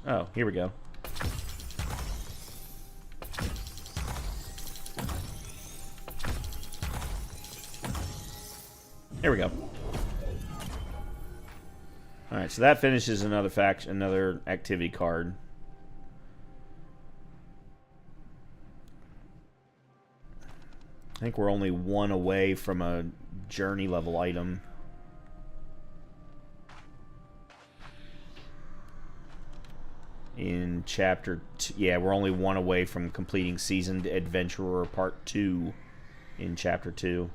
S1: Oh, here we go. There we go. Alright, so that finishes another activity card. I think we're only one away from a journey level item. In chapter 2. Yeah, we're only one away from completing Seasoned Adventurer Part 2 in chapter 2.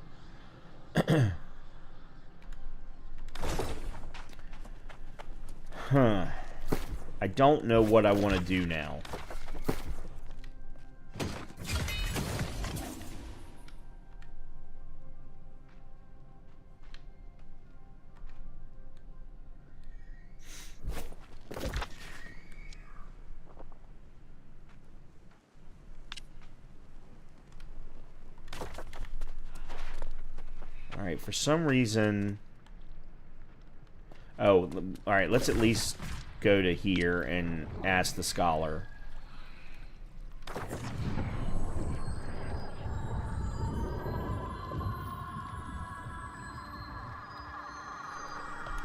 S1: Huh. I don't know what I want to do now. Alright, for some reason... Oh, alright, let's at least go to here and ask the scholar.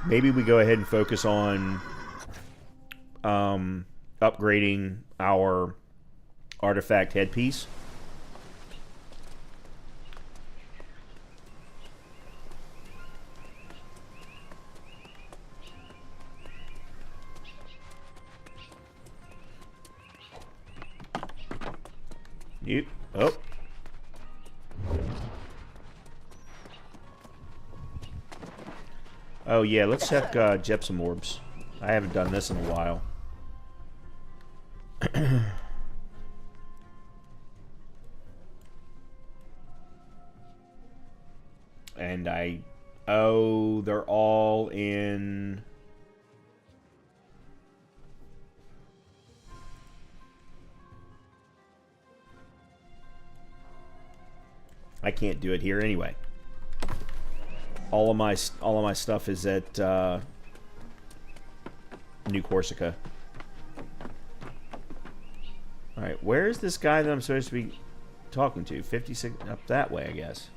S1: Maybe we go ahead and focus on upgrading our artifact headpiece. Yep. Oh. Oh yeah, let's check gypsum orbs. I haven't done this in a while. And oh, they're all in... I can't do it here anyway. All of my stuff is at New Corsica. All right, where is this guy that I'm supposed to be talking to? 56 up that way, I guess.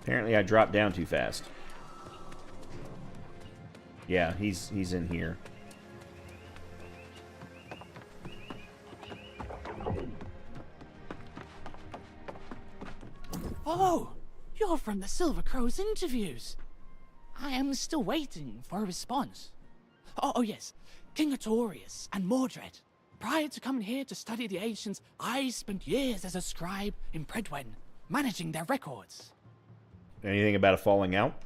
S1: Apparently, I dropped down too fast. Yeah, he's in here.
S12: Oh, you're from the Silver Crow's interviews. I am still waiting for a response. Oh yes, King Artorius and Mordred. Prior to coming here to study the ancients, I spent years as a scribe in Predwen, managing their records.
S1: Anything about a falling out?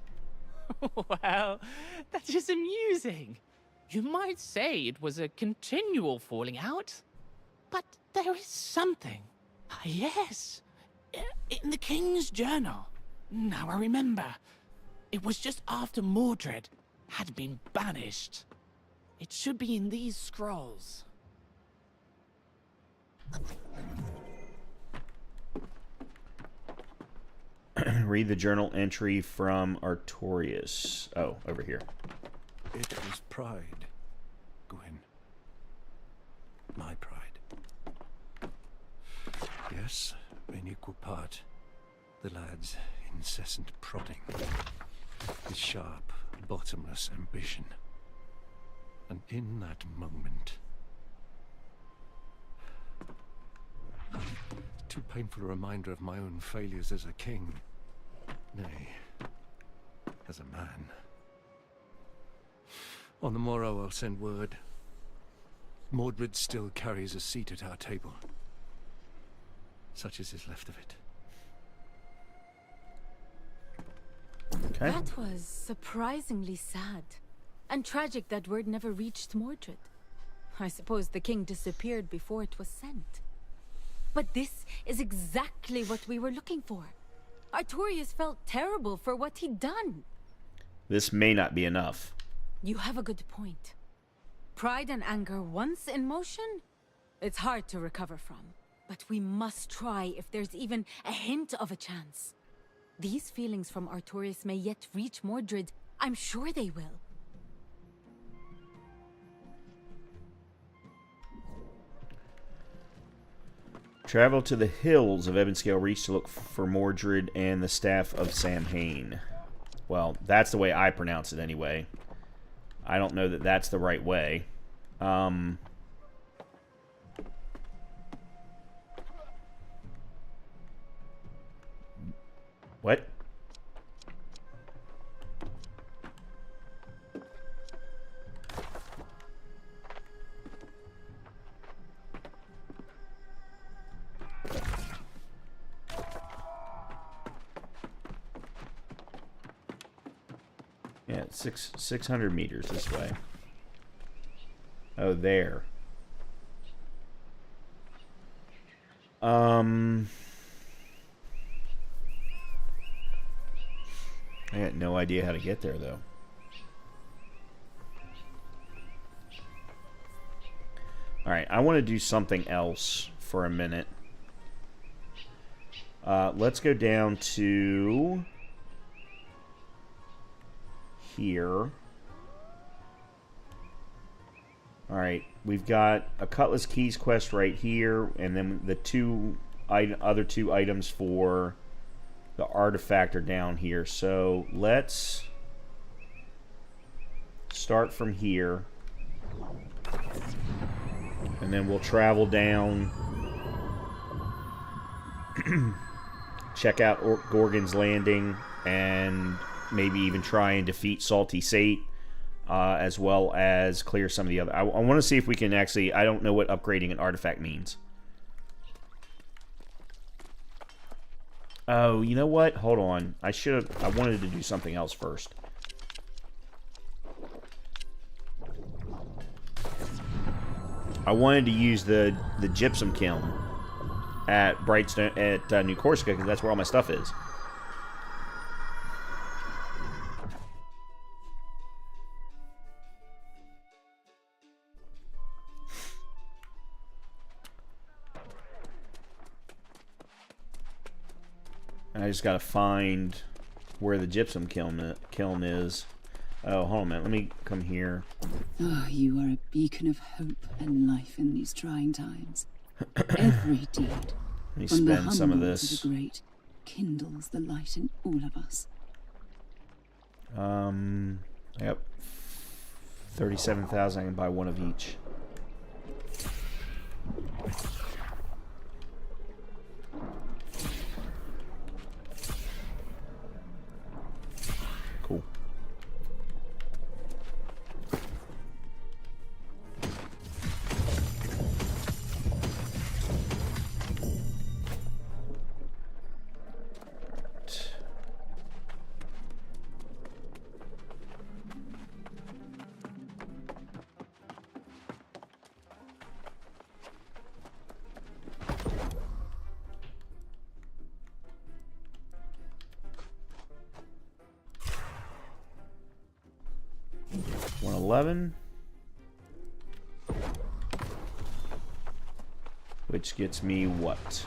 S12: Well, that is amusing. You might say it was a continual falling out, but there is something. Yes. In the King's Journal. Now I remember. It was just after Mordred had been banished. It should be in these scrolls.
S1: Read the journal entry from Artorius. Oh, over here.
S10: It was pride, Gwyn. My pride. Yes, in equal part, the lad's incessant prodding, his sharp, bottomless ambition. And in that moment, too painful a reminder of my own failures as a king, nay, as a man. On the morrow I'll send word. Mordred still carries a seat at our table. Such as is left of it.
S1: Okay.
S7: That was surprisingly sad. And tragic that word never reached Mordred. I suppose the king disappeared before it was sent. But this is exactly what we were looking for. Artorius felt terrible for what he'd done.
S1: This may not be enough.
S7: You have a good point. Pride and anger once in motion, it's hard to recover from. But we must try if there's even a hint of a chance. These feelings from Artorius may yet reach Mordred. I'm sure they will.
S1: Travel to the hills of Ebonscale Reach to look for Mordred and the staff of Samhain. Well, that's the way I pronounce it anyway. I don't know that that's the right way. What? Yeah, 600 meters this way. Oh, there. I had no idea how to get there, though. Alright, I want to do something else for a minute. Let's go down to here. Alright, we've got a Cutlass Keys quest right here, and then the other two items for the artifact are down here. So let's start from here, and then we'll travel down, check out Gorgon's Landing, and maybe even try and defeat Salty Sate, as well as clear some of the other. I want to see if we can actually. I don't know what upgrading an artifact means. Oh, you know what? Hold on. I wanted to do something else first. I wanted to use the gypsum kiln at Brightstone at New Corsica because that's where all my stuff is. I just gotta find where the gypsum kiln is. Oh, hold on a minute. Let me come here.
S13: Oh, you are a beacon of hope and life in these trying times. Every deed,
S1: Let me
S13: from the
S1: spend some of
S13: humble
S1: this.
S13: to the great, kindles the light in all of us.
S1: Yep. 37,000. I can buy one of each. Cool. $111, which gets me what?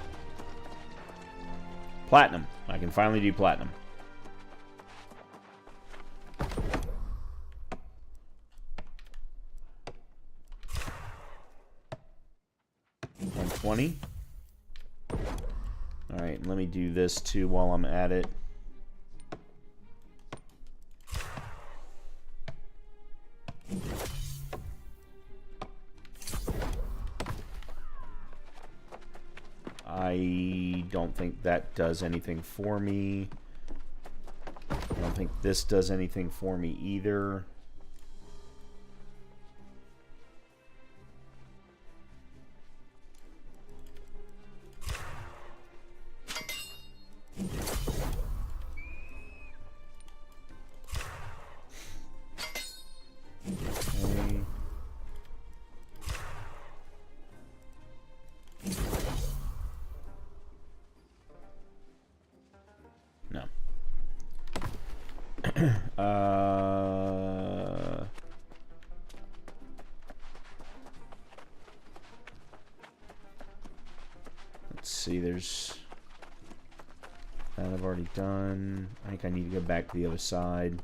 S1: Platinum. I can finally do platinum. $120. All right, let me do this too while I'm at it. I don't think that does anything for me. I don't think this does anything for me either. Okay. No. Let's see, there's that I've already done. I think I need to go back to the other side.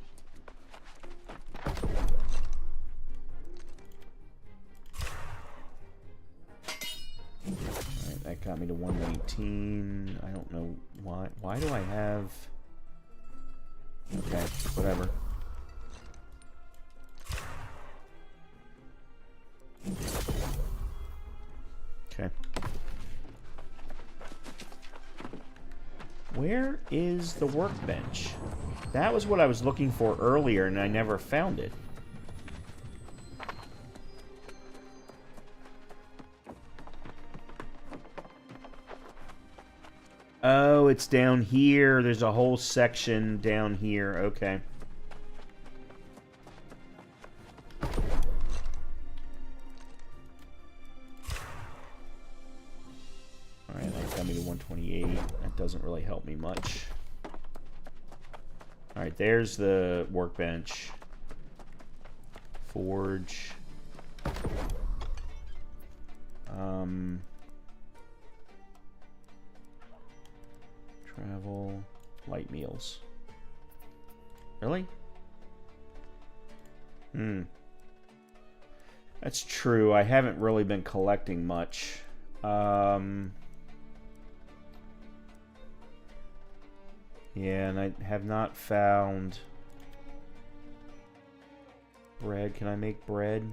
S1: Alright, that got me to 119. I don't know why. Why do I have... Okay, whatever. Okay. Where is the workbench? That was what I was looking for earlier, and I never found it. Oh, it's down here. There's a whole section down here. Okay. Alright, that got me to 128. That doesn't really help me much. Alright, there's the workbench. Forge. Travel. Light meals. Really? That's true. I haven't really been collecting much. Yeah, and I have not found bread. Can I make bread?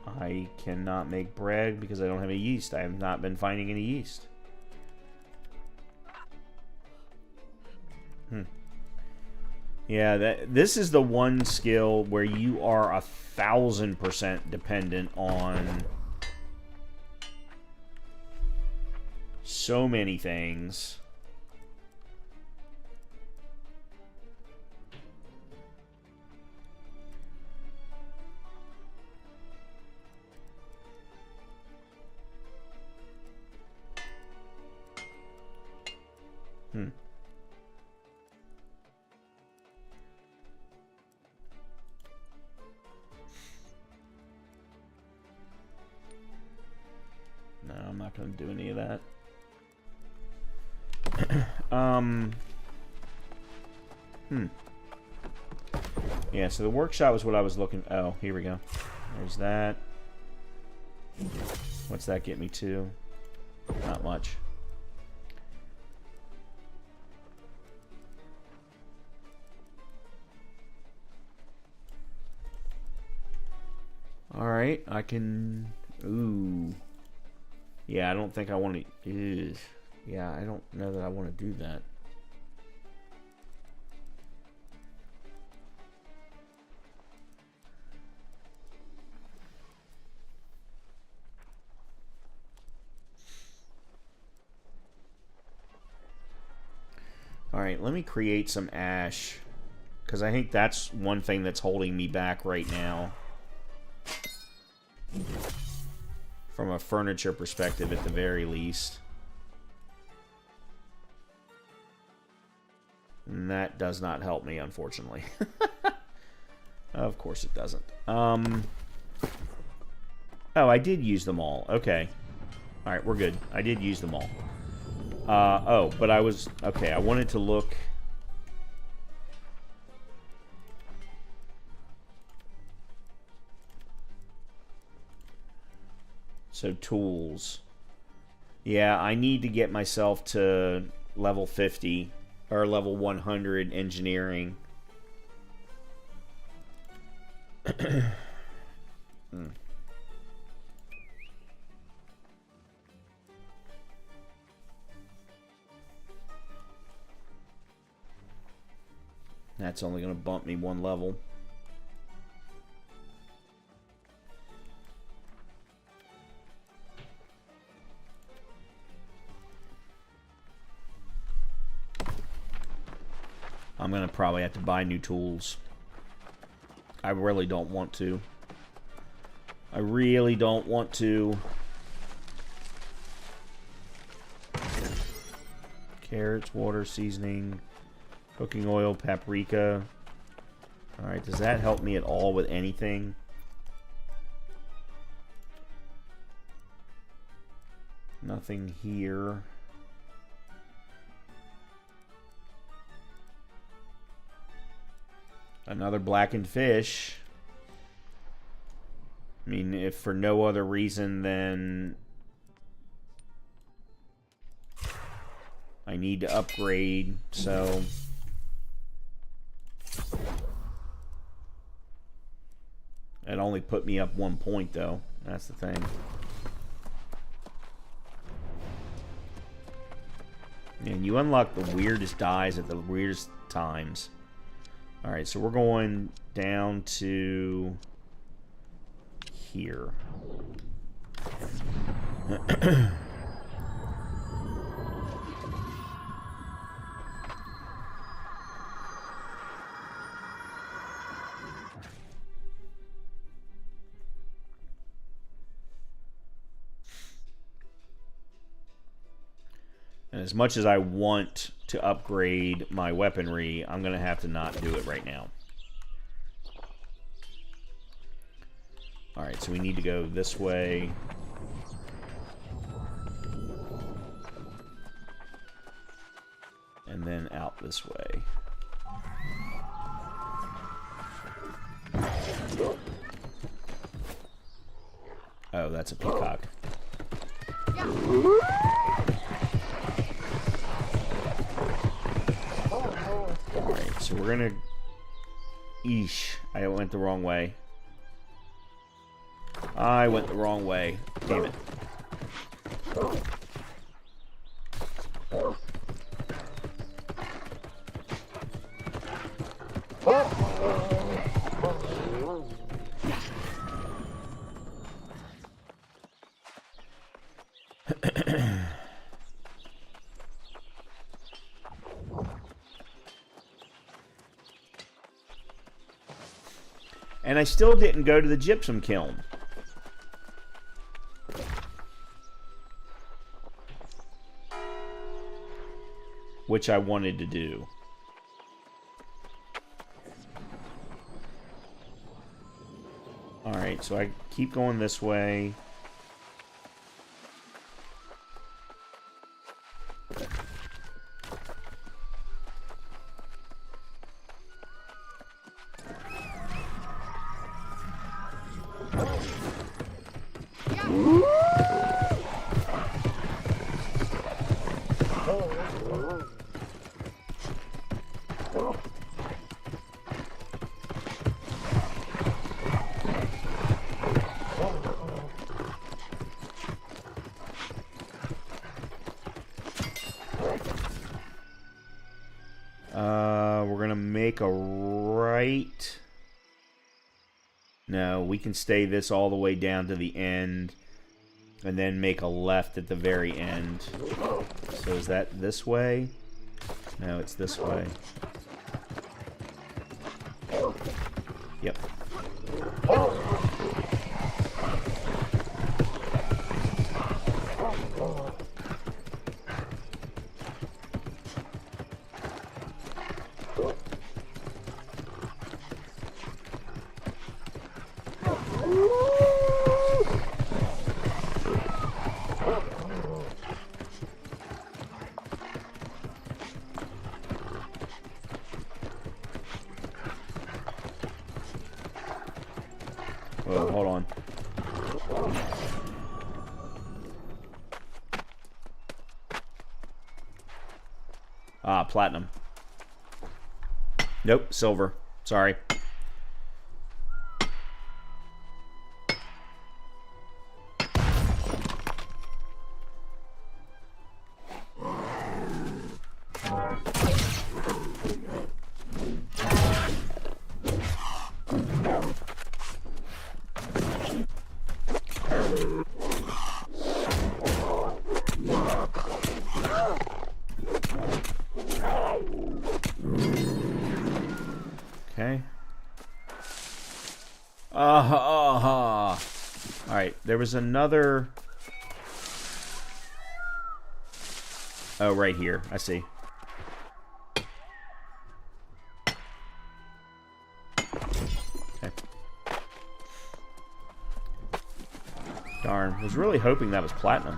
S1: I cannot make bread because I don't have any yeast. I have not been finding any yeast. Yeah, this is the one skill where you are 1000% dependent on so many things. No, I'm not going to do any of that. Yeah, so the workshop was what I was looking... Oh, here we go. There's that. What's that get me to? Not much. Alright, I can... Ooh. Yeah, I don't think I want to... Yeah, I don't know that I want to do that. Alright, let me create some ash. Because I think that's one thing that's holding me back right now. From a furniture perspective, at the very least. And that does not help me, unfortunately. Of course it doesn't. Oh, I did use them all. Okay. Alright, we're good. I did use them all. Oh, but I was... Okay, I wanted to look... So, tools. Yeah, I need to get myself to level 50, or level 100 engineering. That's only going to bump me one level. I'm going to probably have to buy new tools. I really don't want to. I really don't want to. Carrots, water, seasoning, cooking oil, paprika. Alright, does that help me at all with anything? Nothing here. Another blackened fish. I mean, if for no other reason than I need to upgrade, so it only put me up 1 point, though. That's the thing. And you unlock the weirdest dies at the weirdest times. Alright, so we're going down to here. And as much as I want to upgrade my weaponry, I'm going to have to not do it right now. Alright, so we need to go this way. And then out this way. Oh, that's a peacock. Alright, so we're gonna... Eesh, I went the wrong way. I went the wrong way. Damn it. And I still didn't go to the gypsum kiln. which I wanted to do. Alright, so I keep going this way. We're gonna make a right. No, we can stay this all the way down to the end and then make a left at the very end. So is that this way? No, it's this way. Yep. Whoa, hold on. Ah, platinum. Nope, silver. Sorry. Okay. Alright, there was another... Oh, right here. I see. Okay. Darn. Was really hoping that was platinum.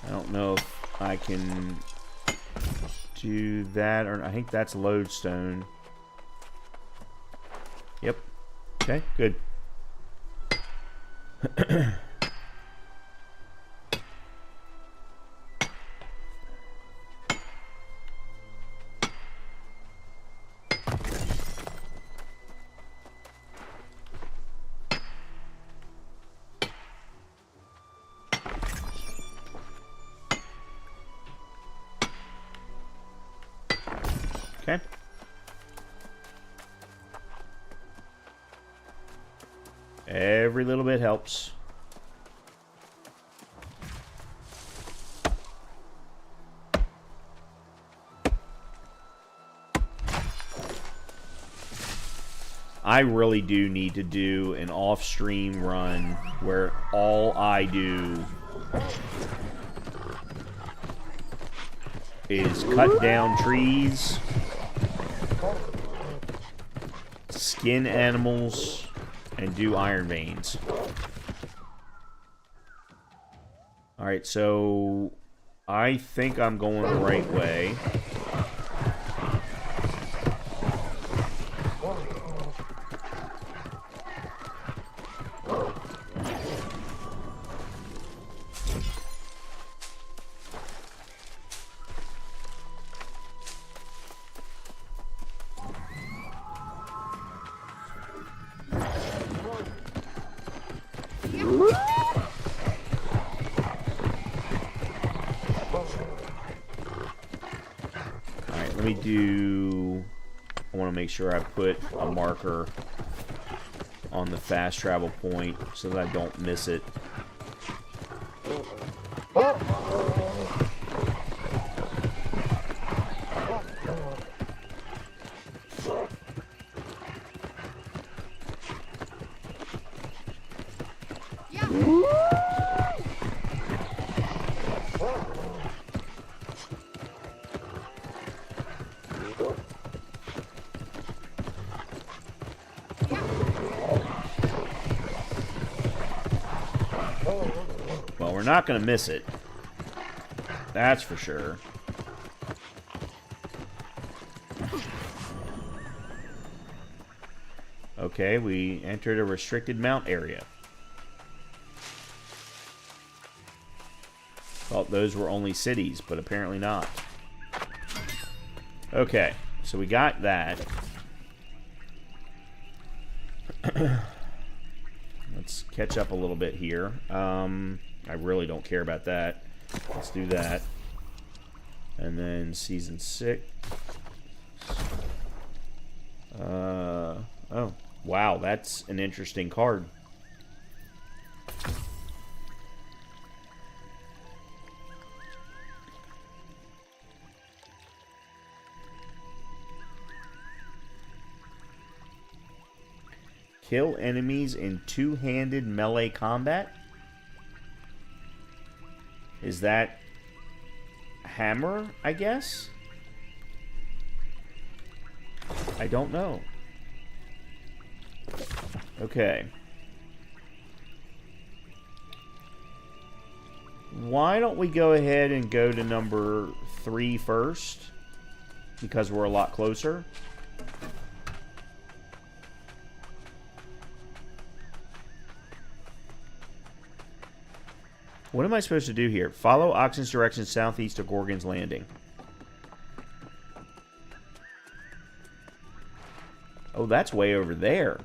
S1: I don't know if I can do that, or I think that's lodestone. Yep. Okay, good. Okay. Every little bit helps. I really do need to do an off-stream run where all I do is cut down trees, skin animals, and do iron veins. Alright, so I think I'm going the right way. let me do... I want to make sure I put a marker on the fast travel point so that I don't miss it. Well, we're not going to miss it. That's for sure. Okay, we entered a restricted mount area. Thought those were only cities, but apparently not. Okay, so we got that. Let's catch up a little bit here. I really don't care about that. Let's do that. And then season 6. Oh, wow, that's an interesting card. Kill enemies in two-handed melee combat? Is that hammer, I guess? I don't know. Okay. Why don't we go ahead and go to number 3 first? Because we're a lot closer. What am I supposed to do here? Follow Oxen's direction southeast of Gorgon's Landing. Oh, that's way over there.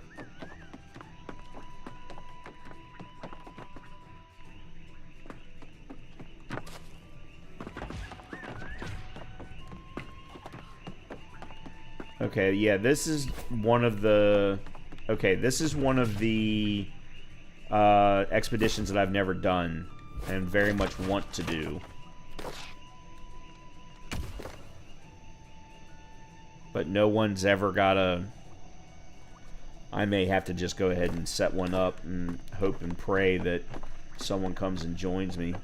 S1: Okay, yeah, this is one of the... Okay, this is one of the expeditions that I've never done and very much want to do. But no one's ever got a... I may have to just go ahead and set one up and hope and pray that someone comes and joins me.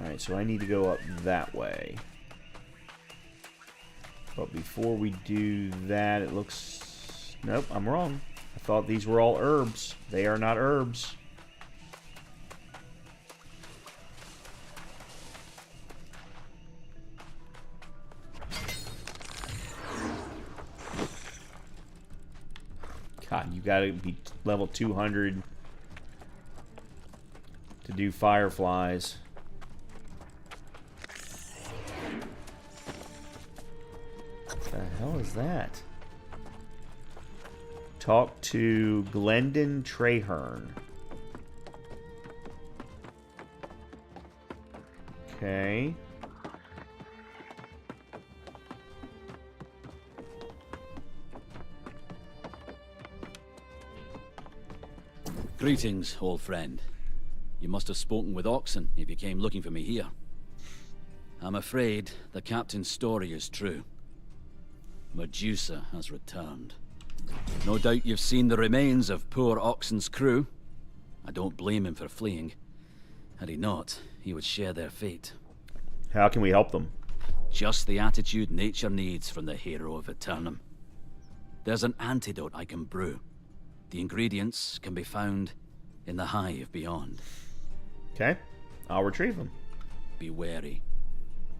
S1: Alright, so I need to go up that way. But before we do that, it looks... Nope, I'm wrong. I thought these were all herbs. They are not herbs. God, you gotta be level 200 to do fireflies. What the hell is that? Talk to Glendon Traherne. Okay.
S14: Greetings, old friend. You must have spoken with Oxen if you came looking for me here. I'm afraid the captain's story is true. Medusa has returned. No doubt you've seen the remains of poor Oxen's crew. I don't blame him for fleeing. Had he not, he would share their fate.
S1: How can we help them?
S14: Just the attitude nature needs from the hero of Eternum. There's an antidote I can brew. The ingredients can be found in the hive beyond.
S1: Okay, I'll retrieve them.
S14: Be wary.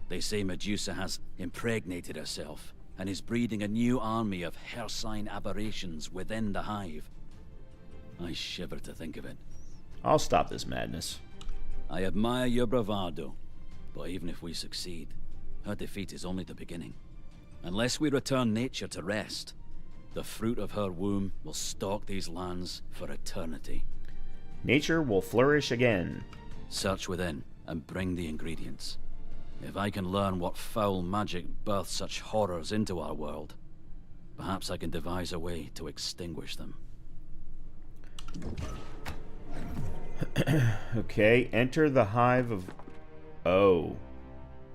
S14: They say Medusa has impregnated herself and is breeding a new army of Hercine aberrations within the hive. I shiver to think of it.
S1: I'll stop this madness.
S14: I admire your bravado, but even if we succeed, her defeat is only the beginning. Unless we return nature to rest, the fruit of her womb will stalk these lands for eternity.
S1: Nature will flourish again.
S14: Search within and bring the ingredients. If I can learn what foul magic births such horrors into our world, perhaps I can devise a way to extinguish them.
S1: Okay, enter the hive of... Oh.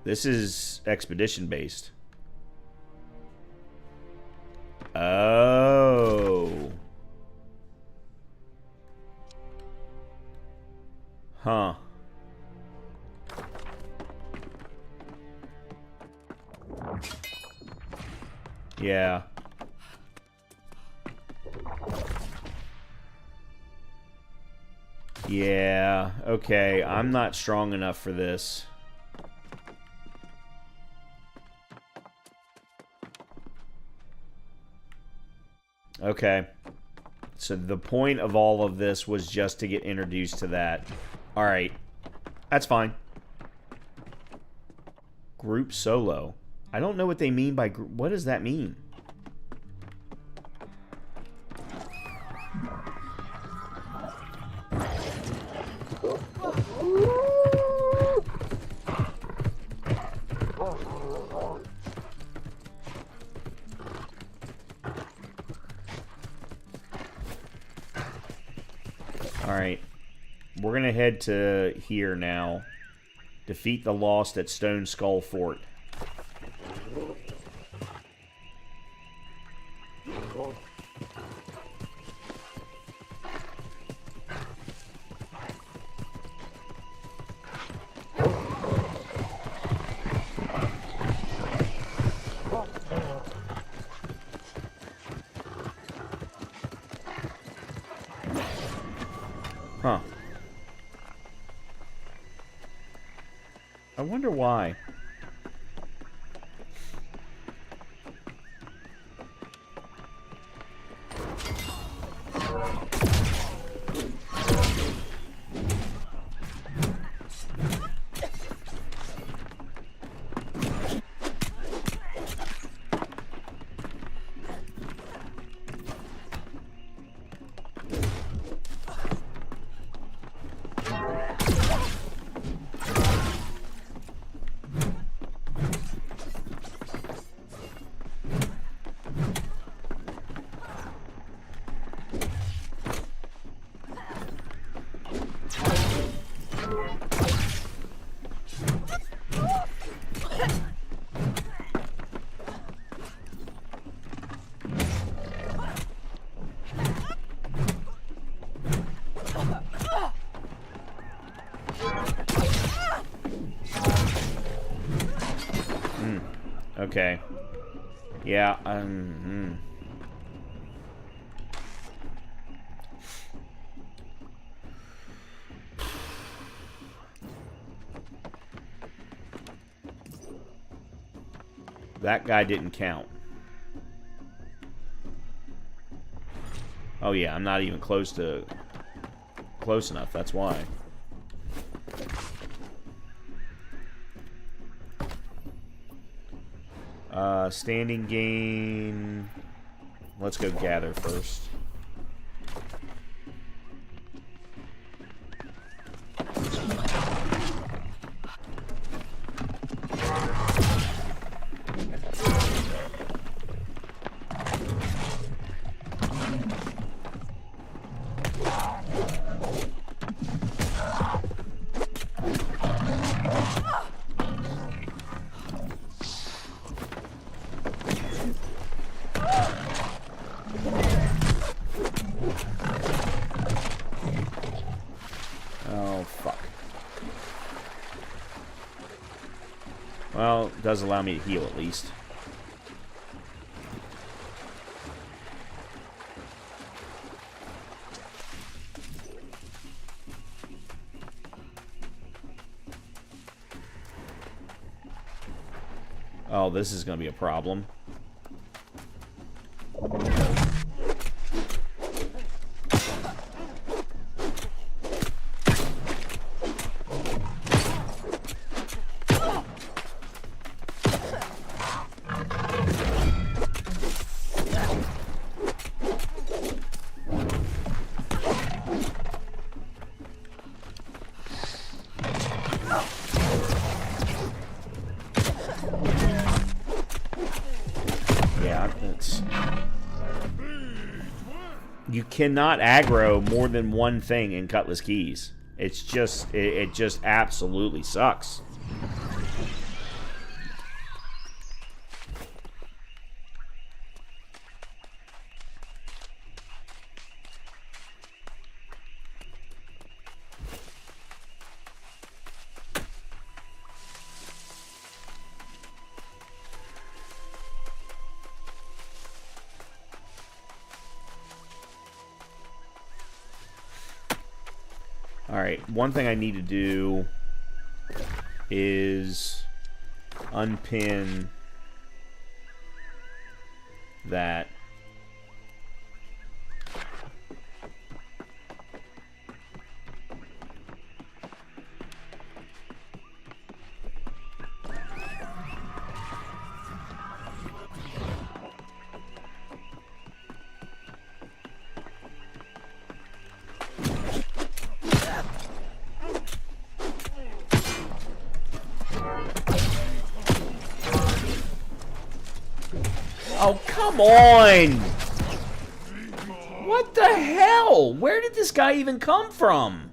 S1: This is expedition based. Oh. Huh. Yeah. Yeah, okay. I'm not strong enough for this. Okay. So the point of all of this was just to get introduced to that. Alright. That's fine. Group solo. I don't know what they mean by group. What does that mean? Alright. We're going to head to here now. Defeat the Lost at Stone Skull Fort. Huh. I wonder why. Okay. Yeah, That guy didn't count. Oh yeah, I'm not even close enough, that's why. Standing gain. Let's go gather first. Well, it does allow me to heal at least. Oh, this is going to be a problem. you cannot aggro more than one thing in Cutlass Keys. It's just, it just absolutely sucks. Alright, one thing I need to do is unpin that. Oh, come on! What the hell? Where did this guy even come from?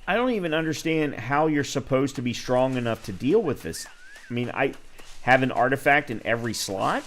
S1: I don't even understand how you're supposed to be strong enough to deal with this. I mean, I have an artifact in every slot?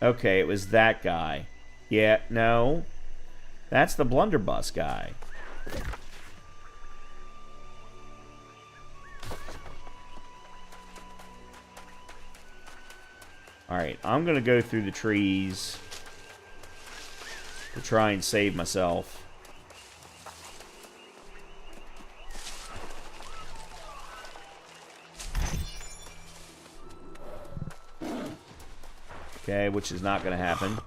S1: Okay, it was that guy. Yeah, no. That's the blunderbuss guy. Alright, I'm gonna go through the trees to try and save myself. Okay, which is not going to happen.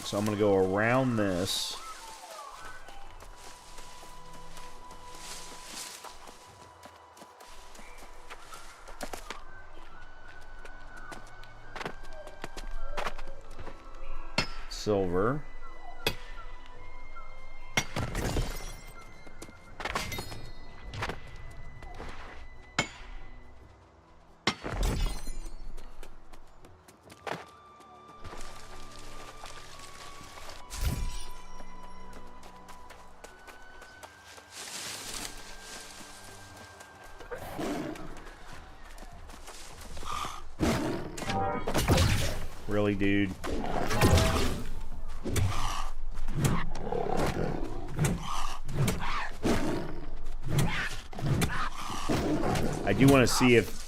S1: So I'm going to go around this. Silver. Really, dude? I do want to see if...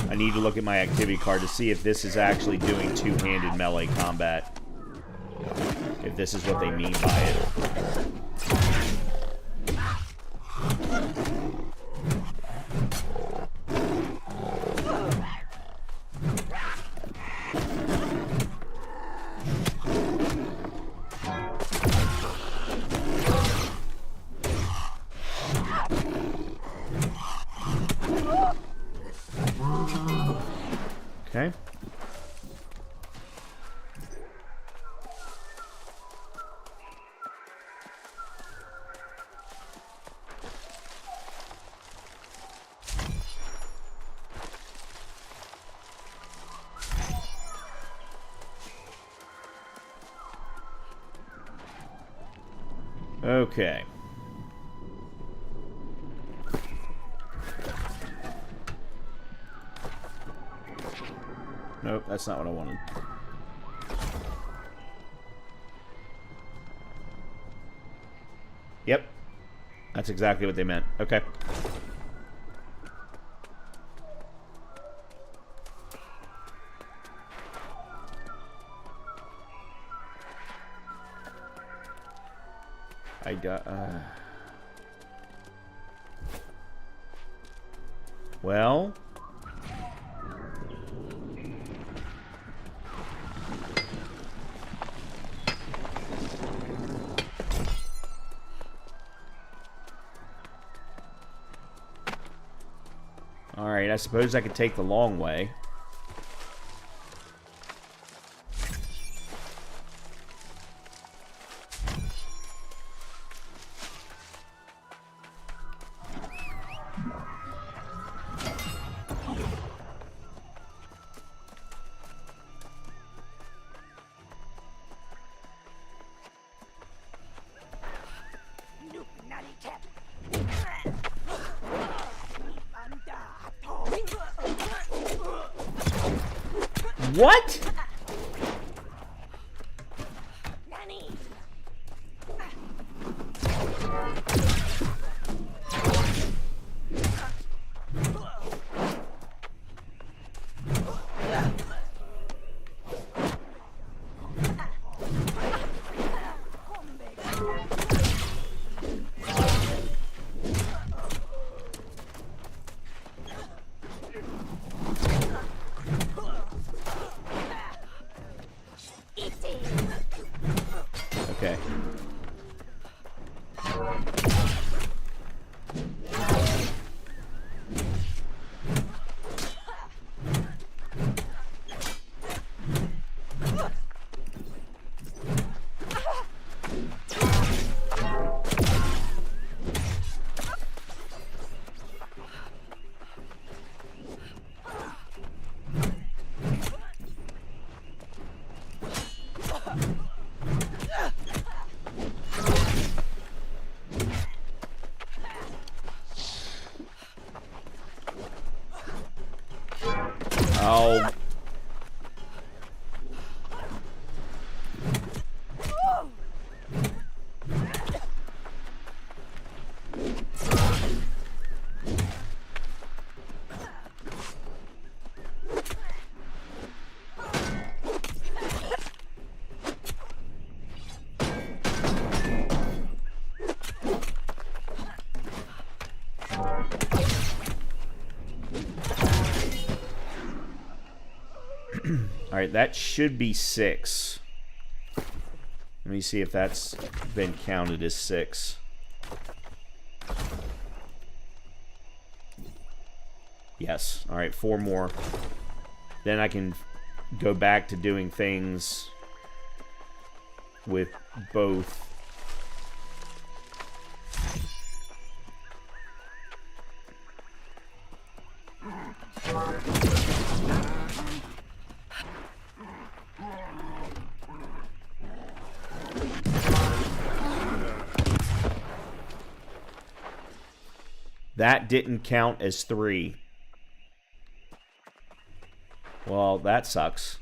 S1: I need to look at my activity card to see if this is actually doing two-handed melee combat. If this is what they mean by it. Okay. Okay. Nope, that's not what I wanted. Yep. That's exactly what they meant. Okay. I got, well... Alright, I suppose I could take the long way. What? Okay. Oh. Alright, that should be 6. Let me see if that's been counted as 6. Yes. Alright, 4 more. Then I can go back to doing things with both. That didn't count as 3. Well, that sucks.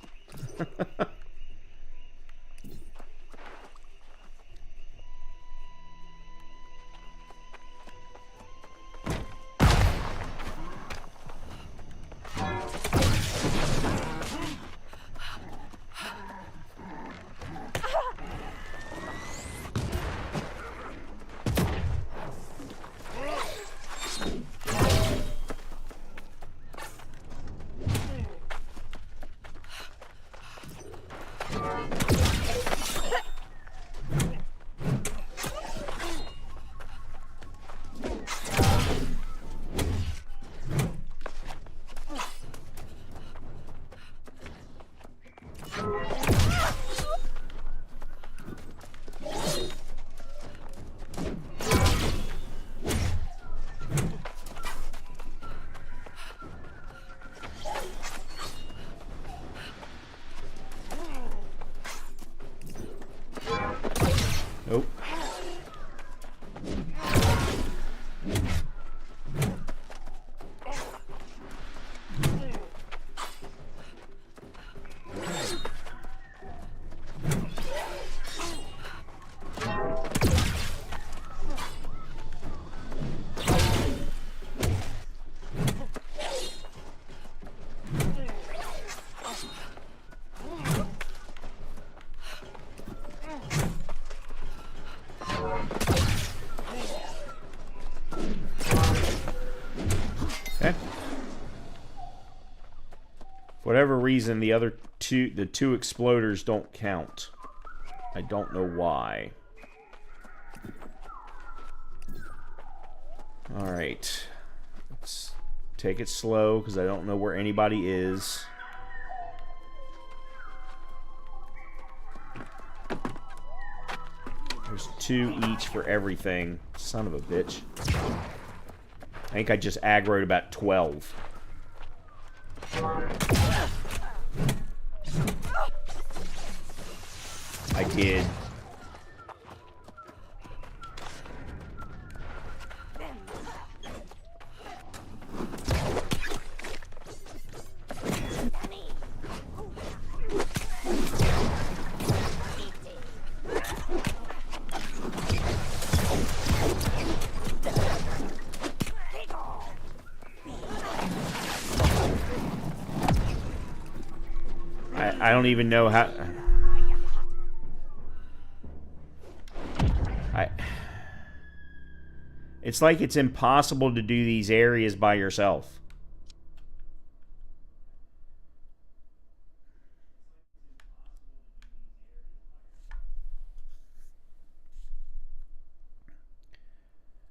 S1: whatever reason, the two exploders don't count. I don't know why. Alright. Let's take it slow, because I don't know where anybody is. There's 2 each for everything. Son of a bitch. I think I just aggroed about 12. I did. I don't even know how... It's like it's impossible to do these areas by yourself.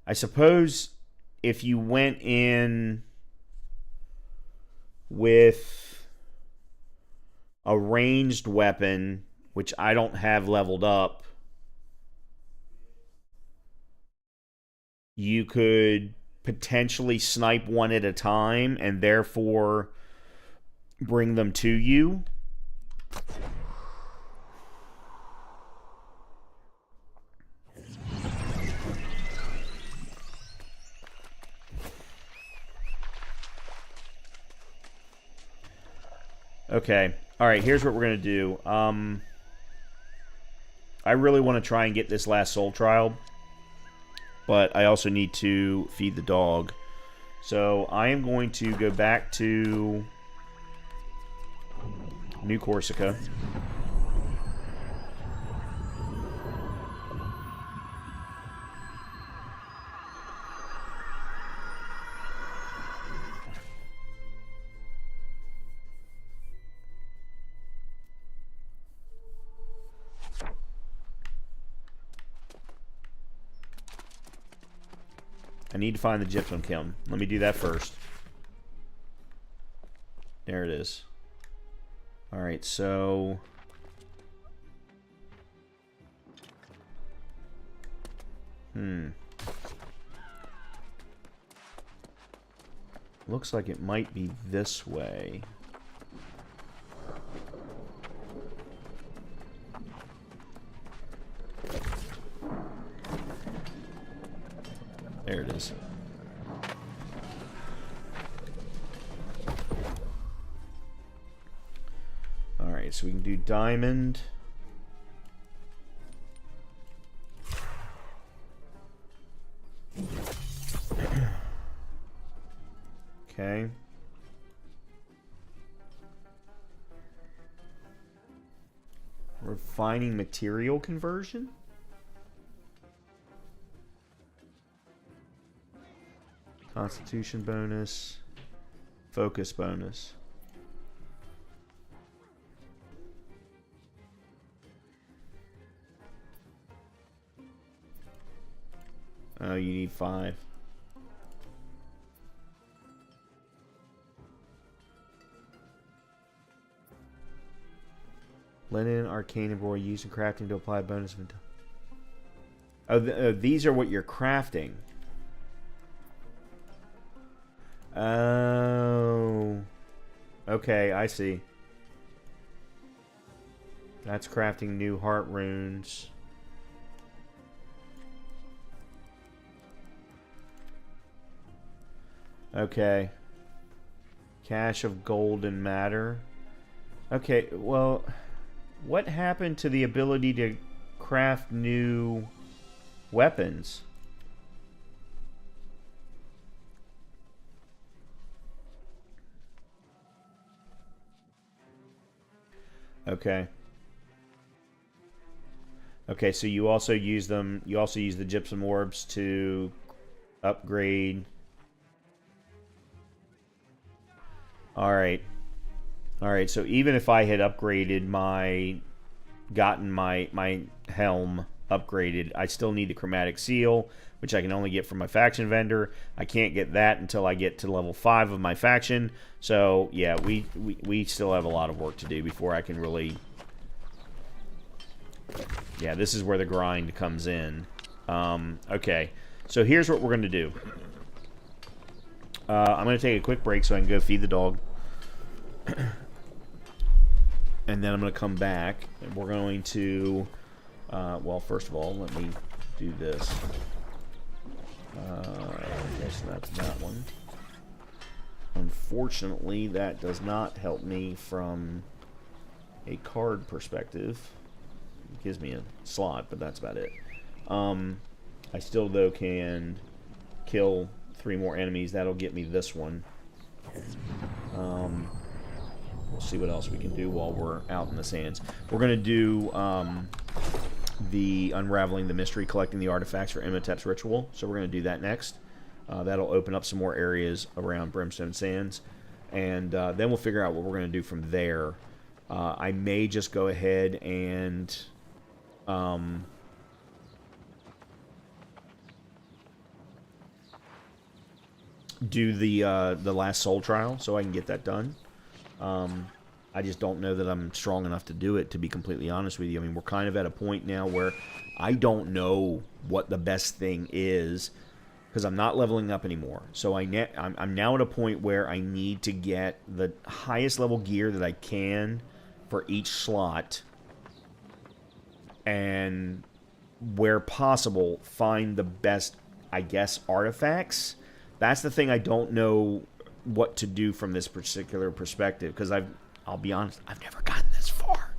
S1: I suppose if you went in with a ranged weapon, which I don't have leveled up, you could potentially snipe one at a time and therefore bring them to you. Okay. Alright, here's what we're going to do. I really want to try and get this last soul trial, but I also need to feed the dog. So I am going to go back to New Corsica. I need to find the gypsum kiln. Let me do that first. There it is. Alright, so... Looks like it might be this way. There it is. Alright, so we can do diamond. Okay. Refining material conversion? Constitution bonus. Focus bonus. Oh, you need 5. Linen, arcane embroidery used in crafting to apply bonus. Oh, these are what you're crafting. Oh. Okay, I see. That's crafting new heart runes. Okay. Cache of golden matter. Okay, well, what happened to the ability to craft new weapons? Okay. Okay, so you also use them. You also use the gypsum orbs to upgrade. All right. Alright, so even if I had upgraded gotten my helm upgraded, I still need the chromatic seal, which I can only get from my faction vendor. I can't get that until I get to level 5 of my faction. So, yeah, we still have a lot of work to do before I can really... Yeah, this is where the grind comes in. Okay, so here's what we're going to do. I'm going to take a quick break so I can go feed the dog. And then I'm going to come back, and we're going to... well, first of all, let me do this. I guess that's that one. Unfortunately, that does not help me from a card perspective. It gives me a slot, but that's about it. I still, though, can kill 3 more enemies. That'll get me this one. We'll see what else we can do while we're out in the sands. We're going to do the Unraveling the Mystery, collecting the artifacts for Imhotep's ritual. So we're going to do that next. That'll open up some more areas around Brimstone Sands. And then we'll figure out what we're going to do from there. I may just go ahead and... do the last soul trial so I can get that done. I just don't know that I'm strong enough to do it, to be completely honest with you. I mean, we're kind of at a point now where I don't know what the best thing is because I'm not leveling up anymore. So I'm now at a point where I need to get the highest level gear that I can for each slot, and where possible, find the best, I guess, artifacts. That's the thing I don't know what to do from this particular perspective, because I'll be honest, I've never gotten this far.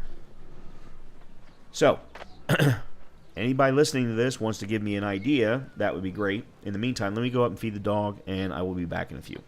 S1: So, anybody listening to this wants to give me an idea, that would be great. In the meantime, let me go up and feed the dog, and I will be back in a few.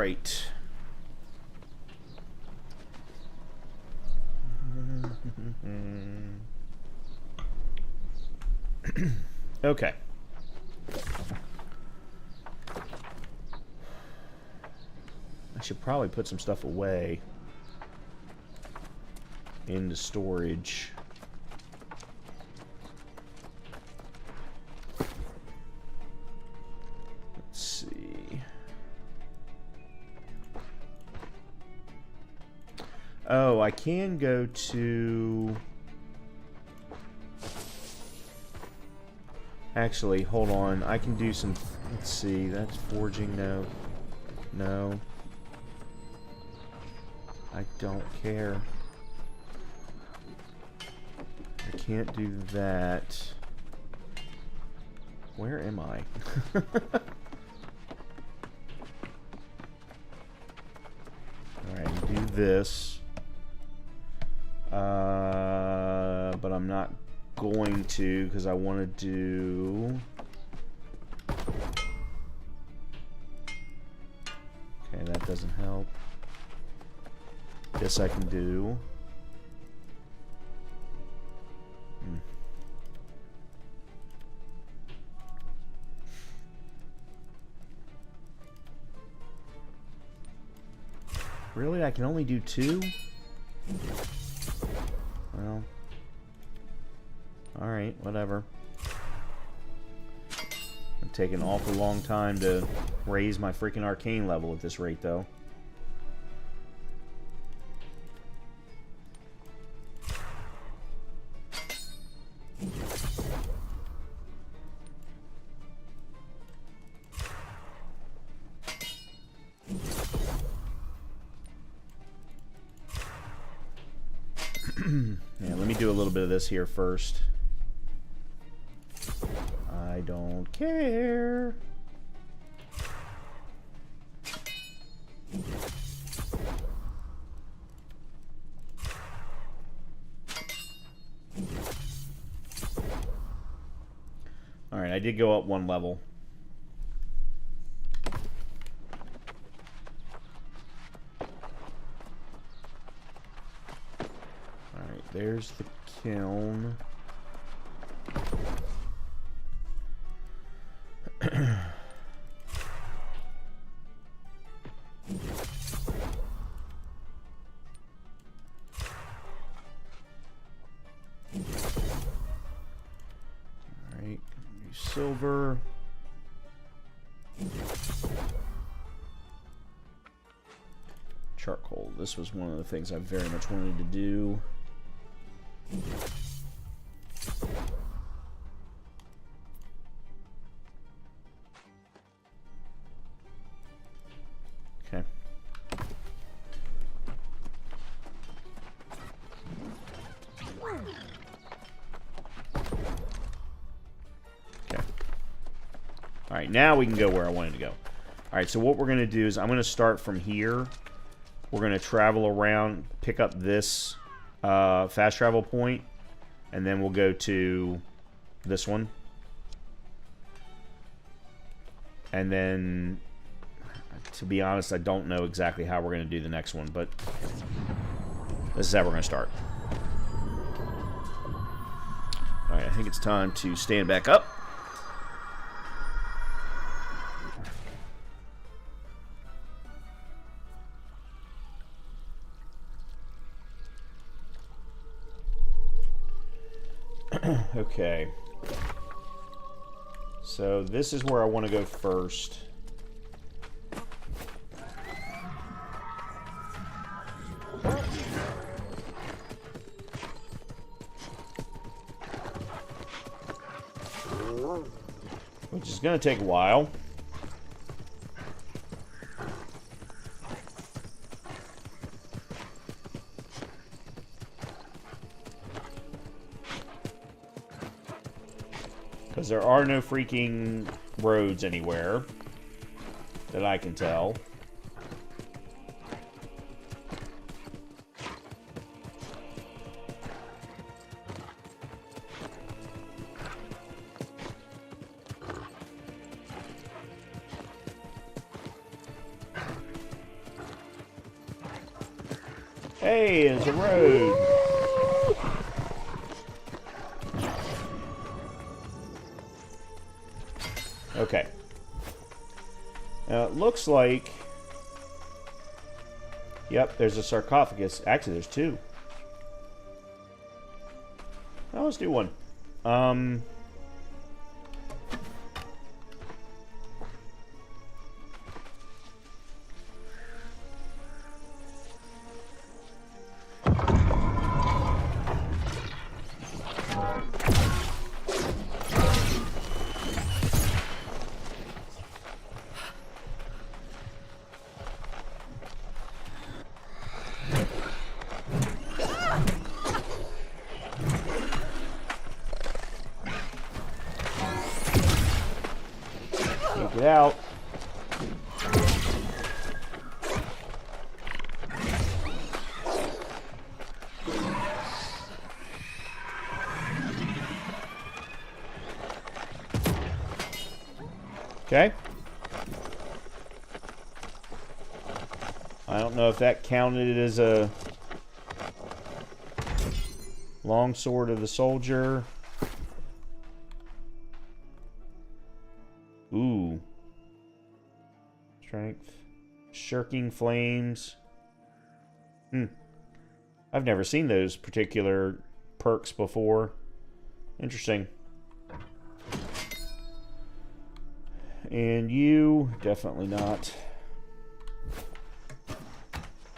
S1: right. Okay. I should probably put some stuff away into storage. Let's see. Oh, I can go to... Actually, hold on. I can do some... Let's see. That's forging. No. No. I don't care. I can't do that. Where am I? Alright, do this. But I'm not going to, because I want to do... Okay, that doesn't help. This I can do. Really? I can only do 2? Well... Alright, whatever. It'll take an awful long time to raise my freaking arcane level at this rate, though. Yeah, let me do a little bit of this here first. I don't care. Alright, I did go up 1 level. Alright, there's the kiln. Alright, silver. Charcoal. This was one of the things I very much wanted to do. Okay. Okay. Alright, now we can go where I wanted to go. Alright, so what we're going to do is I'm going to start from here. We're going to travel around, pick up this fast travel point, and then we'll go to this one. And then, to be honest, I don't know exactly how we're going to do the next one, but this is how we're going to start. Alright, I think it's time to stand back up. Okay. So this is where I want to go first. Which is going to take a while. Because there are no freaking roads anywhere that I can tell. Hey, there's a road. Okay. Now it looks like... Yep, there's a sarcophagus. Actually, there's two. Well, let's do one. Get out. Okay. I don't know if that counted as a longsword of the soldier. Ooh. Strength. Shirking flames. I've never seen those particular perks before. Interesting. And you, definitely not.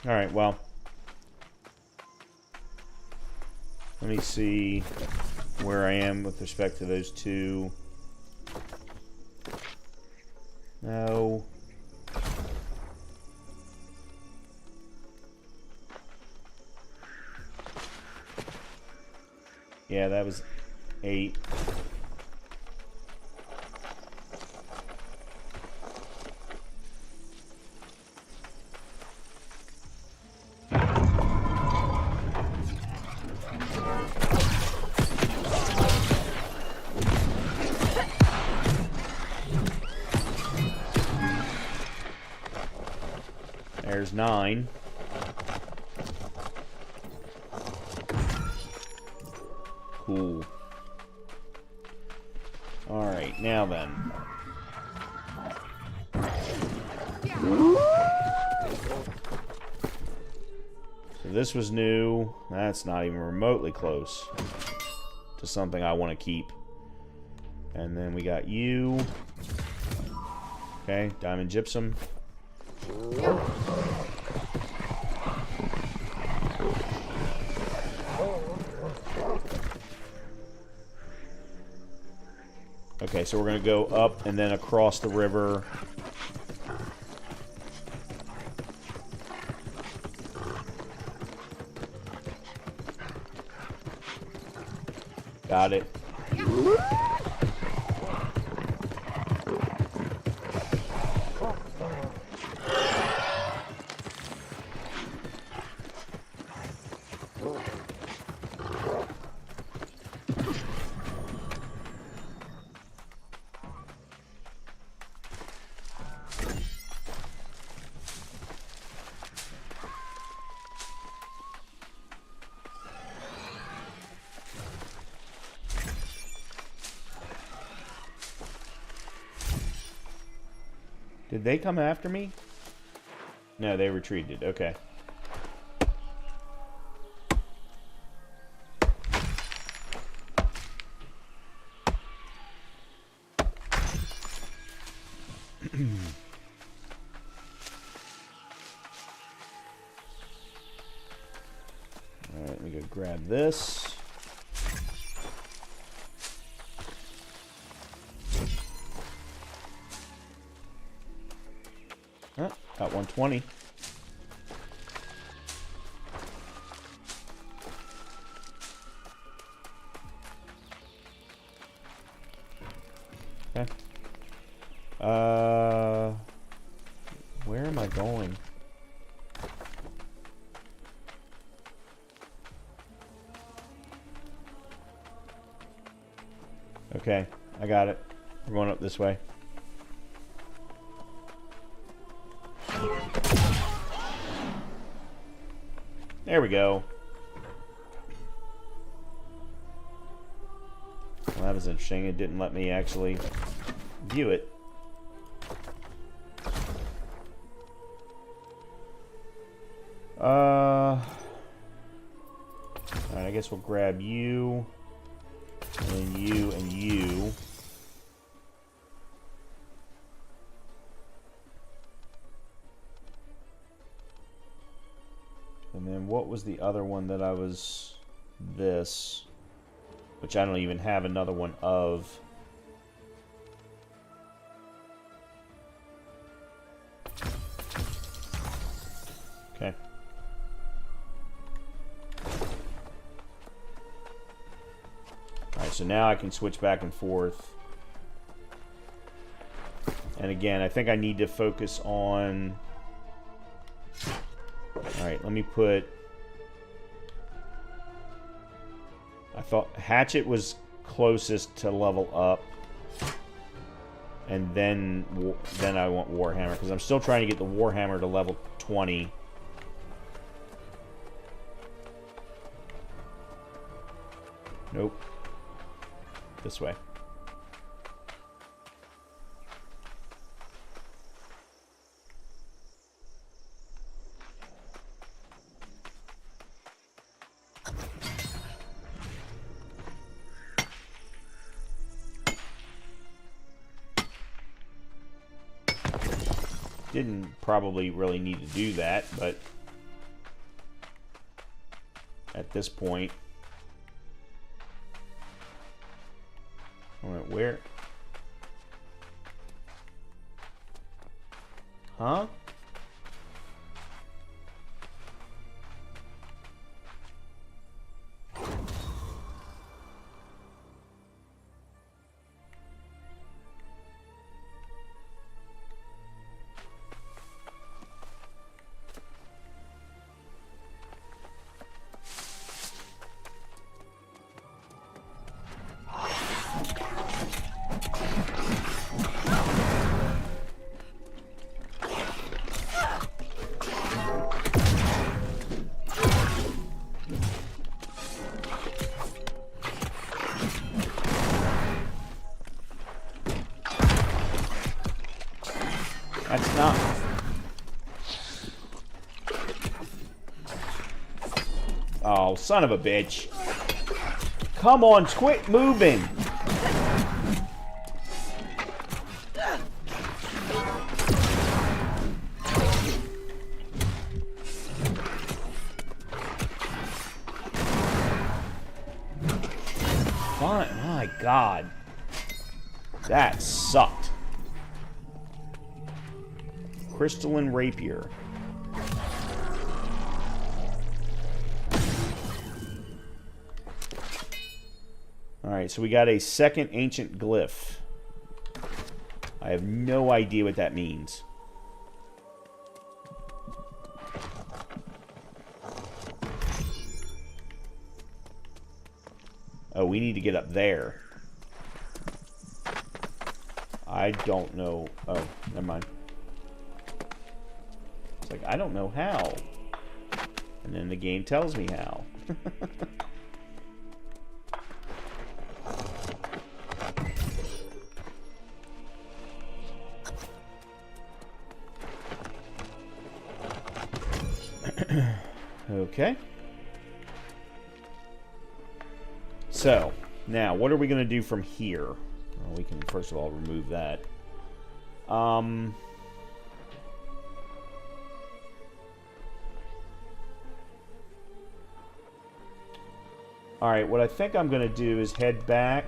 S1: Alright, well. Let me see where I am with respect to those two. No. Yeah, that was 8. There's 9. Cool. Alright, now then. So this was new. That's not even remotely close to something I want to keep. And then we got you. Okay, diamond gypsum. Okay, so we're going to go up and then across the river. Got it. Did they come after me? No, they retreated. Okay. Alright, let me go grab this. Got 120. Okay. Where am I going? Okay, I got it. We're going up this way. There we go. Well, that was interesting. It didn't let me actually view it. Alright, I guess we'll grab you, and then you, and you. And then what was the other one that I was... This. Which I don't even have another one of. Okay. Alright, so now I can switch back and forth. And again, I think I need to focus on... Alright, let me put... I thought Hatchet was closest to level up. And then I want Warhammer, because I'm still trying to get the Warhammer to level 20. Nope. This way. Didn't probably really need to do that, but at this point... Alright, where? Huh? That's not... Oh, son of a bitch. Come on, quit moving. My God. That sucked. Crystalline Rapier. Alright, so we got a second ancient glyph. I have no idea what that means. Oh, we need to get up there. I don't know. Oh, never mind. It's like, I don't know how. And then the game tells me how. Okay. So, now, what are we going to do from here? Well, we can, first of all, remove that. Alright, what I think I'm going to do is head back.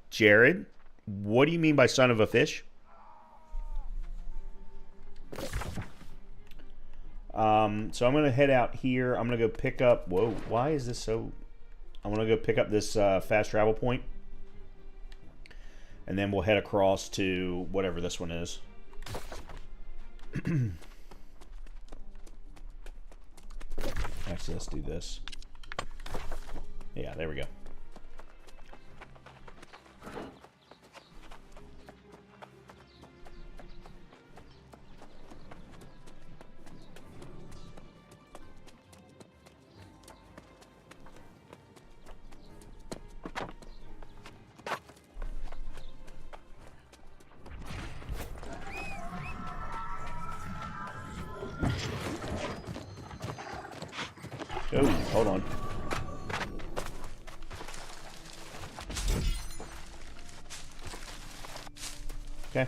S1: Jared, what do you mean by son of a fish? So I'm going to head out here. I'm going to go pick up... Whoa, why is this so... I'm going to go pick up this fast travel point. And then we'll head across to whatever this one is. Actually, let's do this. Yeah, there we go. Oh, hold on. Okay.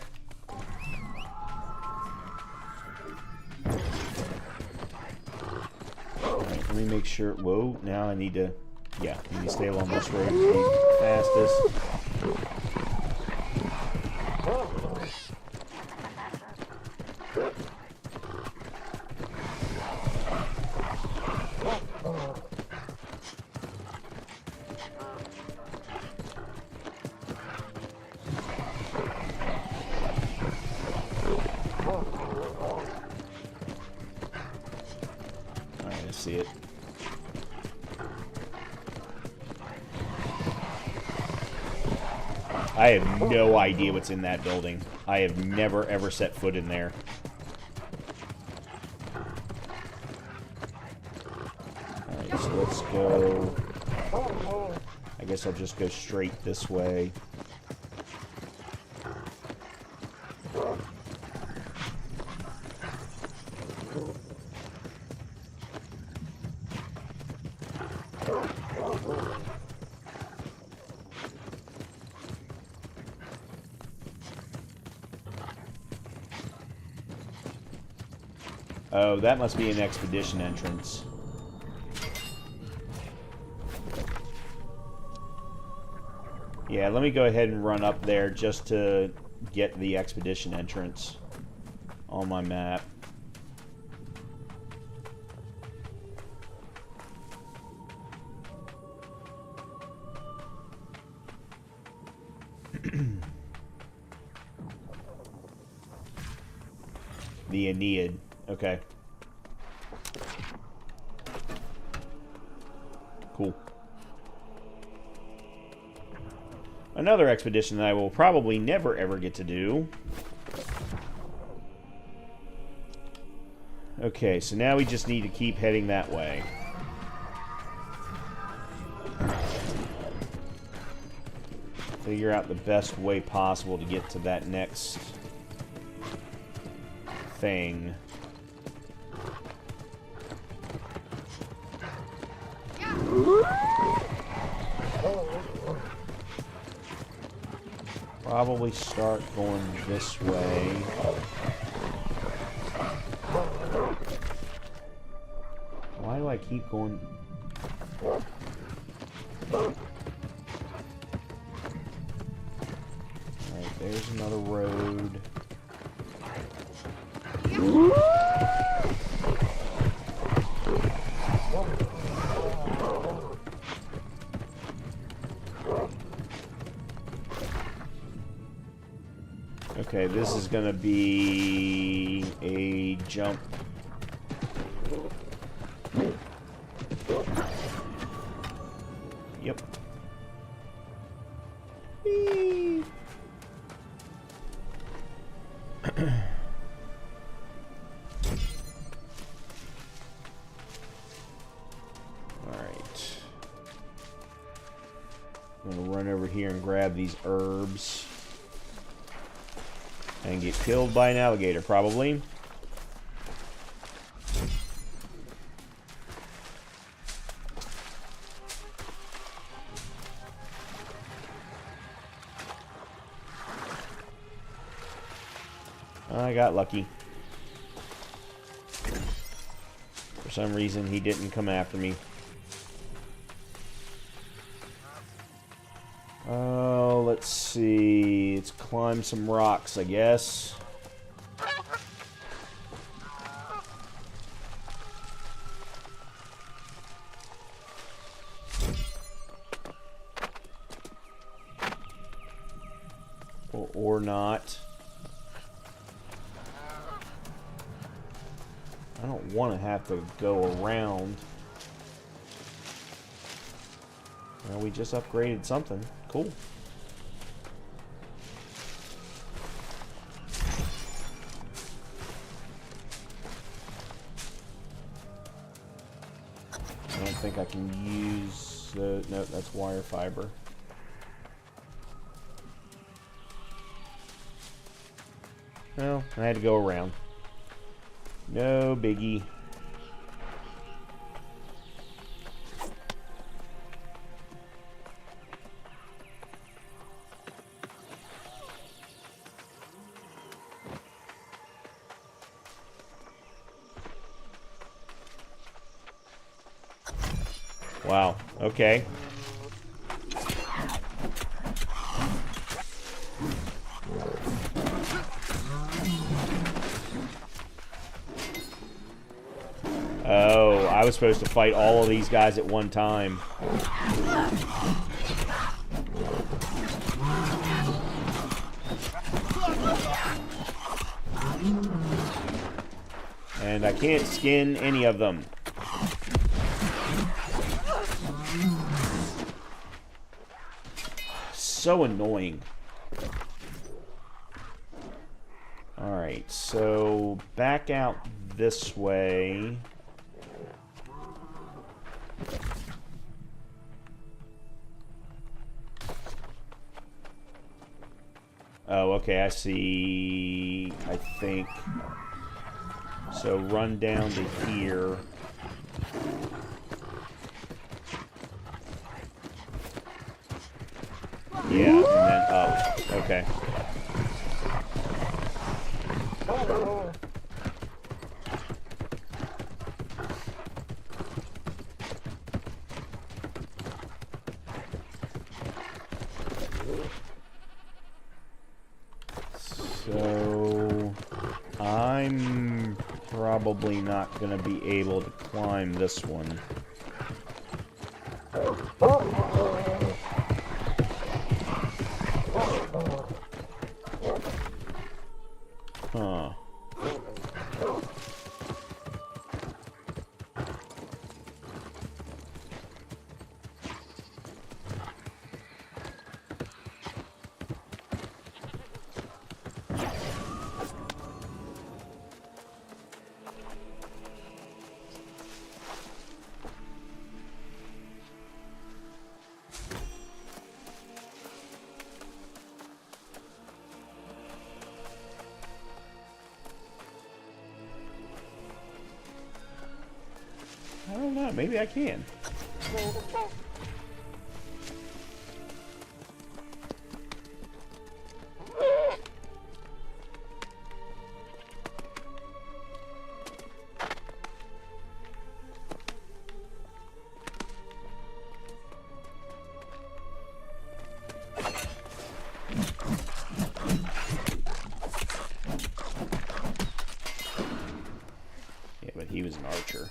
S1: Alright, let me make sure. Whoa, now I need to. Yeah, I need to stay along this road to be fastest. See it. I have no idea what's in that building. I have never ever set foot in there. Alright, so let's go. I guess I'll just go straight this way. Oh, that must be an expedition entrance. Yeah, let me go ahead and run up there just to get the expedition entrance on my map. The Aeneid. Okay. Cool. Another expedition that I will probably never ever get to do. Okay, so now we just need to keep heading that way. Figure out the best way possible to get to that next thing. Probably start going this way. Why do I keep going? Alright, there's another road. Okay, this is gonna be a jump. Yep. Whee! Alright. I'm gonna run over here and grab these herbs. And get killed by an alligator, probably. I got lucky. For some reason, he didn't come after me. Oh, let's see. Let's climb some rocks, I guess. Or not. I don't want to have to go around. Well, we just upgraded something. Cool. I don't think I can use the... No, that's wire fiber. Well, I had to go around. No biggie. Wow, okay. Oh, I was supposed to fight all of these guys at one time. And I can't skin any of them. So annoying. Alright, so back out this way. Oh, okay, I see. I think. So run down to here. Yeah, and then up. Okay. So I'm probably not going to be able to climb this one. Huh. I don't know. Maybe I can. Yeah, but he was an archer.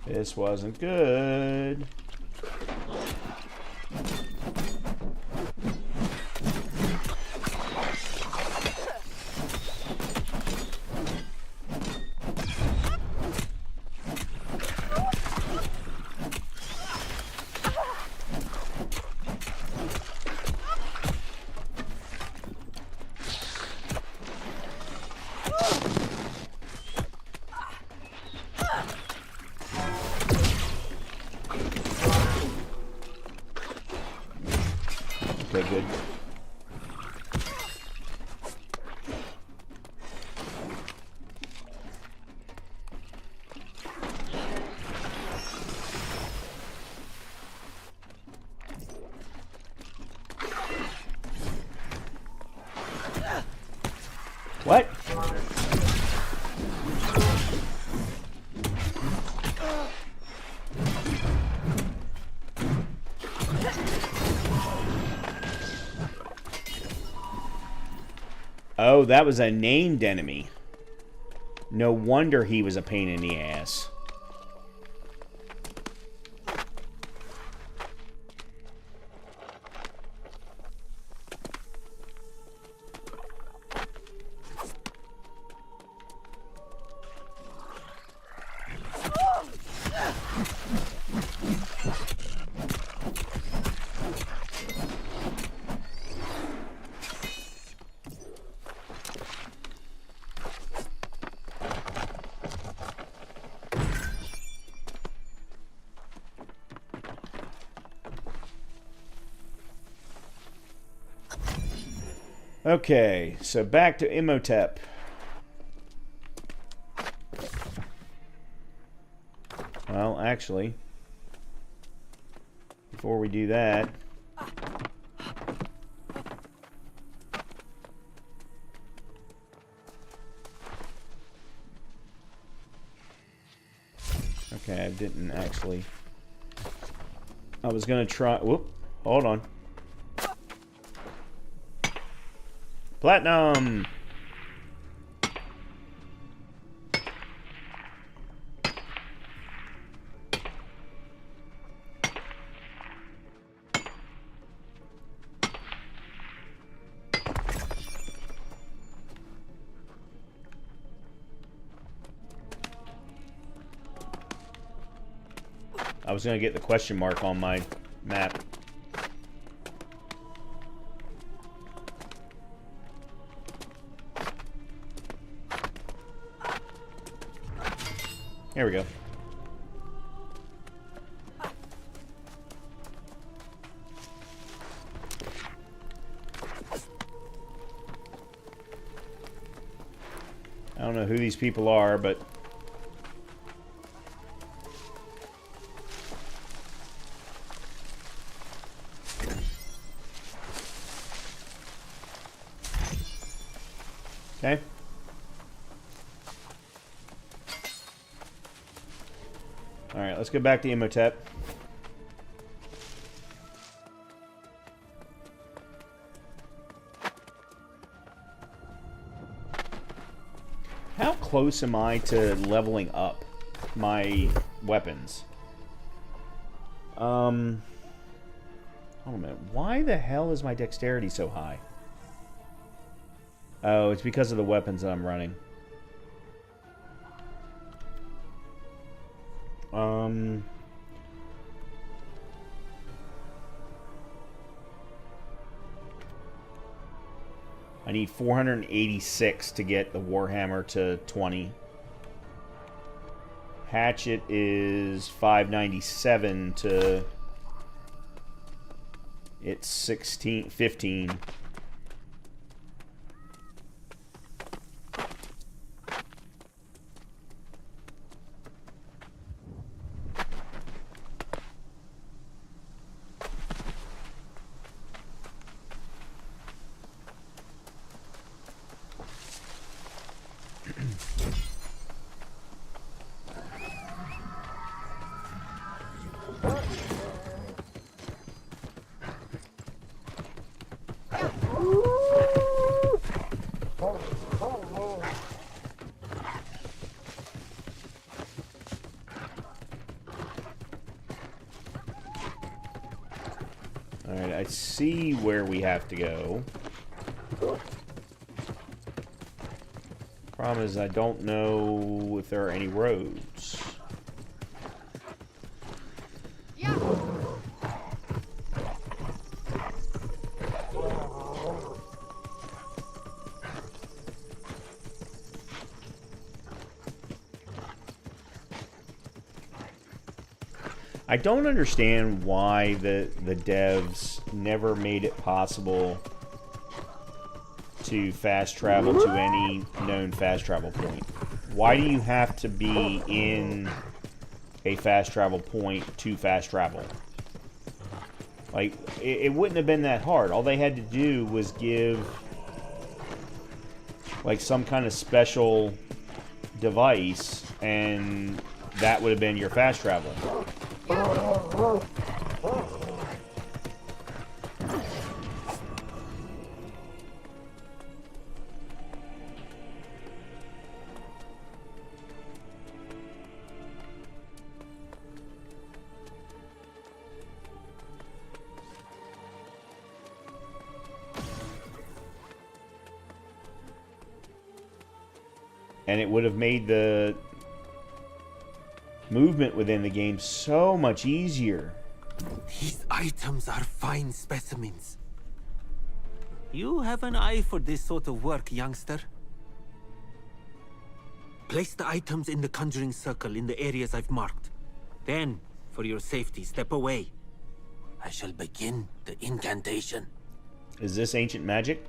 S1: This wasn't good. Okay, good. What? Oh, that was a named enemy. No wonder he was a pain in the ass. Okay, so back to Imhotep. Well, actually, before we do that, okay, I didn't actually. I was gonna try. Whoop! Hold on. Platinum! I was gonna get the question mark on my map. Here we go. I don't know who these people are, but okay. Alright, let's go back to Imhotep. How close am I to leveling up my weapons? Hold on a minute. Why the hell is my dexterity so high? Oh, it's because of the weapons that I'm running. I need 486 to get the Warhammer to 20. Hatchet is 597 to... It's 15. Alright, I see where we have to go. Problem is, I don't know if there are any roads. I don't understand why the devs never made it possible to fast travel to any known fast travel point. Why do you have to be in a fast travel point to fast travel? Like, it wouldn't have been that hard. All they had to do was give like some kind of special device, and that would have been your fast travel. And it would have made the movement within the game so much easier.
S2: These items are fine specimens. You have an eye for this sort of work, youngster. Place the items in the conjuring circle in the areas I've marked. Then, for your safety, step away. I shall begin the incantation.
S1: Is this ancient magic?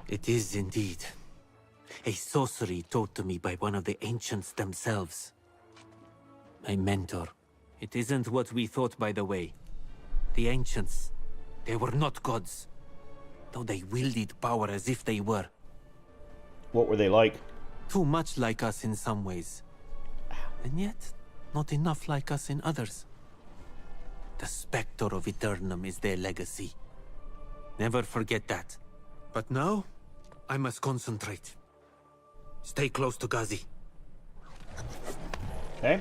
S2: It is indeed. A sorcery taught to me by one of the ancients themselves. My mentor. It isn't what we thought, by the way. The ancients, they were not gods. Though they wielded power as if they were.
S1: What were they like?
S2: Too much like us in some ways. And yet, not enough like us in others. The Spectre of Eternum is their legacy. Never forget that. But now, I must concentrate. Stay close to Ghazi.
S1: Okay.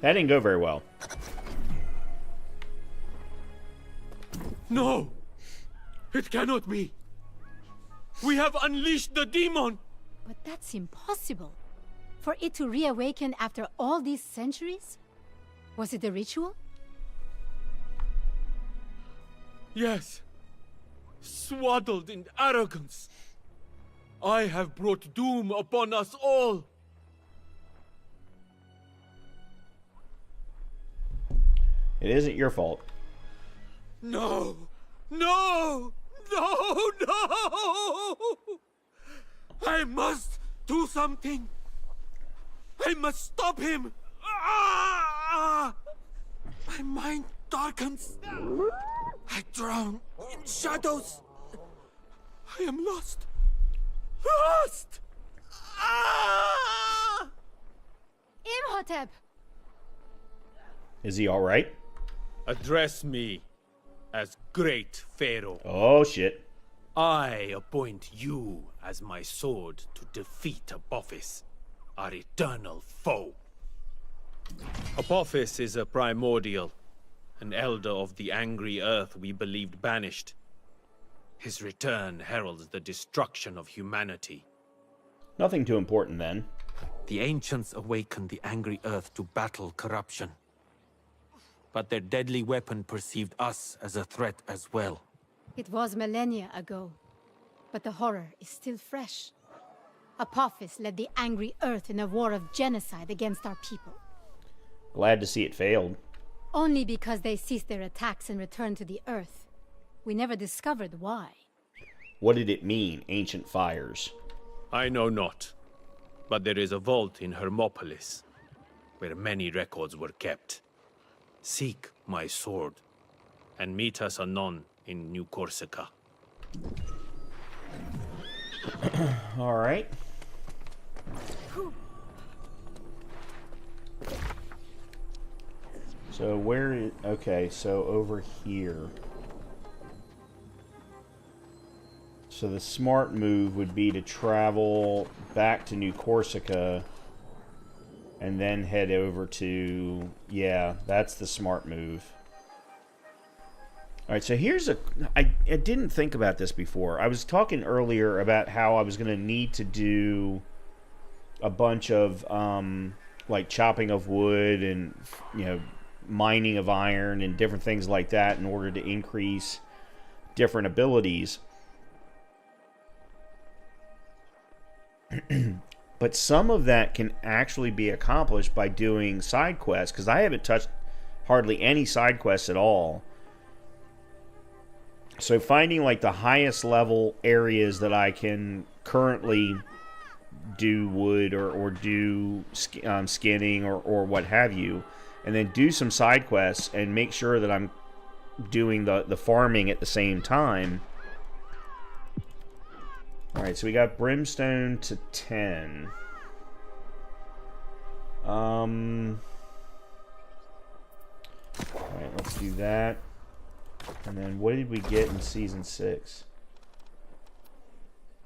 S1: That didn't go very well.
S2: No! It cannot be! We have unleashed the demon!
S5: But that's impossible. For it to reawaken after all these centuries? Was it a ritual?
S2: Yes. Swaddled in arrogance. I have brought doom upon us all.
S1: It isn't your fault.
S2: No! No! No! No! I must do something! I must stop him! Ah! My mind darkens. I drown in shadows. I am lost. Lost! Ah!
S5: Imhotep!
S1: Is he alright?
S2: Address me as Great Pharaoh.
S1: Oh, shit.
S2: I appoint you as my sword to defeat Apophis, our eternal foe. Apophis is a primordial, an elder of the angry earth we believed banished. His return heralds the destruction of humanity.
S1: Nothing too important then.
S2: The ancients awakened the angry earth to battle corruption. But their deadly weapon perceived us as a threat as well.
S5: It was millennia ago, but the horror is still fresh. Apophis led the angry earth in a war of genocide against our people.
S1: Glad to see it failed.
S5: Only because they ceased their attacks and returned to the earth. We never discovered why.
S1: What did it mean, ancient fires?
S2: I know not, but there is a vault in Hermopolis, where many records were kept. Seek my sword, and meet us anon in New Corsica.
S1: All right. So where is... Okay, so over here. So the smart move would be to travel back to New Corsica and then head over to... Yeah, that's the smart move. All right, so here's I didn't think about this before. I was talking earlier about how I was going to need to do a bunch of like chopping of wood and, you know, mining of iron and different things like that in order to increase different abilities. But some of that can actually be accomplished by doing side quests, because I haven't touched hardly any side quests at all. So finding like the highest level areas that I can currently do wood or do skinning or what have you, and then do some side quests and make sure that I'm doing the farming at the same time. Alright, so we got brimstone to 10. Alright, let's do that. And then what did we get in Season 6?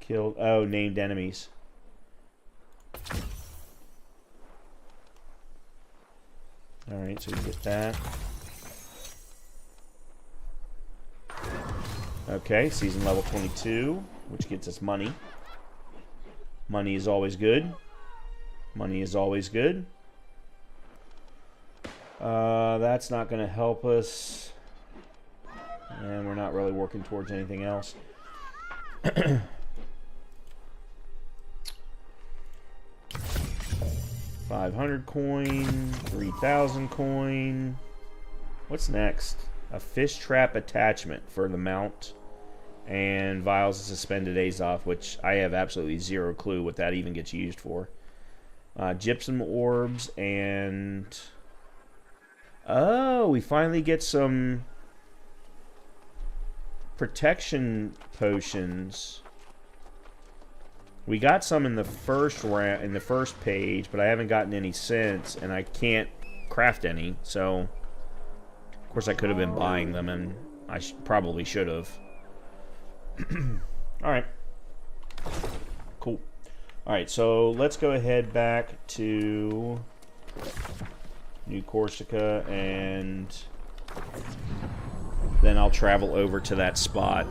S1: Killed... Oh, named enemies. Alright, so we get that. Okay, season level 22, which gets us money. Money is always good. Money is always good. That's not going to help us. And we're not really working towards anything else. 500 coin, 3,000 coin. What's next? A fish trap attachment for the mount. And vials of suspended Azov, which I have absolutely zero clue what that even gets used for. Gypsum orbs and... Oh, we finally get some protection potions. We got some in the first round, in the first page, but I haven't gotten any since, and I can't craft any. So, of course, I could have been buying them, and I probably should have. All right, cool. All right, so let's go ahead back to New Corsica, and then I'll travel over to that spot.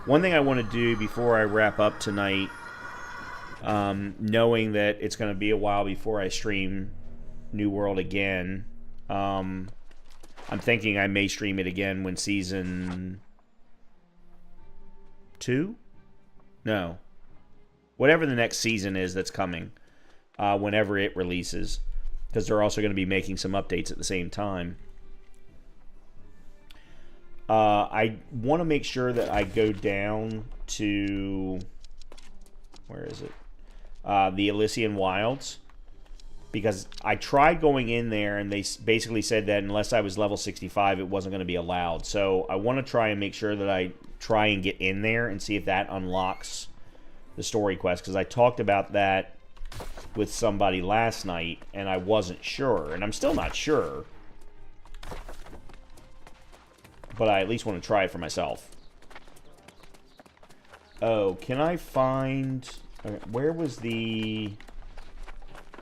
S1: One thing I want to do before I wrap up tonight, knowing that it's going to be a while before I stream New World again, I'm thinking I may stream it again when Season 2? No. Whatever the next season is that's coming, whenever it releases, because they're also going to be making some updates at the same time. I want to make sure that I go down to... Where is it? The Elysian Wilds. Because I tried going in there, and they basically said that unless I was level 65, it wasn't going to be allowed. So I want to try and make sure that I try and get in there and see if that unlocks the story quest. Because I talked about that with somebody last night, and I wasn't sure. And I'm still not sure. But I at least want to try it for myself. Oh, can I find... Where was the...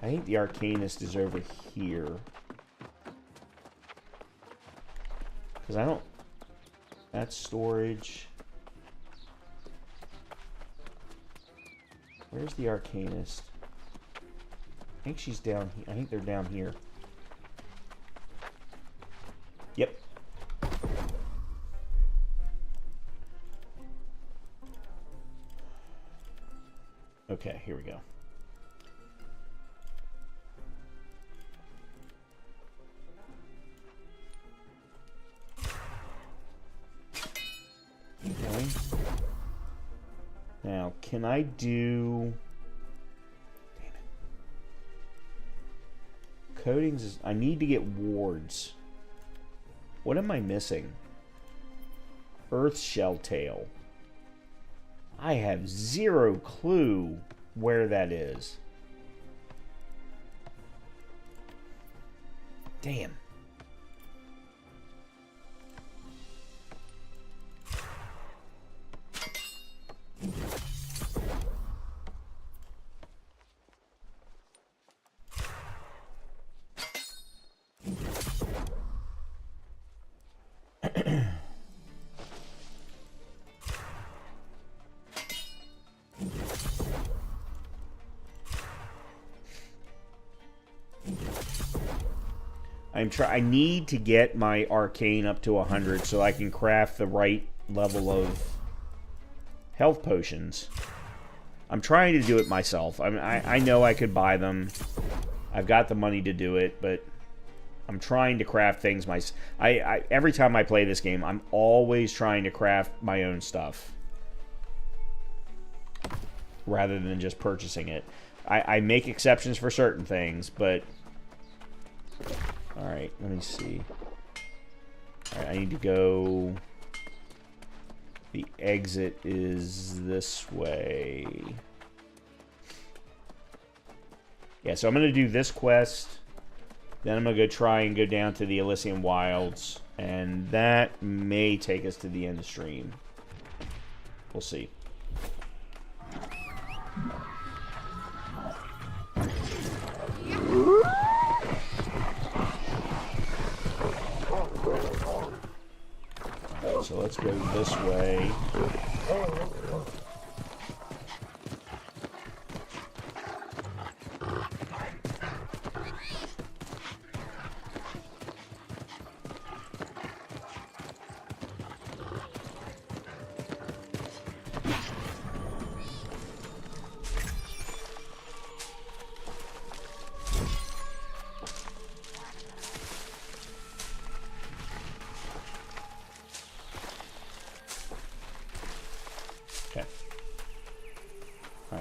S1: I think the Arcanist is over here. Because I don't... That's storage. Where's the Arcanist? I think she's down here. I think they're down here. Yep. Okay, here we go. Okay. Now, can I do... Damn it. Coatings is... I need to get wards. What am I missing? Earth Shell Tail. I have zero clue where that is. Damn. I need to get my arcane up to 100 so I can craft the right level of health potions. I'm trying to do it myself. I know I could buy them. I've got the money to do it, but I'm trying to craft things every time I play this game, I'm always trying to craft my own stuff rather than just purchasing it. I make exceptions for certain things, but alright, let me see. Alright, I need to go... The exit is this way. Yeah, so I'm going to do this quest. Then I'm going to go try and go down to the Elysian Wilds. And that may take us to the end of stream. We'll see. Alright, so let's go this way.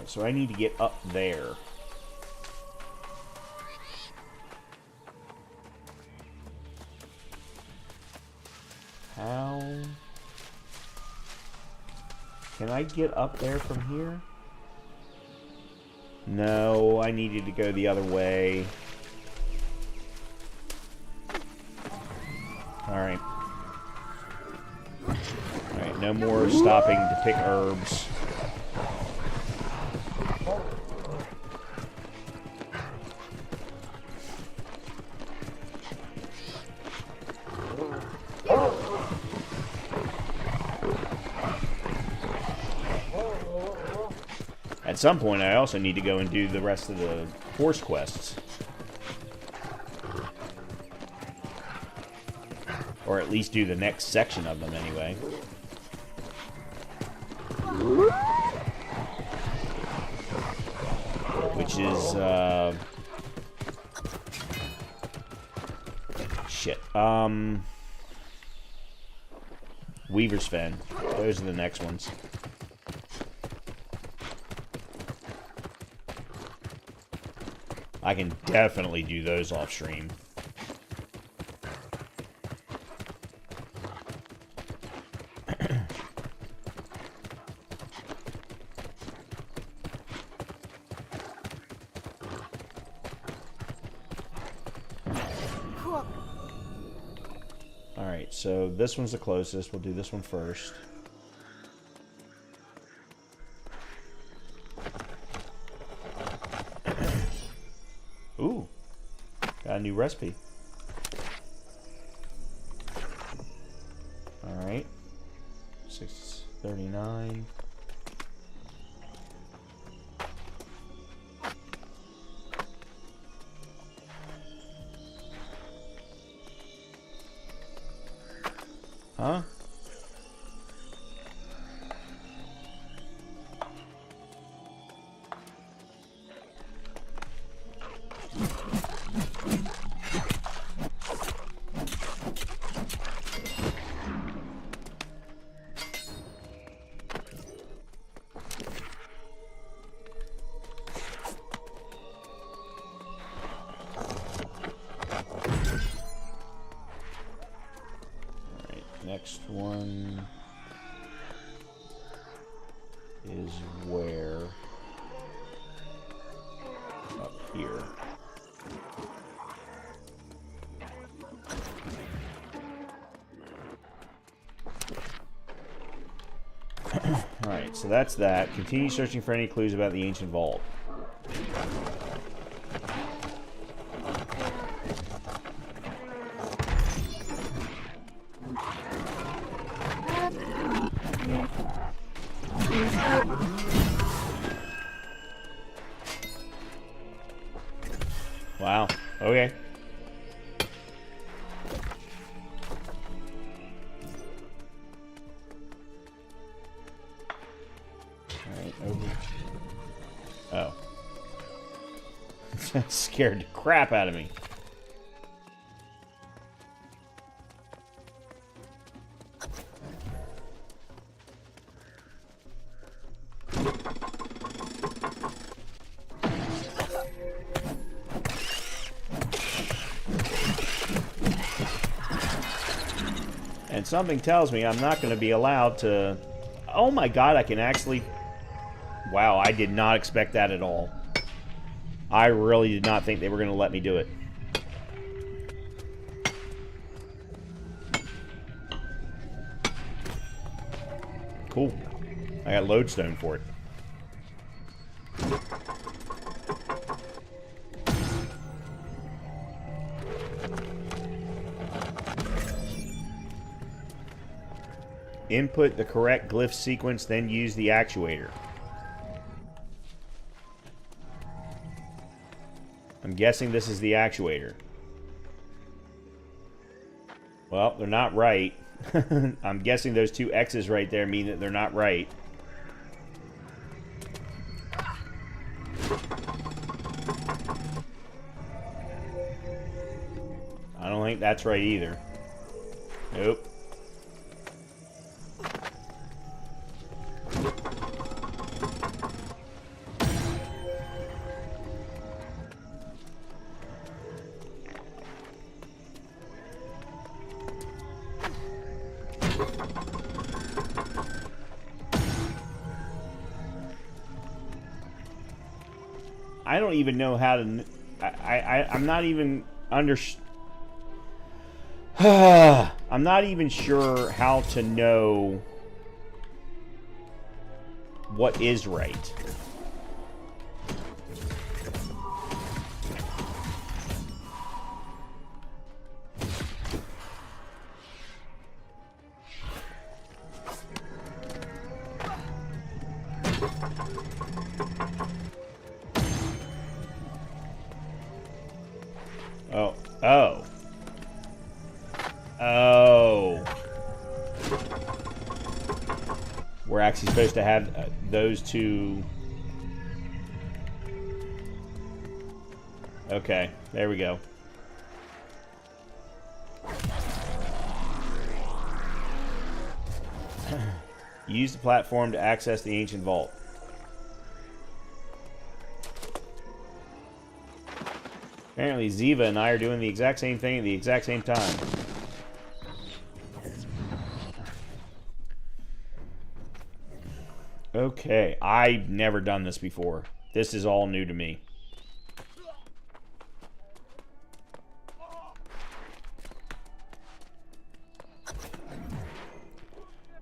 S1: So I need to get up there. How can I get up there from here? No, I needed to go the other way. Alright. Alright, no more stopping to pick herbs. At some point, I also need to go and do the rest of the horse quests. Or at least do the next section of them, anyway. Which is, shit. Weaver's Fen. Those are the next ones. I can definitely do those off stream. Alright, so this one's the closest. We'll do this one first. Ooh, got a new recipe. Alright, 639. Huh? Next one is where? Up here. Alright, so that's that. Continue searching for any clues about the ancient vault. Wow. Okay. That scared the crap out of me. And something tells me I'm not going to be allowed to... Oh my god, I can actually... Wow, I did not expect that at all. I really did not think they were going to let me do it. Cool. I got lodestone for it. Input the correct glyph sequence, then use the actuator. I'm guessing this is the actuator. Well, they're not right. I'm guessing those two X's right there mean that they're not right. I don't think that's right either. Nope. I don't even know how to... I'm not even I'm not even sure how to know what is right. We're actually supposed to have those two. Okay, there we go. Use the platform to access the ancient vault. Apparently Ziva and I are doing the exact same thing at the exact same time. Okay, I've never done this before. This is all new to me.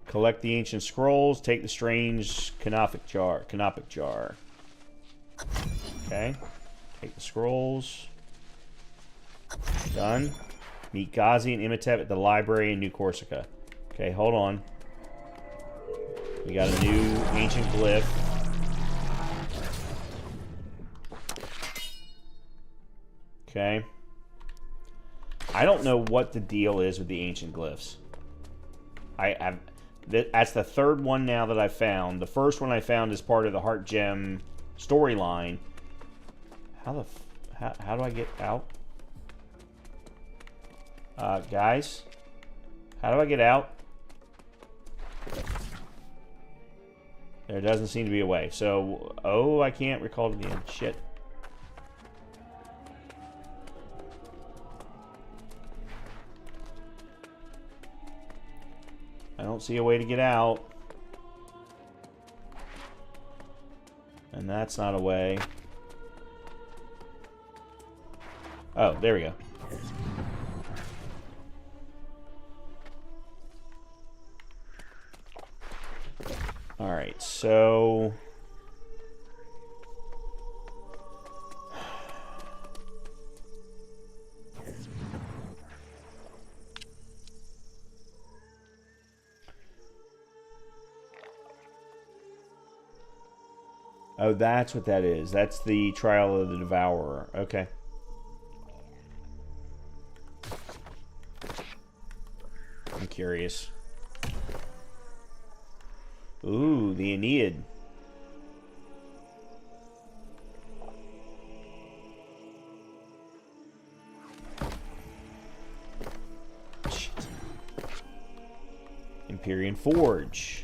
S1: Collect the ancient scrolls. Take the strange canopic jar. Okay. Take the scrolls. Done. Meet Ghazi and Imhotep at the library in New Corsica. Okay, hold on. We got a new ancient glyph. Okay. I don't know what the deal is with the ancient glyphs. That's the third one now that I found. The first one I found is part of the Heart Gem storyline. How do I get out? Guys? How do I get out? There doesn't seem to be a way. So, oh, I can't recall it again. Shit. I don't see a way to get out. And that's not a way. Oh, there we go. Alright, so... Oh, that's what that is. That's the Trial of the Devourer. Okay. I'm curious. Ooh, the Aeneid. Empyrean Forge.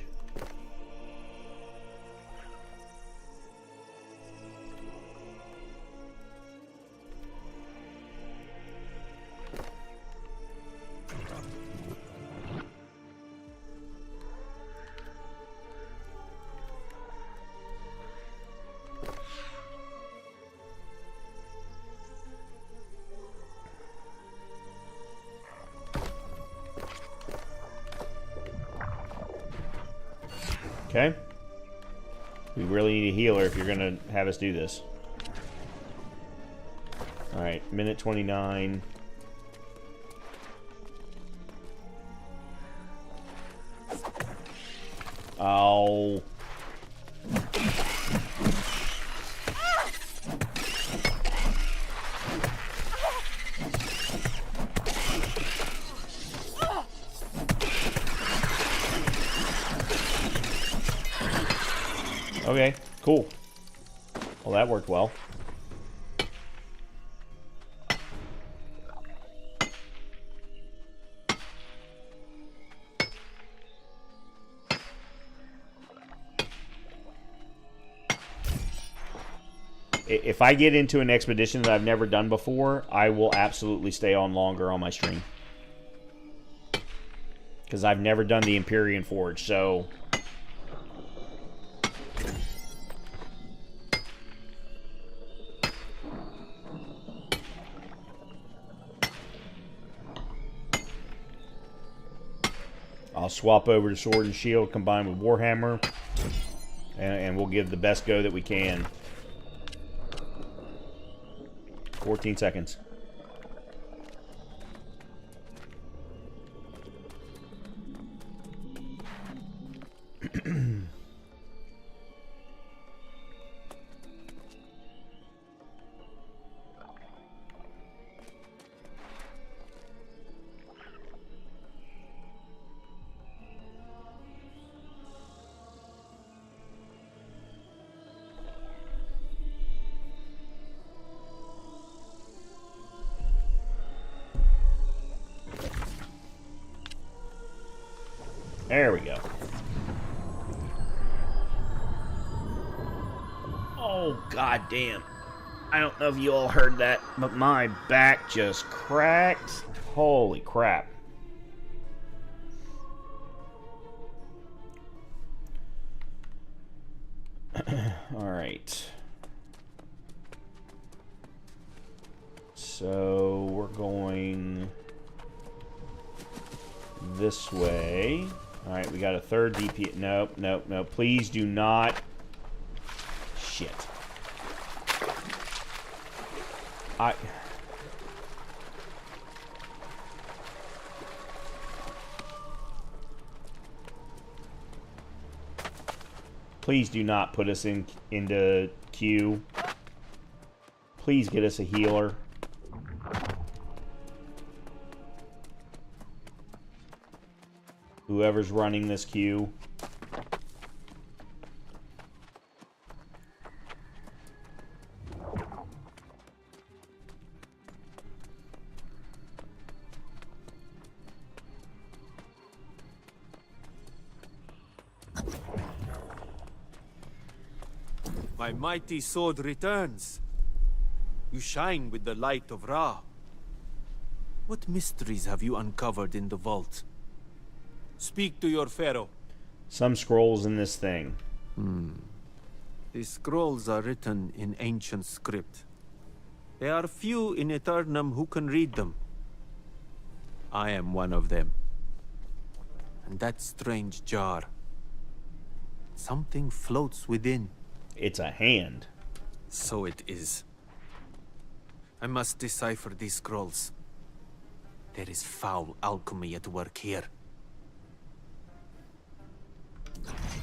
S1: Okay. We really need a healer if you're going to have us do this. Alright, minute 29. Oh. Okay, cool. Well, that worked well. If I get into an expedition that I've never done before, I will absolutely stay on longer on my stream. Because I've never done the Empyrean Forge, so... I'll swap over to Sword and Shield combined with Warhammer, and we'll give the best go that we can. 14 seconds. There we go. Oh, goddamn. I don't know if you all heard that, but my back just cracked. Holy crap. Alright. So, we're going this way. Alright, we got a third DP. Nope, nope, nope. Please do not. Shit. Please do not put us into queue. Please get us a healer. Whoever's running this queue.
S2: My mighty sword returns. You shine with the light of Ra. What mysteries have you uncovered in the vault? Speak to your pharaoh.
S1: Some scrolls in this thing.
S2: The scrolls are written in ancient script. There are few in Eternum who can read them. I am one of them. And that strange jar. Something floats within.
S1: It's a hand.
S2: So it is. I must decipher these scrolls. There is foul alchemy at work here.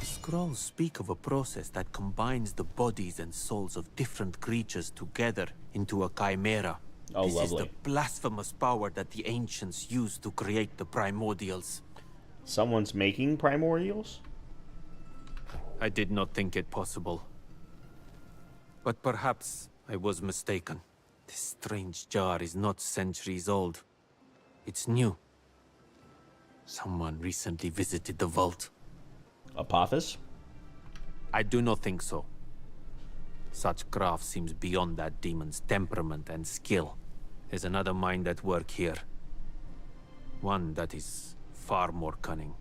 S2: Scrolls speak of a process that combines the bodies and souls of different creatures together into a chimera.
S1: Oh,
S2: this
S1: lovely.
S2: is the blasphemous power that the ancients used to create the primordials.
S1: Someone's making primordials?
S2: I did not think it possible. But perhaps I was mistaken. This strange jar is not centuries old. It's new. Someone recently visited the vault.
S1: Apophis?
S2: I do not think so. Such craft seems beyond that demon's temperament and skill. There's another mind at work here. One that is far more cunning.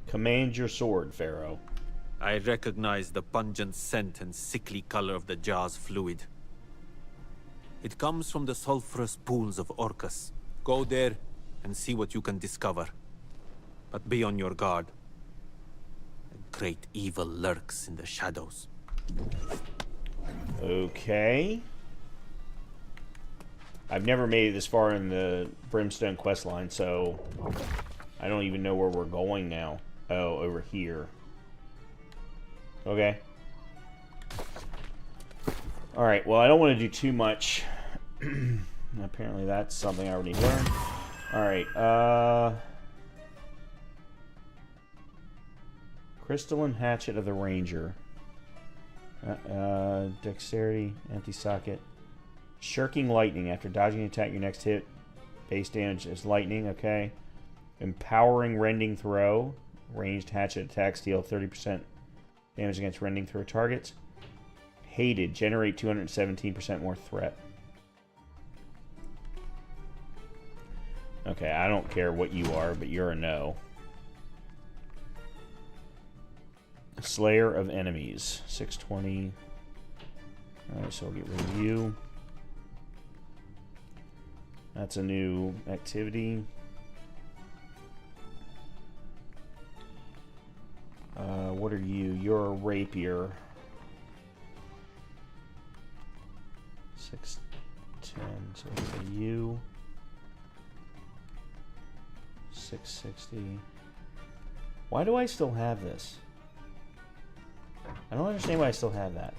S1: Command your sword, Pharaoh.
S2: I recognize the pungent scent and sickly color of the jar's fluid. It comes from the sulfurous pools of Orcus. Go there and see what you can discover. But be on your guard. A great evil lurks in the shadows.
S1: Okay. I've never made it this far in the Brimstone questline, so I don't even know where we're going now. Oh, over here. Okay. Alright, well, I don't want to do too much. Apparently that's something I already learned. Alright, Crystalline Hatchet of the Ranger. Dexterity, empty socket. Shirking Lightning. After dodging an attack, your next hit base damage is lightning, okay. Empowering Rending Throw. Ranged hatchet attacks deal 30% damage against rending throw targets. Hated. Generate 217% more threat. Okay, I don't care what you are, but you're a no. Slayer of Enemies. 620. Alright, so we'll get rid of you. That's a new activity. What are you? You're a rapier. 610. So for you. 660. Why do I still have this? I don't understand why I still have that.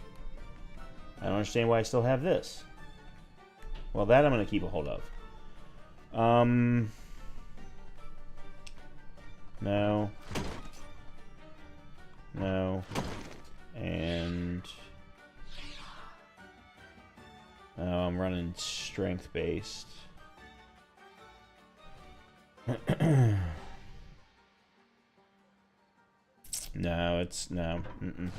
S1: I don't understand why I still have this. Well, that I'm going to keep a hold of. No. No. And... oh, I'm running strength-based. No, it's... no. Mm-mm.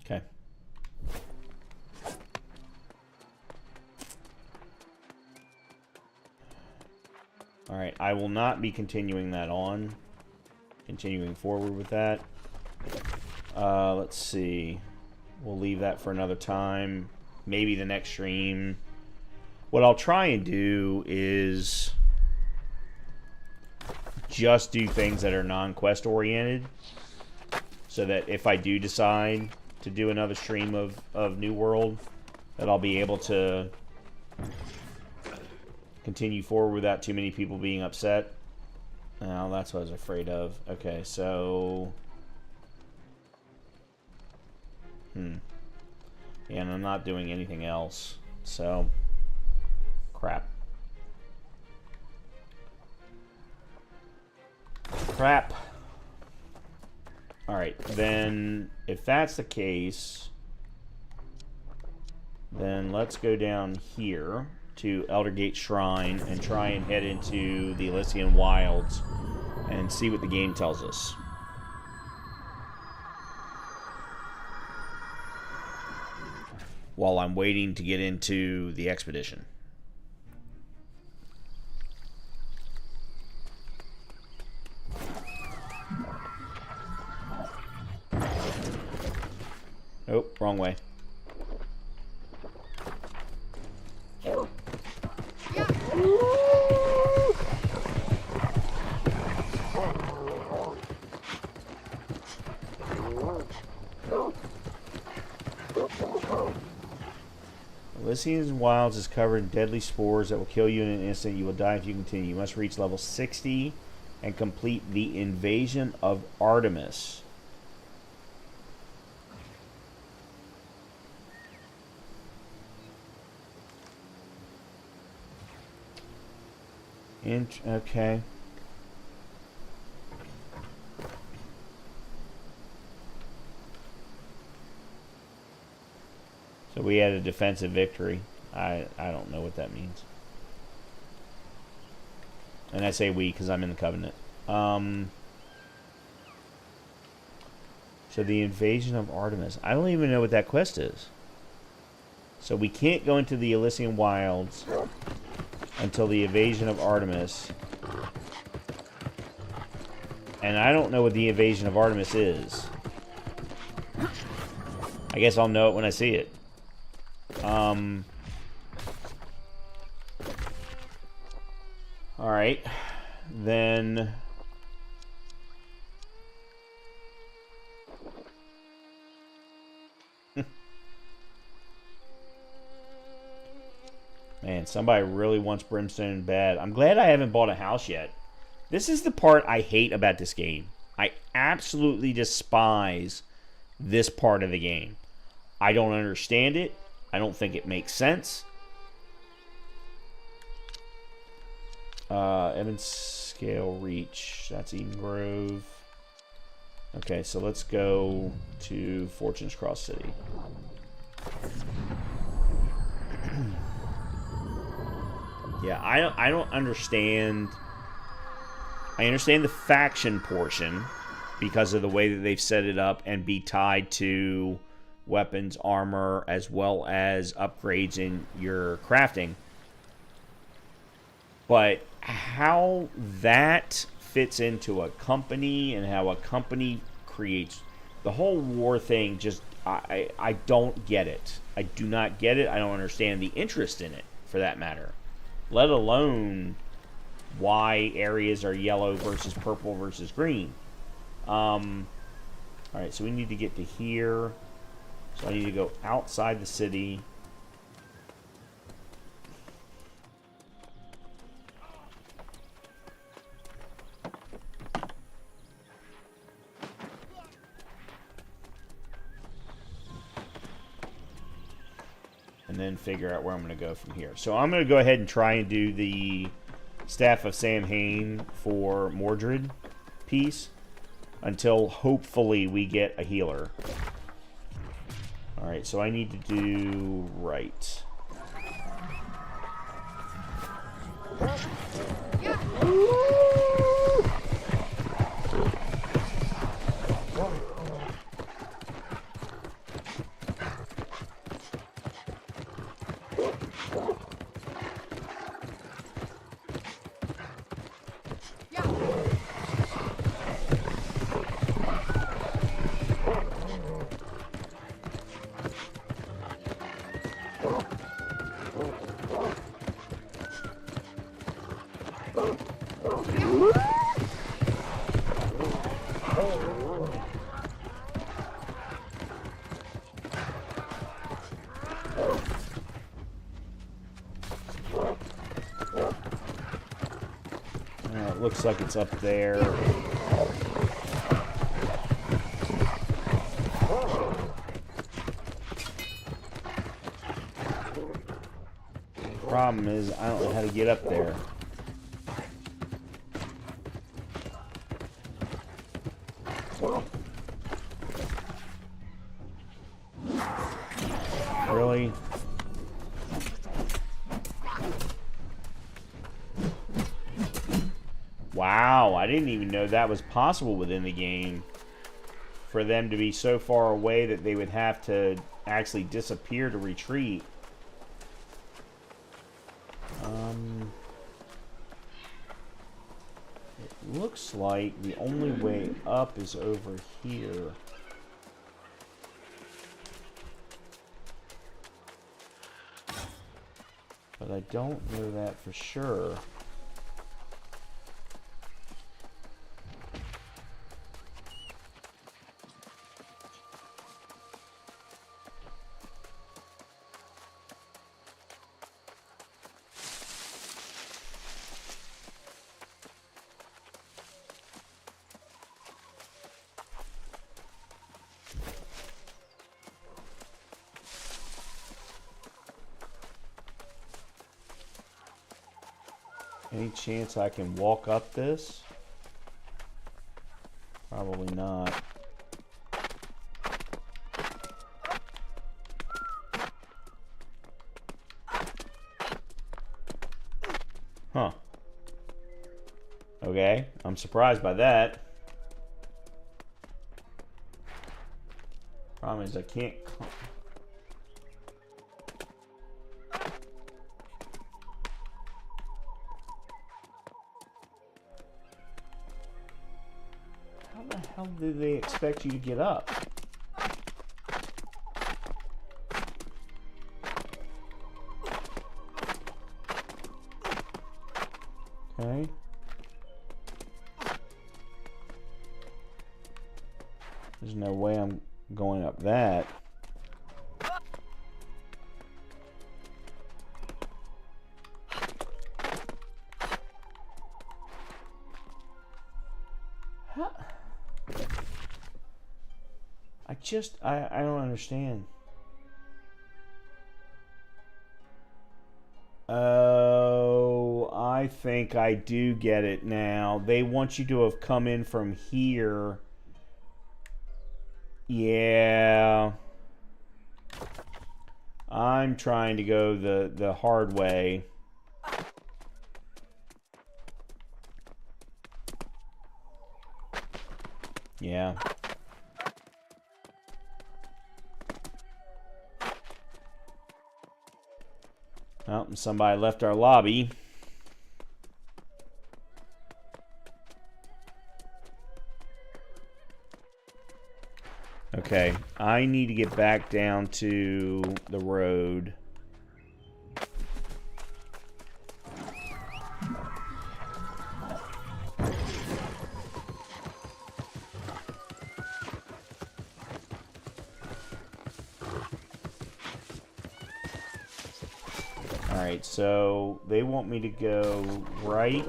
S1: Okay. Alright, I will not be continuing that on. Continuing forward with that. Let's see. We'll leave that for another time. Maybe the next stream. What I'll try and do is just do things that are non-quest oriented. So that if I do decide to do another stream of New World, that I'll be able to continue forward without too many people being upset. Oh, that's what I was afraid of. Okay, so... yeah, and I'm not doing anything else. So... crap. Crap. Alright, then if that's the case, then let's go down here to Eldergate Shrine and try and head into the Elysian Wilds and see what the game tells us. While I'm waiting to get into the expedition. Oh, wrong way. Elysian Wilds is covered in deadly spores that will kill you in an instant. You will die if you continue. You must reach level 60 and complete the Invasion of Artemis. Okay. So we had a defensive victory. I don't know what that means. And I say we because I'm in the Covenant. So the invasion of Artemis. I don't even know what that quest is. So we can't go into the Elysian Wilds until the invasion of Artemis. And I don't know what the invasion of Artemis is. I guess I'll know it when I see it. Alright. Then... Man, somebody really wants Brimstone bad. I'm glad I haven't bought a house yet. This is the part I hate about this game. I absolutely despise this part of the game. I don't understand it. I don't think it makes sense. Evans Scale Reach. That's Eden Grove. Okay, so let's go to Fortune's Cross City. Yeah, I don't understand. I understand the faction portion because of the way that they've set it up and be tied to weapons, armor, as well as upgrades in your crafting. But how that fits into a company and how a company creates the whole war thing, just I don't get it. I do not get it. I don't understand the interest in it, for that matter. Let alone why areas are yellow versus purple versus green. Alright, so we need to get to here. So I need to go outside the city. And then figure out where I'm going to go from here. So I'm going to go ahead and try and do the Staff of Samhain for Mordred piece until hopefully we get a healer. Alright, so I need to do right. Looks like it's up there. Problem is, I don't know how to get up there. Really? Wow, I didn't even know that was possible within the game. For them to be so far away that they would have to actually disappear to retreat. It looks like the only way up is over here. But I don't know that for sure. Any chance I can walk up this? Probably not. Huh. Okay, I'm surprised by that. Problem is I can't... How the hell do they expect you to get up? Okay. There's no way I'm going up that. Huh? I don't understand. Oh, I think I do get it now. They want you to have come in from here. Yeah. I'm trying to go the hard way. Yeah. Well, somebody left our lobby. Okay, I need to get back down to the road. Alright, so they want me to go right.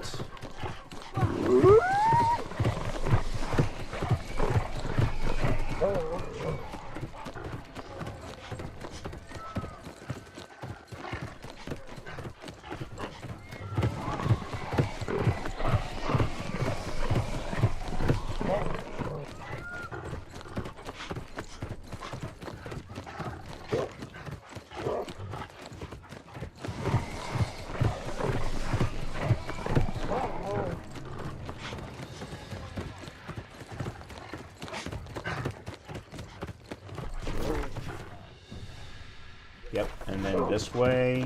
S1: Yep, and then this way.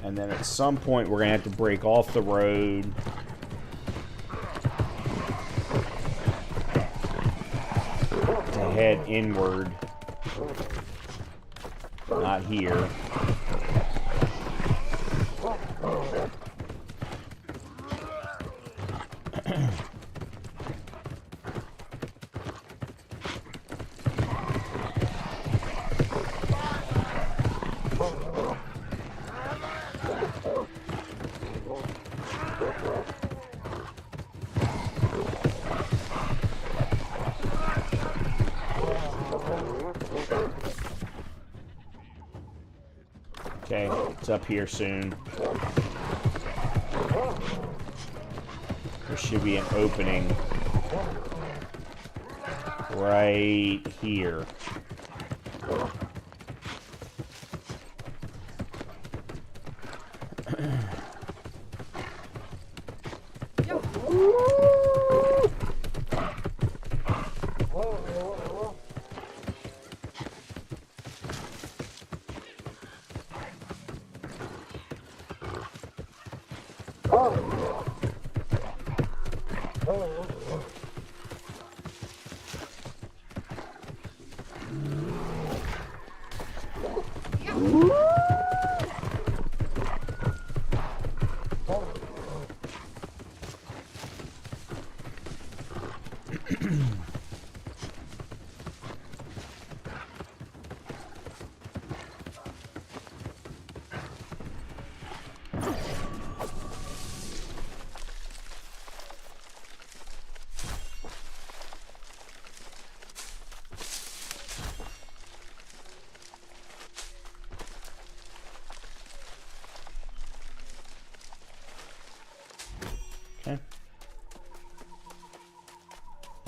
S1: And then at some point we're gonna have to break off the road. To head inward. Not here. Okay, it's up here soon. There should be an opening right here.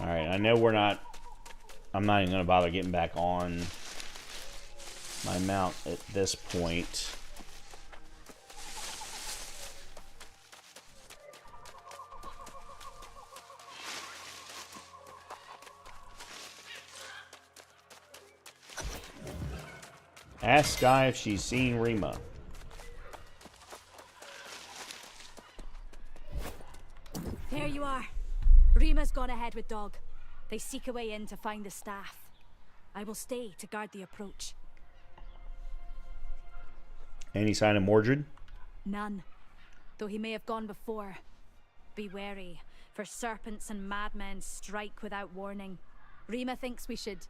S1: Alright, I know we're not... I'm not even going to bother getting back on my mount at this point. Ask Skye if she's seen Rima.
S5: There you are. Rima's gone ahead with Dog. They seek a way in to find the staff. I will stay to guard the approach.
S1: Any sign of Mordred?
S5: None. Though he may have gone before. Be wary, for serpents and madmen strike without warning. Rima thinks we should...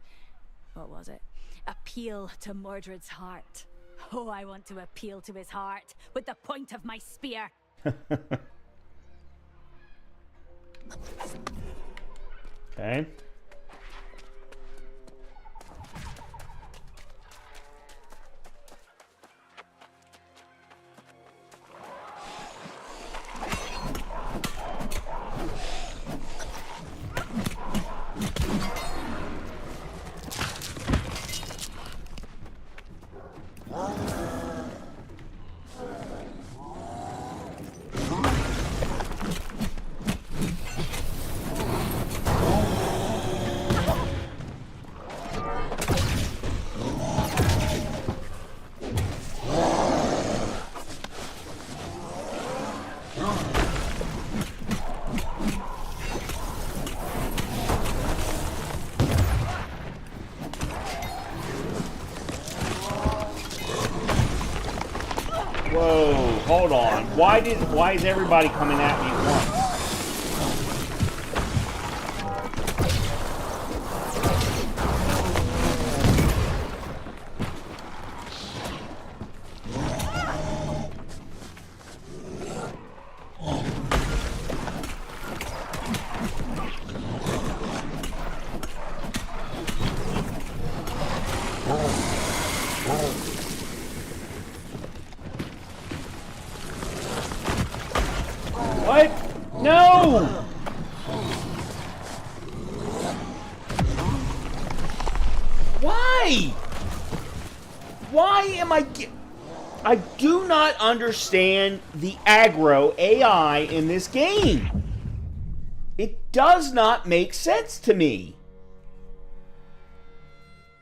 S5: what was it? Appeal to Mordred's heart. Oh, I want to appeal to his heart with the point of my spear.
S1: Okay. Whoa, hold on. Why is everybody coming at me at once? What? No! Why? Why am I do not understand the aggro AI in this game. It does not make sense to me.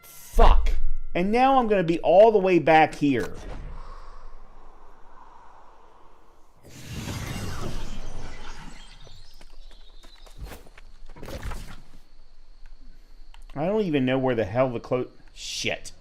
S1: Fuck. And now I'm going to be all the way back here. I don't even know where the hell the close... Shit.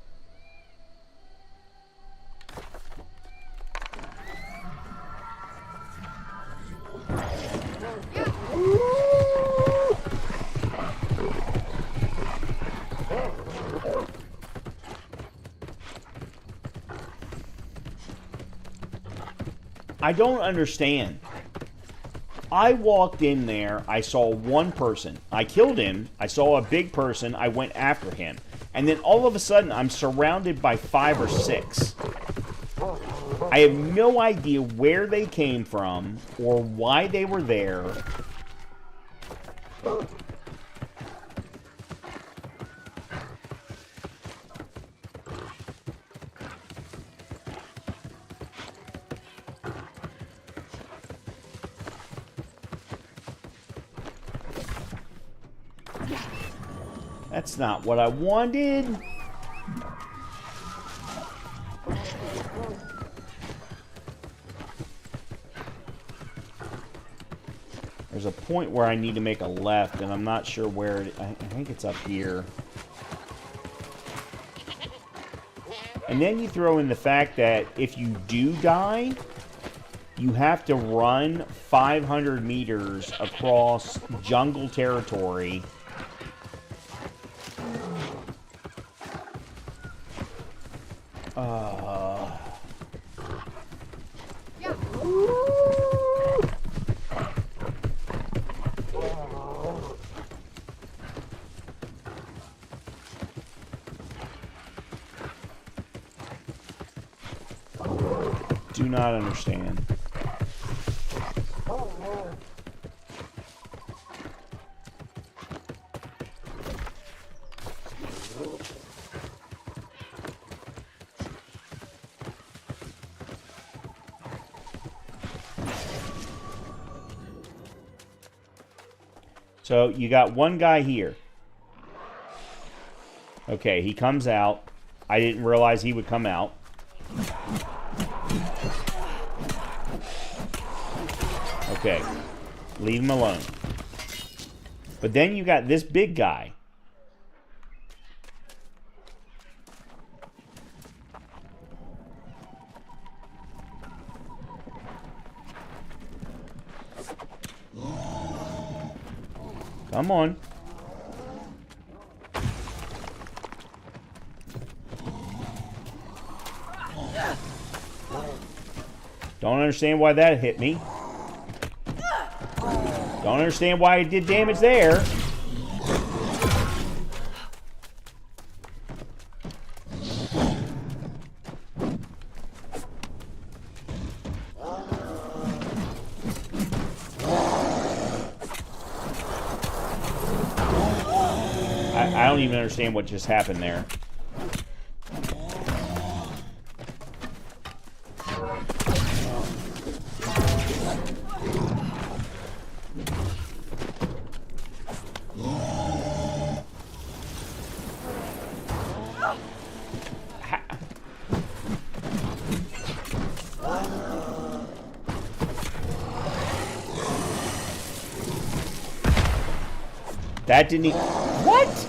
S1: I don't understand. I walked in there, I saw one person. I killed him, I saw a big person, I went after him. And then all of a sudden, I'm surrounded by 5 or 6. I have no idea where they came from, or why they were there. That's not what I wanted. There's a point where I need to make a left, and I'm not sure where I think it's up here. And then you throw in the fact that if you do die, you have to run 500 meters across jungle territory. Do not understand. So you got one guy here. Okay, he comes out. I didn't realize he would come out. Okay, leave him alone. But then you got this big guy. Come on. Don't understand why that hit me. Don't understand why it did damage there. I don't even understand what just happened there. That didn't even... What?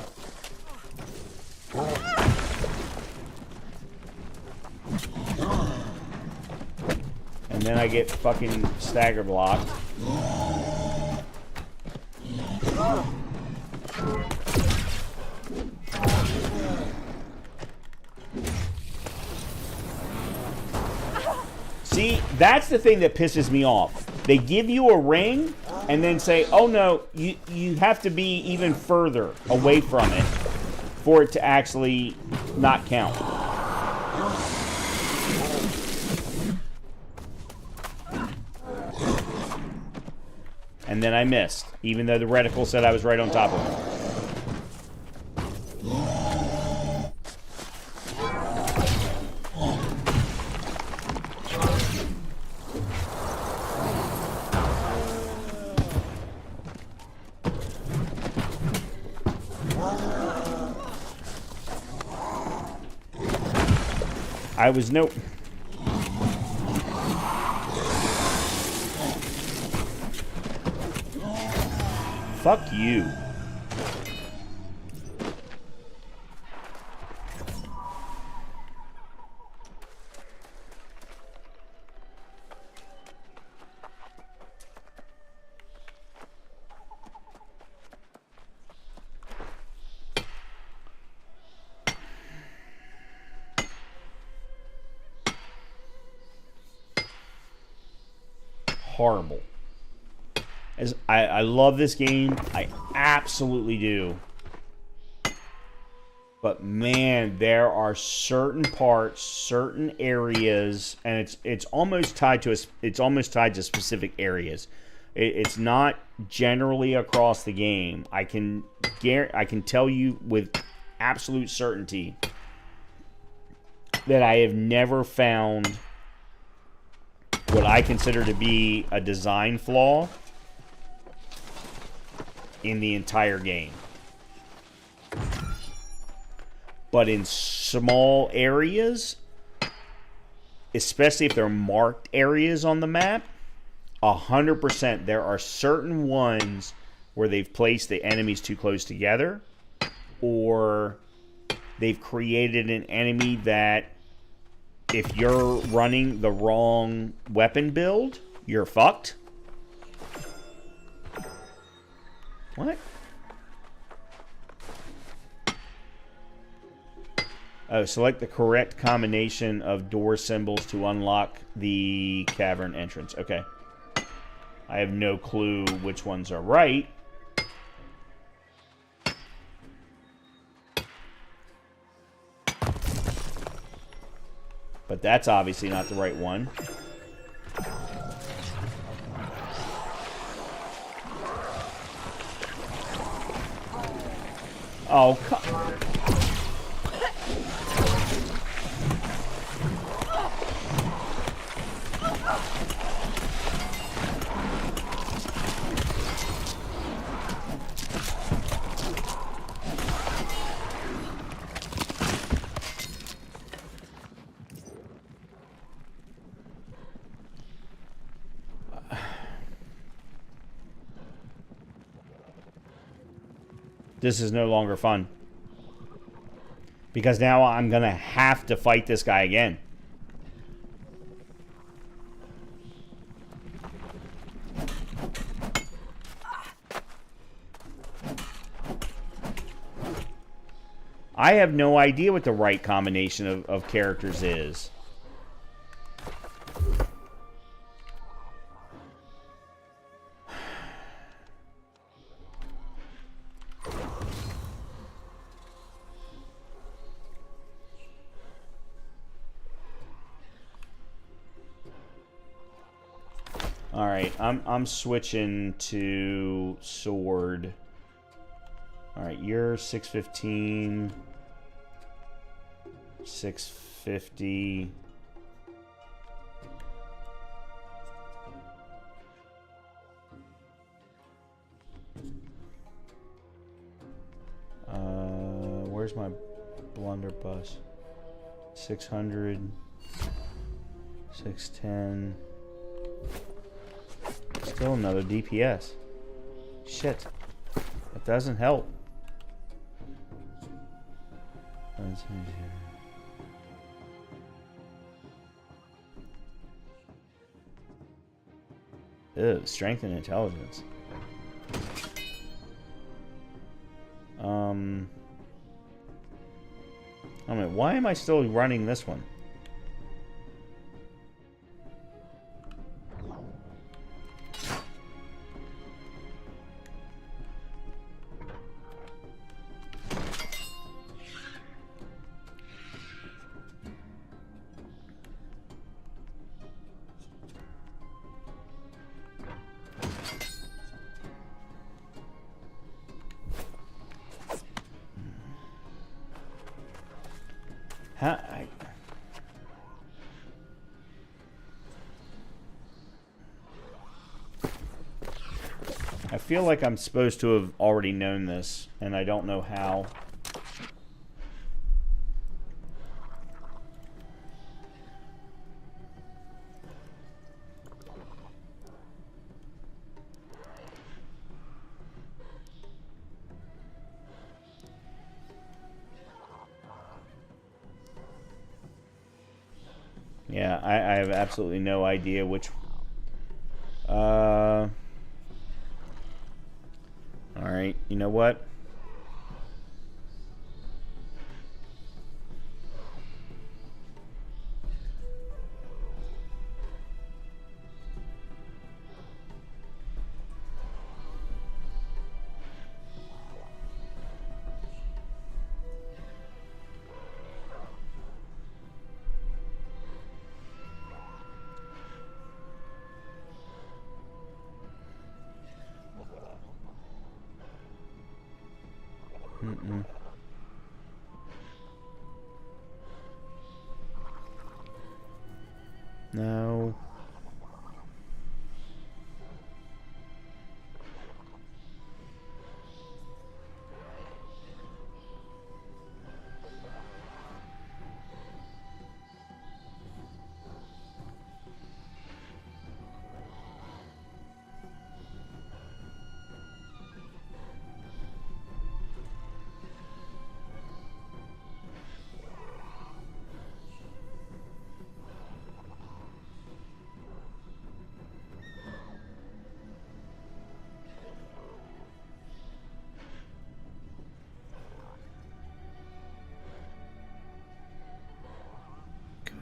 S1: And then I get fucking stagger blocked. See, that's the thing that pisses me off. They give you a ring and then say, oh no, you have to be even further away from it for it to actually not count. And then I missed, even though the reticle said I was right on top of it. I was no... Fuck you. Horrible. As I love this game. I absolutely do. But man, there are certain parts, certain areas, and it's almost tied to specific areas. It's not generally across the game. I can tell you with absolute certainty that I have never found what I consider to be a design flaw in the entire game. But in small areas, especially if they're marked areas on the map, 100% there are certain ones where they've placed the enemies too close together, or they've created an enemy that if you're running the wrong weapon build, you're fucked. What? Oh, select the correct combination of door symbols to unlock the cavern entrance. Okay. I have no clue which ones are right. But that's obviously not the right one. Oh, come... This is no longer fun. Because now I'm going to have to fight this guy again. I have no idea what the right combination of characters is. Alright, I'm switching to sword. Alright, you're 615. 650. Where's my blunderbuss? 600. 610. Still another DPS. Shit. That doesn't help. Ew, strength and intelligence. I mean, why am I still running this one? I feel like I'm supposed to have already known this, and I don't know how. Yeah, I have absolutely no idea which... Alright, you know what? No.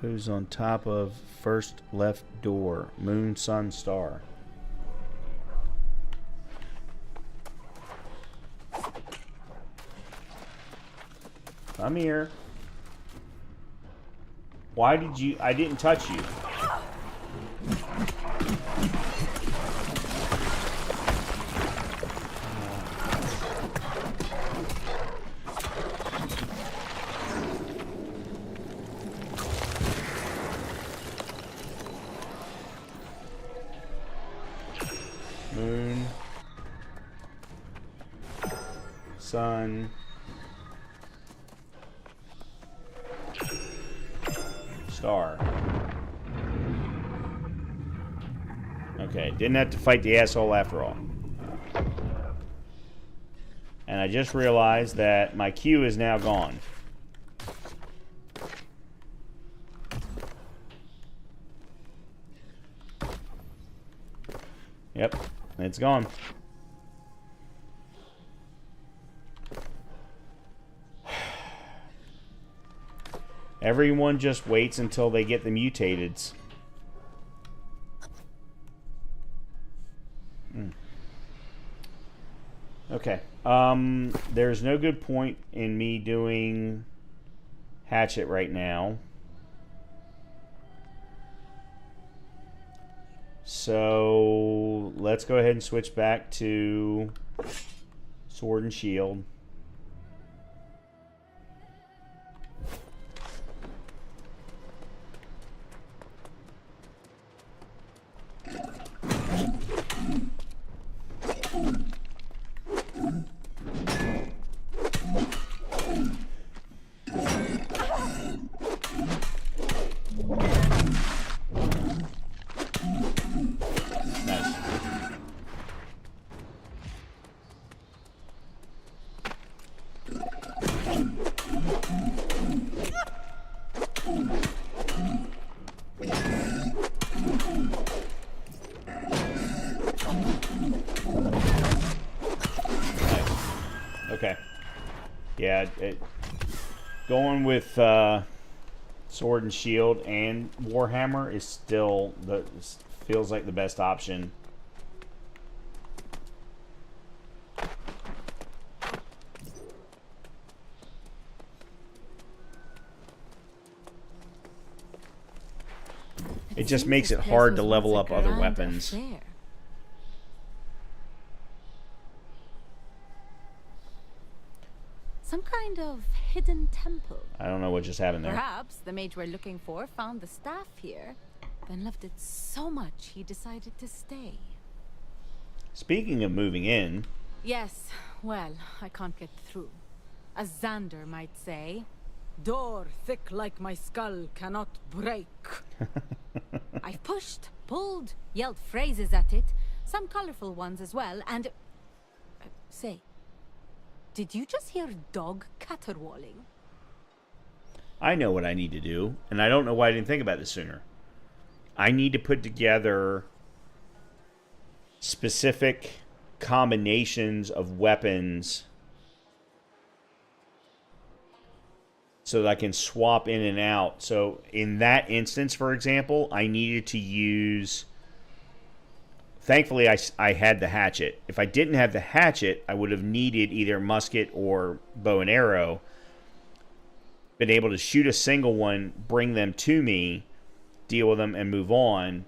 S1: Goes on top of first left door. Moon, sun, star. Come here. Why did you... I didn't touch you. Moon, sun, star. Okay, didn't have to fight the asshole after all. And I just realized that my queue is now gone. Yep, it's gone. Everyone just waits until they get the mutateds. Okay. There's no good point in me doing Hatchet right now. So let's go ahead and switch back to Sword and Shield. Okay. Yeah, going with Sword and Shield and Warhammer is still feels like the best option. It just makes it hard to level up other weapons.
S7: Some kind of hidden temple.
S1: I don't know what just happened there.
S7: Perhaps the mage we're looking for found the staff here, then loved it so much he decided to stay.
S1: Speaking of moving in...
S7: Yes, well, I can't get through. As Xander might say, door thick like my skull cannot break. I've pushed, pulled, yelled phrases at it, some colorful ones as well, and... say, did you just hear dog caterwauling?
S1: I know what I need to do, and I don't know why I didn't think about this sooner. I need to put together specific combinations of weapons so that I can swap in and out. So in that instance, for example, I needed to use... Thankfully, I had the hatchet. If I didn't have the hatchet, I would have needed either musket or bow and arrow. Been able to shoot a single one, bring them to me, deal with them, and move on.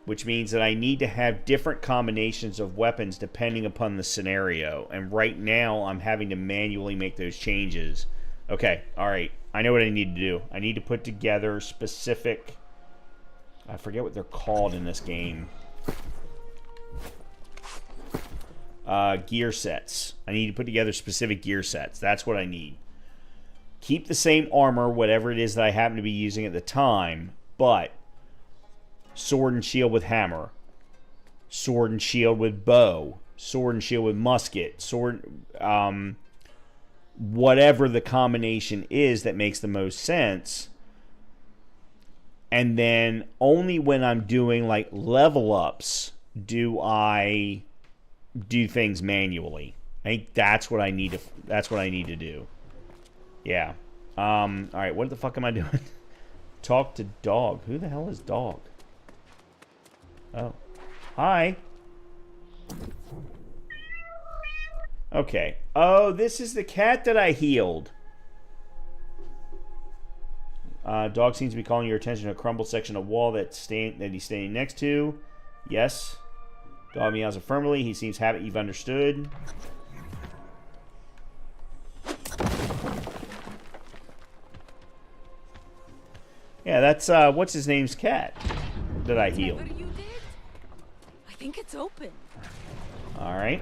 S1: Which means that I need to have different combinations of weapons depending upon the scenario. And right now, I'm having to manually make those changes. Okay, alright. I know what I need to do. I need to put together specific... I forget what they're called in this game. Gear sets. I need to put together specific gear sets. That's what I need. Keep the same armor, whatever it is that I happen to be using at the time, but sword and shield with hammer, sword and shield with bow, sword and shield with musket, whatever the combination is that makes the most sense. And then only when I'm doing like level ups do I do things manually. I think that's what I need to do. Yeah. All right, what the fuck am I doing? Talk to dog. Who the hell is dog? Oh. Hi. Okay. Oh, this is the cat that I healed. Dog seems to be calling your attention to a crumbled section of wall that he's standing next to. Yes. Dog meows affirmatively. He seems happy you've understood. Yeah, that's what's his name's cat that I healed.
S7: Whatever you did, I think it's open.
S1: All right.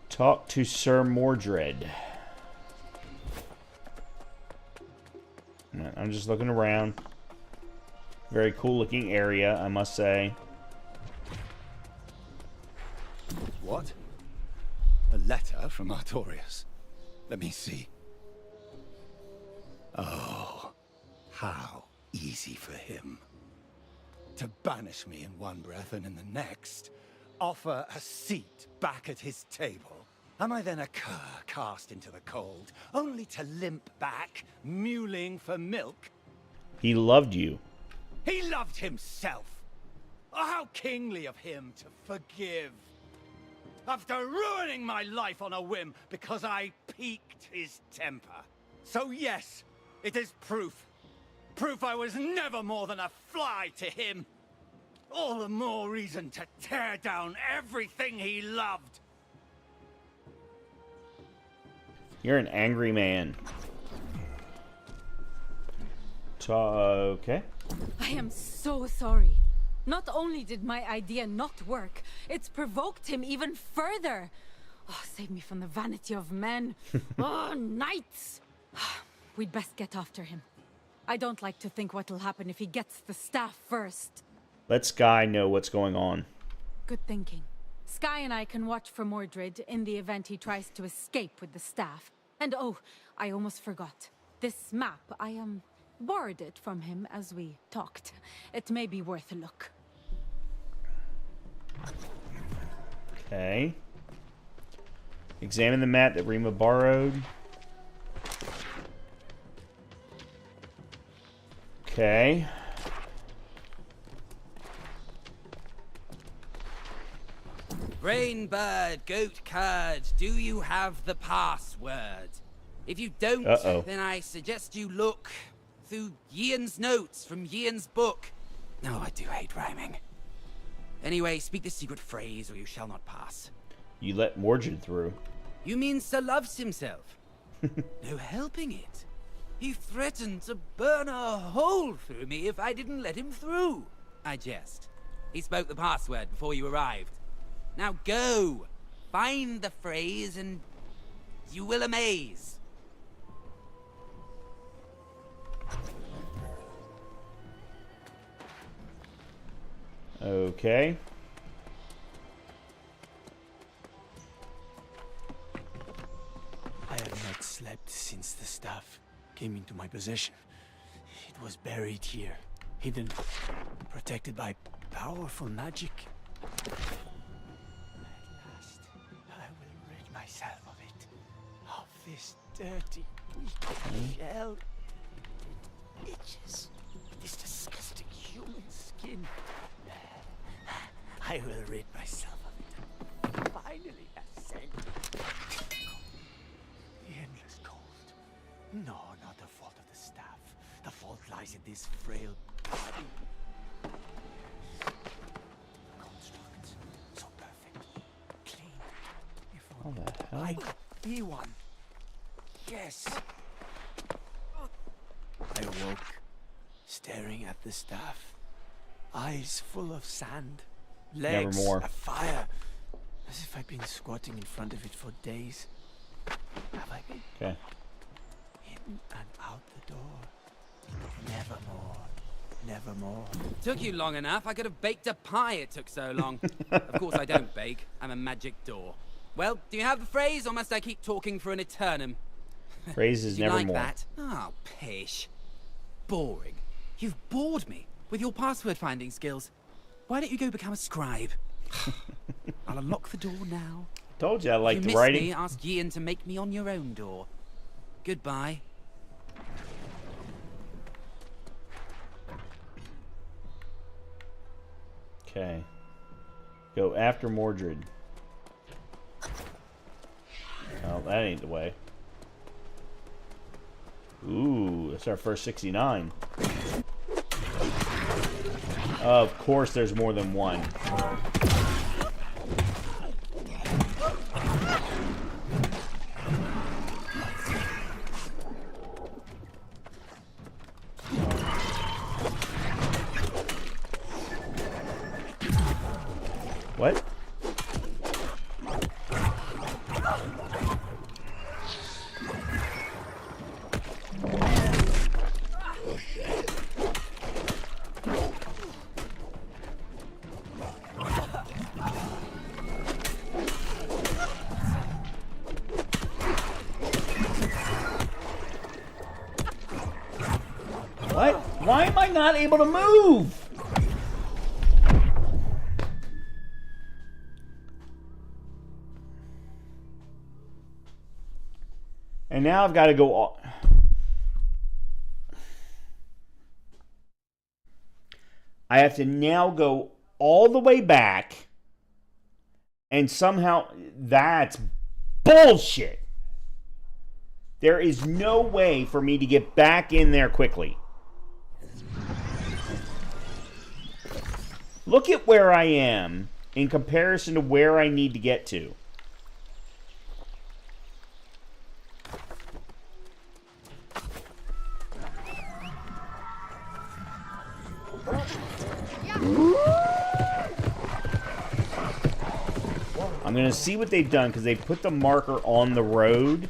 S1: Talk to Sir Mordred. I'm just looking around. Very cool looking area, I must say.
S3: What? A letter from Artorias. Let me see. Oh, how easy for him. To banish me in one breath and in the next, offer a seat back at his table. Am I then a cur cast into the cold, only to limp back, mewling for milk?
S1: He loved you.
S3: He loved himself. Oh, how kingly of him to forgive. After ruining my life on a whim because I piqued his temper. So yes, it is proof. Proof I was never more than a fly to him. All the more reason to tear down everything he loved.
S1: You're an angry man. Okay.
S7: I am so sorry. Not only did my idea not work, it's provoked him even further. Oh, save me from the vanity of men. Oh, knights! We'd best get after him. I don't like to think what'll happen if he gets the staff first.
S1: Let Sky know what's going on.
S7: Good thinking. Sky and I can watch for Mordred in the event he tries to escape with the staff. And oh, I almost forgot. This map, I borrowed it from him as we talked. It may be worth a look.
S1: Okay. Examine the map that Rima borrowed. Okay.
S15: Rainbird, goat curd, do you have the password? If you don't, then I suggest you look through Ian's notes from Ian's book. Oh, I do hate rhyming. Anyway, speak the secret phrase or you shall not pass.
S1: You let Mordred through.
S15: You mean Sir loves himself? No helping it. He threatened to burn a hole through me if I didn't let him through. I jest. He spoke the password before you arrived. Now go! Find the phrase and you will amaze.
S1: Okay.
S16: I have not slept since the staff came into my possession. It was buried here, hidden, protected by powerful magic. At last, I will rid myself of it. Of this dirty, weak shell. It itches. This disgusting human skin. I will rid myself of it. Finally, ascend. The endless cold. No, not the fault of the staff. The fault lies in this frail body. The construct, so perfect, clean. If
S1: What the hell?
S16: I could be one. Yes. I awoke, staring at the staff. Eyes full of sand. Legs
S1: Nevermore.
S16: afire. As if I'd been squatting in front of it for days. Have I been?
S1: Okay.
S16: In and out the door. Nevermore. Nevermore.
S15: Took you long enough. I could have baked a pie, it took so long. Of course I don't bake. I'm a magic door. Well, do you have the phrase, or must I keep talking for an eternum?
S1: Phrase is
S15: Do you like
S1: nevermore.
S15: that? Oh, pish. Boring. You've bored me with your password finding skills. Why don't you go become a scribe? I'll unlock the door now.
S1: Told you I like
S15: If
S1: the
S15: you miss
S1: writing.
S15: me, ask Ian to make me on your own door. Goodbye.
S1: Okay. Go after Mordred. Oh, that ain't the way. Ooh, that's our first 69. Of course there's more than one. What? not able to move? And now I've got to go all... I have to now go all the way back, and somehow that's bullshit. There is no way for me to get back in there quickly. Look at where I am in comparison to where I need to get to. I'm going to see what they've done, because they put the marker on the road.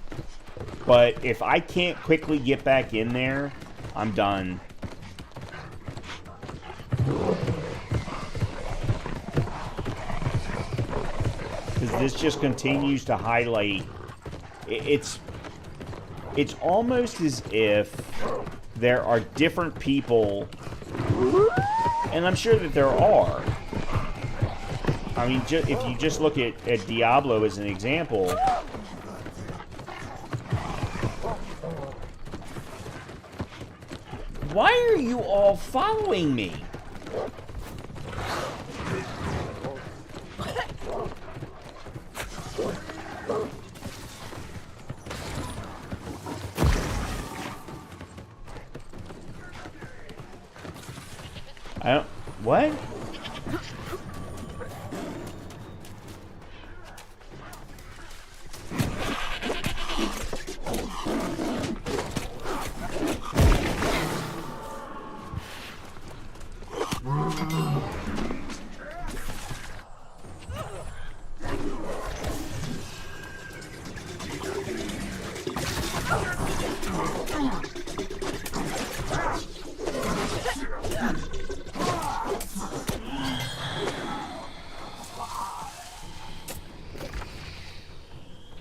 S1: But if I can't quickly get back in there, I'm done. Because this just continues to highlight. It's almost as if there are different people, and I'm sure that there are. I mean, if you just look at Diablo as an example, why are you all following me? I don't... What?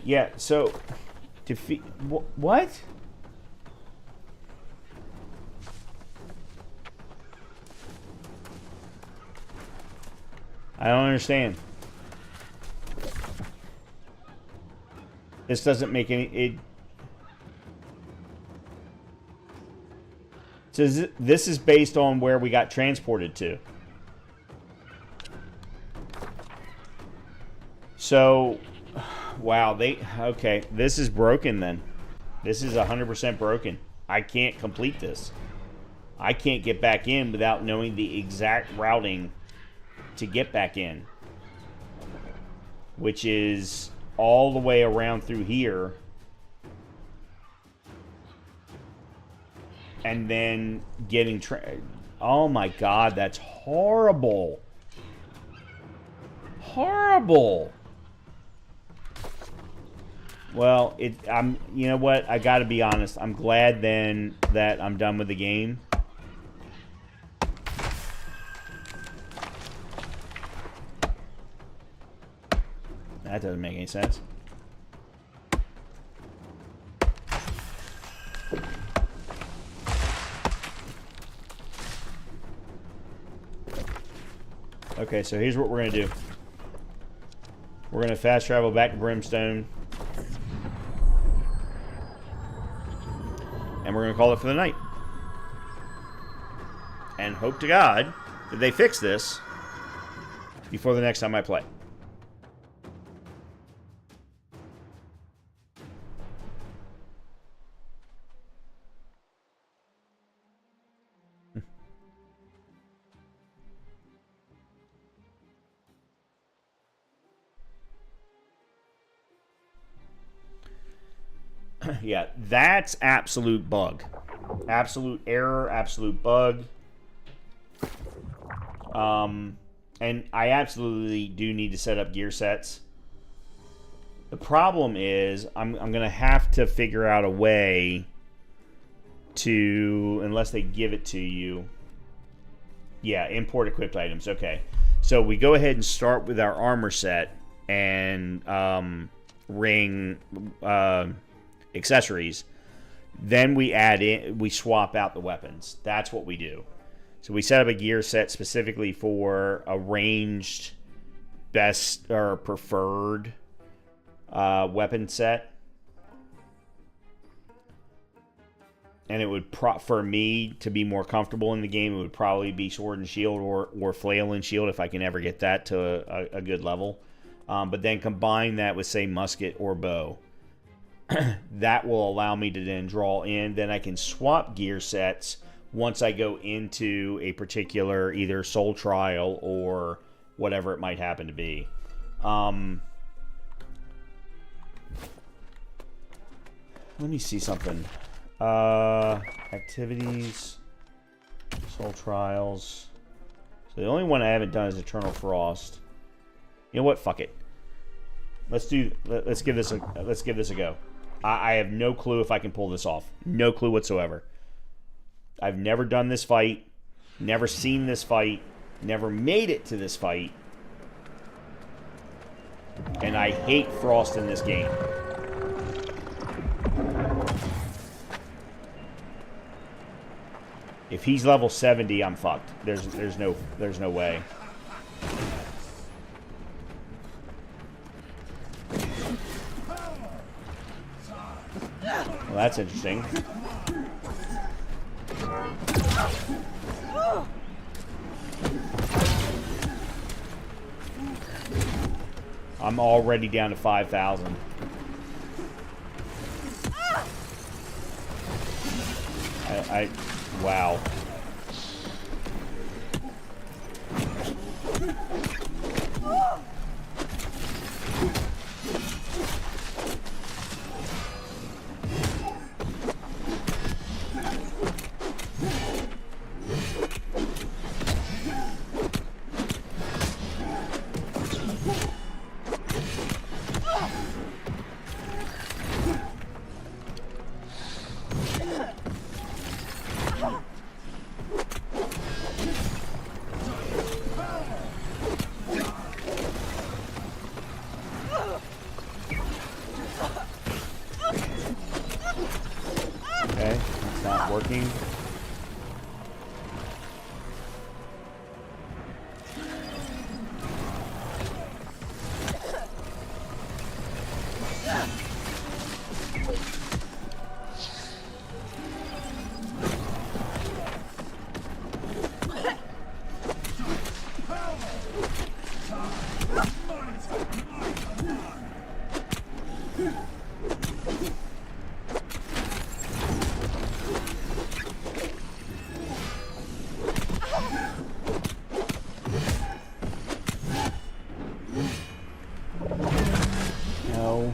S1: Yeah, so defeat what? I don't understand. This doesn't make any... It says this is based on where we got transported to. So, wow, okay, this is broken then. This is 100% broken. I can't complete this. I can't get back in without knowing the exact routing to get back in, which is all the way around through here, and then getting oh my god, that's horrible. Horrible. Well, you know what, I gotta be honest, I'm glad then that I'm done with the game. That doesn't make any sense. Okay, so here's what we're going to do. We're going to fast travel back to Brimstone. And we're going to call it for the night. And hope to God that they fix this before the next time I play. Yeah, that's absolute bug. Absolute error, absolute bug. And I absolutely do need to set up gear sets. The problem is I'm going to have to figure out a way to, unless they give it to you. Yeah, import equipped items. Okay. So we go ahead and start with our armor set and ring accessories. Then we add in, we swap out the weapons. That's what we do. So we set up a gear set specifically for a ranged best or preferred weapon set. And it would, for me to be more comfortable in the game, it would probably be sword and shield or flail and shield if I can ever get that to a good level. But then combine that with, say, musket or bow. That will allow me to then draw in. Then I can swap gear sets once I go into a particular either soul trial or whatever it might happen to be. Let me see something. Activities, soul trials. So the only one I haven't done is Eternal Frost. You know what? Fuck it. Let's give this a go. I have no clue if I can pull this off. No clue whatsoever. I've never done this fight, never seen this fight, never made it to this fight, and I hate Frost in this game. If he's level 70, I'm fucked. There's no way. Well, that's interesting. I'm already down to 5,000. Wow. Okay, it's not working. No.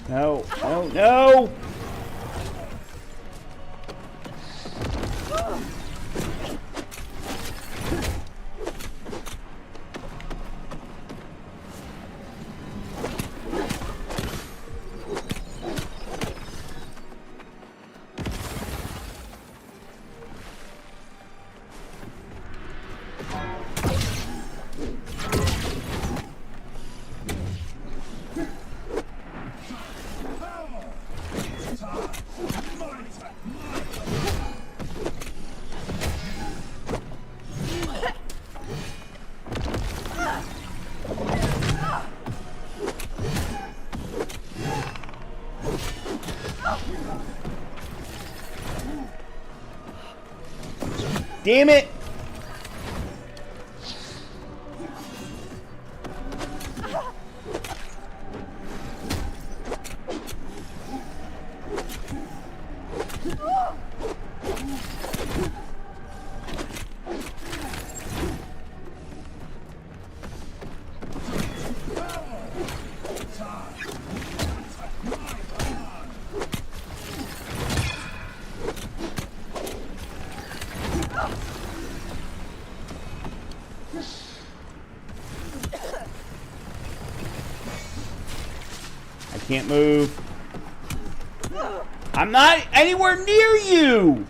S1: No, no, no! Damn it! Can't move. I'm not anywhere near you!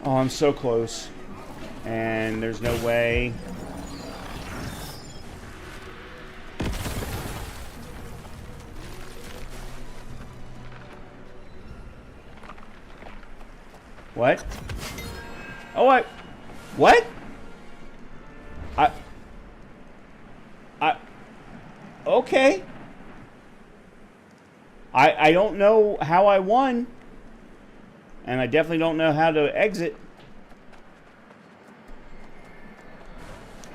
S1: Oh, I'm so close. And there's no way. What? Oh, what? Okay. I don't know how I won. And I definitely don't know how to exit.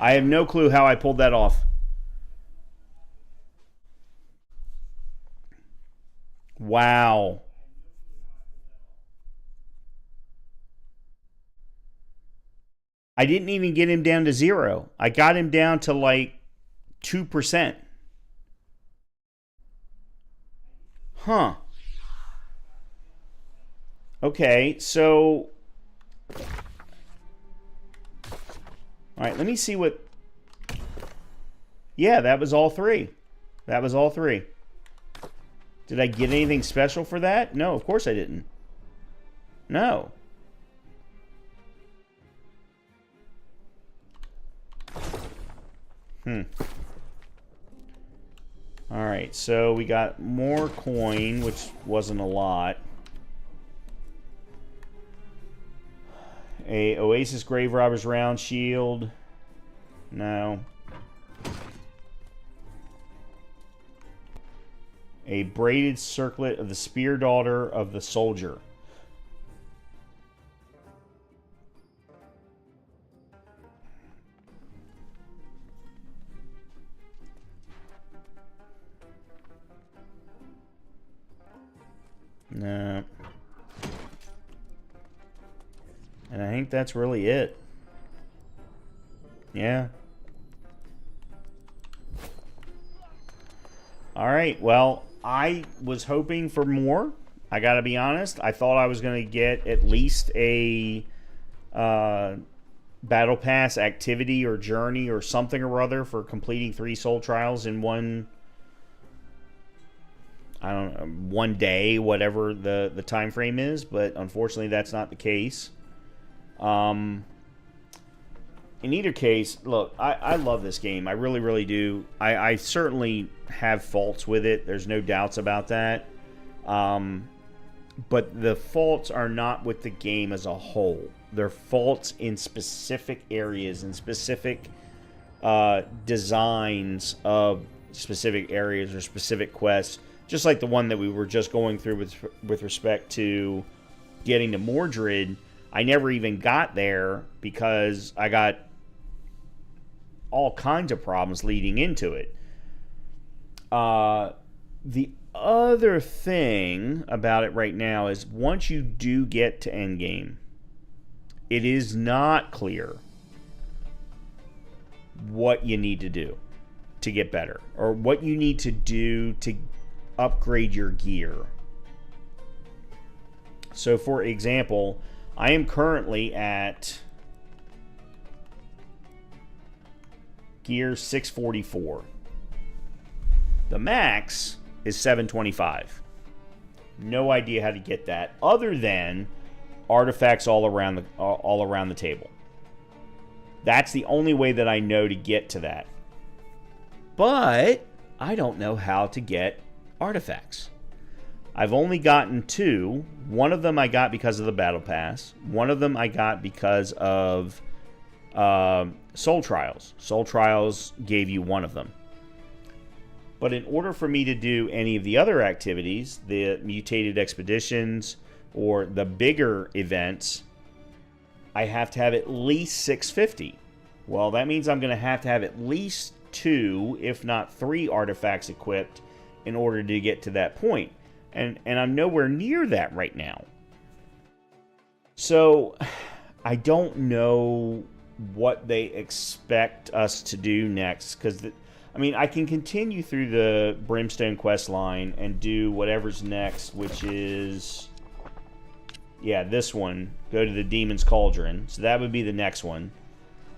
S1: I have no clue how I pulled that off. Wow. I didn't even get him down to 0. I got him down to like 2%. Huh. Okay, so... Alright, let me see what... Yeah, that was all 3. That was all 3. Did I get anything special for that? No, of course I didn't. No. Alright, so we got more coin, which wasn't a lot. A Oasis Grave Robber's Round Shield. No. A Braided Circlet of the Spear Daughter of the Soldier. No. And I think that's really it. Yeah. Alright, well, I was hoping for more. I gotta be honest. I thought I was gonna get at least a Battle Pass activity or journey or something or other for completing 3 soul trials in one... I don't know, one day, whatever the time frame is, but unfortunately that's not the case. In either case, look, I love this game. I really, really do. I certainly have faults with it. There's no doubts about that. But the faults are not with the game as a whole. They're faults in specific areas and specific designs of specific areas or specific quests. Just like the one that we were just going through with respect to getting to Mordred. I never even got there because I got all kinds of problems leading into it. The other thing about it right now is once you do get to endgame, it is not clear what you need to do to get better or what you need to do to upgrade your gear. So for example, I am currently at gear 644. The max is 725. No idea how to get that other than artifacts all around the table. That's the only way that I know to get to that. But I don't know how to get artifacts. I've only gotten 2. One of them I got because of the Battle Pass. One of them I got because of Soul Trials. Soul Trials gave you one of them. But in order for me to do any of the other activities, the Mutated Expeditions or the bigger events, I have to have at least 650. Well, that means I'm going to have at least 2, if not 3 artifacts equipped in order to get to that point. And I'm nowhere near that right now. So I don't know what they expect us to do next, because I can continue through the Brimstone quest line and do whatever's next, which is, yeah, this one. Go to the Demon's Cauldron. So that would be the next one.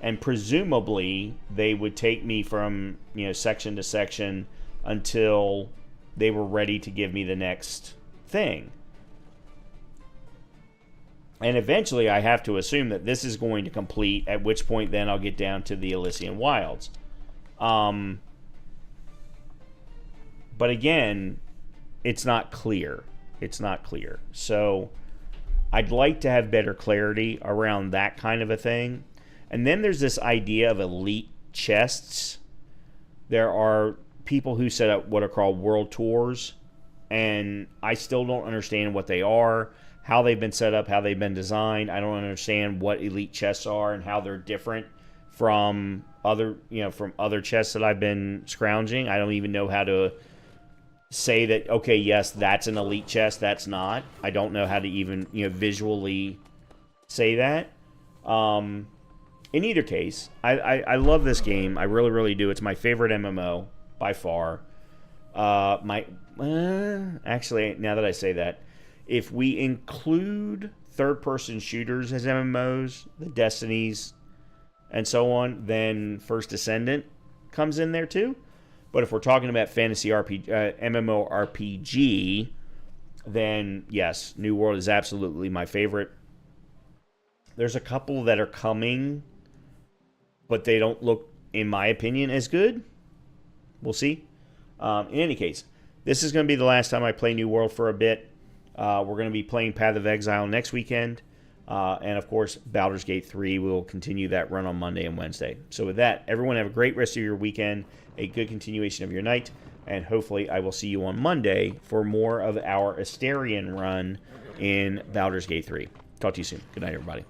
S1: And presumably they would take me from, section to section until they were ready to give me the next thing. And eventually I have to assume that this is going to complete, at which point then I'll get down to the Elysian Wilds. But again, it's not clear. It's not clear. So I'd like to have better clarity around that kind of a thing. And then there's this idea of elite chests. There are people who set up what are called world tours, and I still don't understand what they are, how they've been set up, how they've been designed. I don't understand what elite chests are and how they're different from other chests that I've been scrounging. I don't even know how to say that, okay, yes, that's an elite chest, that's not. I don't know how to even, visually say that. In either case, I love this game. I really, really do. It's my favorite MMO by far. Actually, now that I say that, if we include third-person shooters as MMOs, the Destinies, and so on, then First Descendant comes in there too. But if we're talking about fantasy MMORPG, then yes, New World is absolutely my favorite. There's a couple that are coming, but they don't look, in my opinion, as good. We'll see. In any case, this is going to be the last time I play New World for a bit. We're going to be playing Path of Exile next weekend. And, of course, Baldur's Gate 3 will continue that run on Monday and Wednesday. So with that, everyone have a great rest of your weekend, a good continuation of your night, and hopefully I will see you on Monday for more of our Asterion run in Baldur's Gate 3. Talk to you soon. Good night, everybody.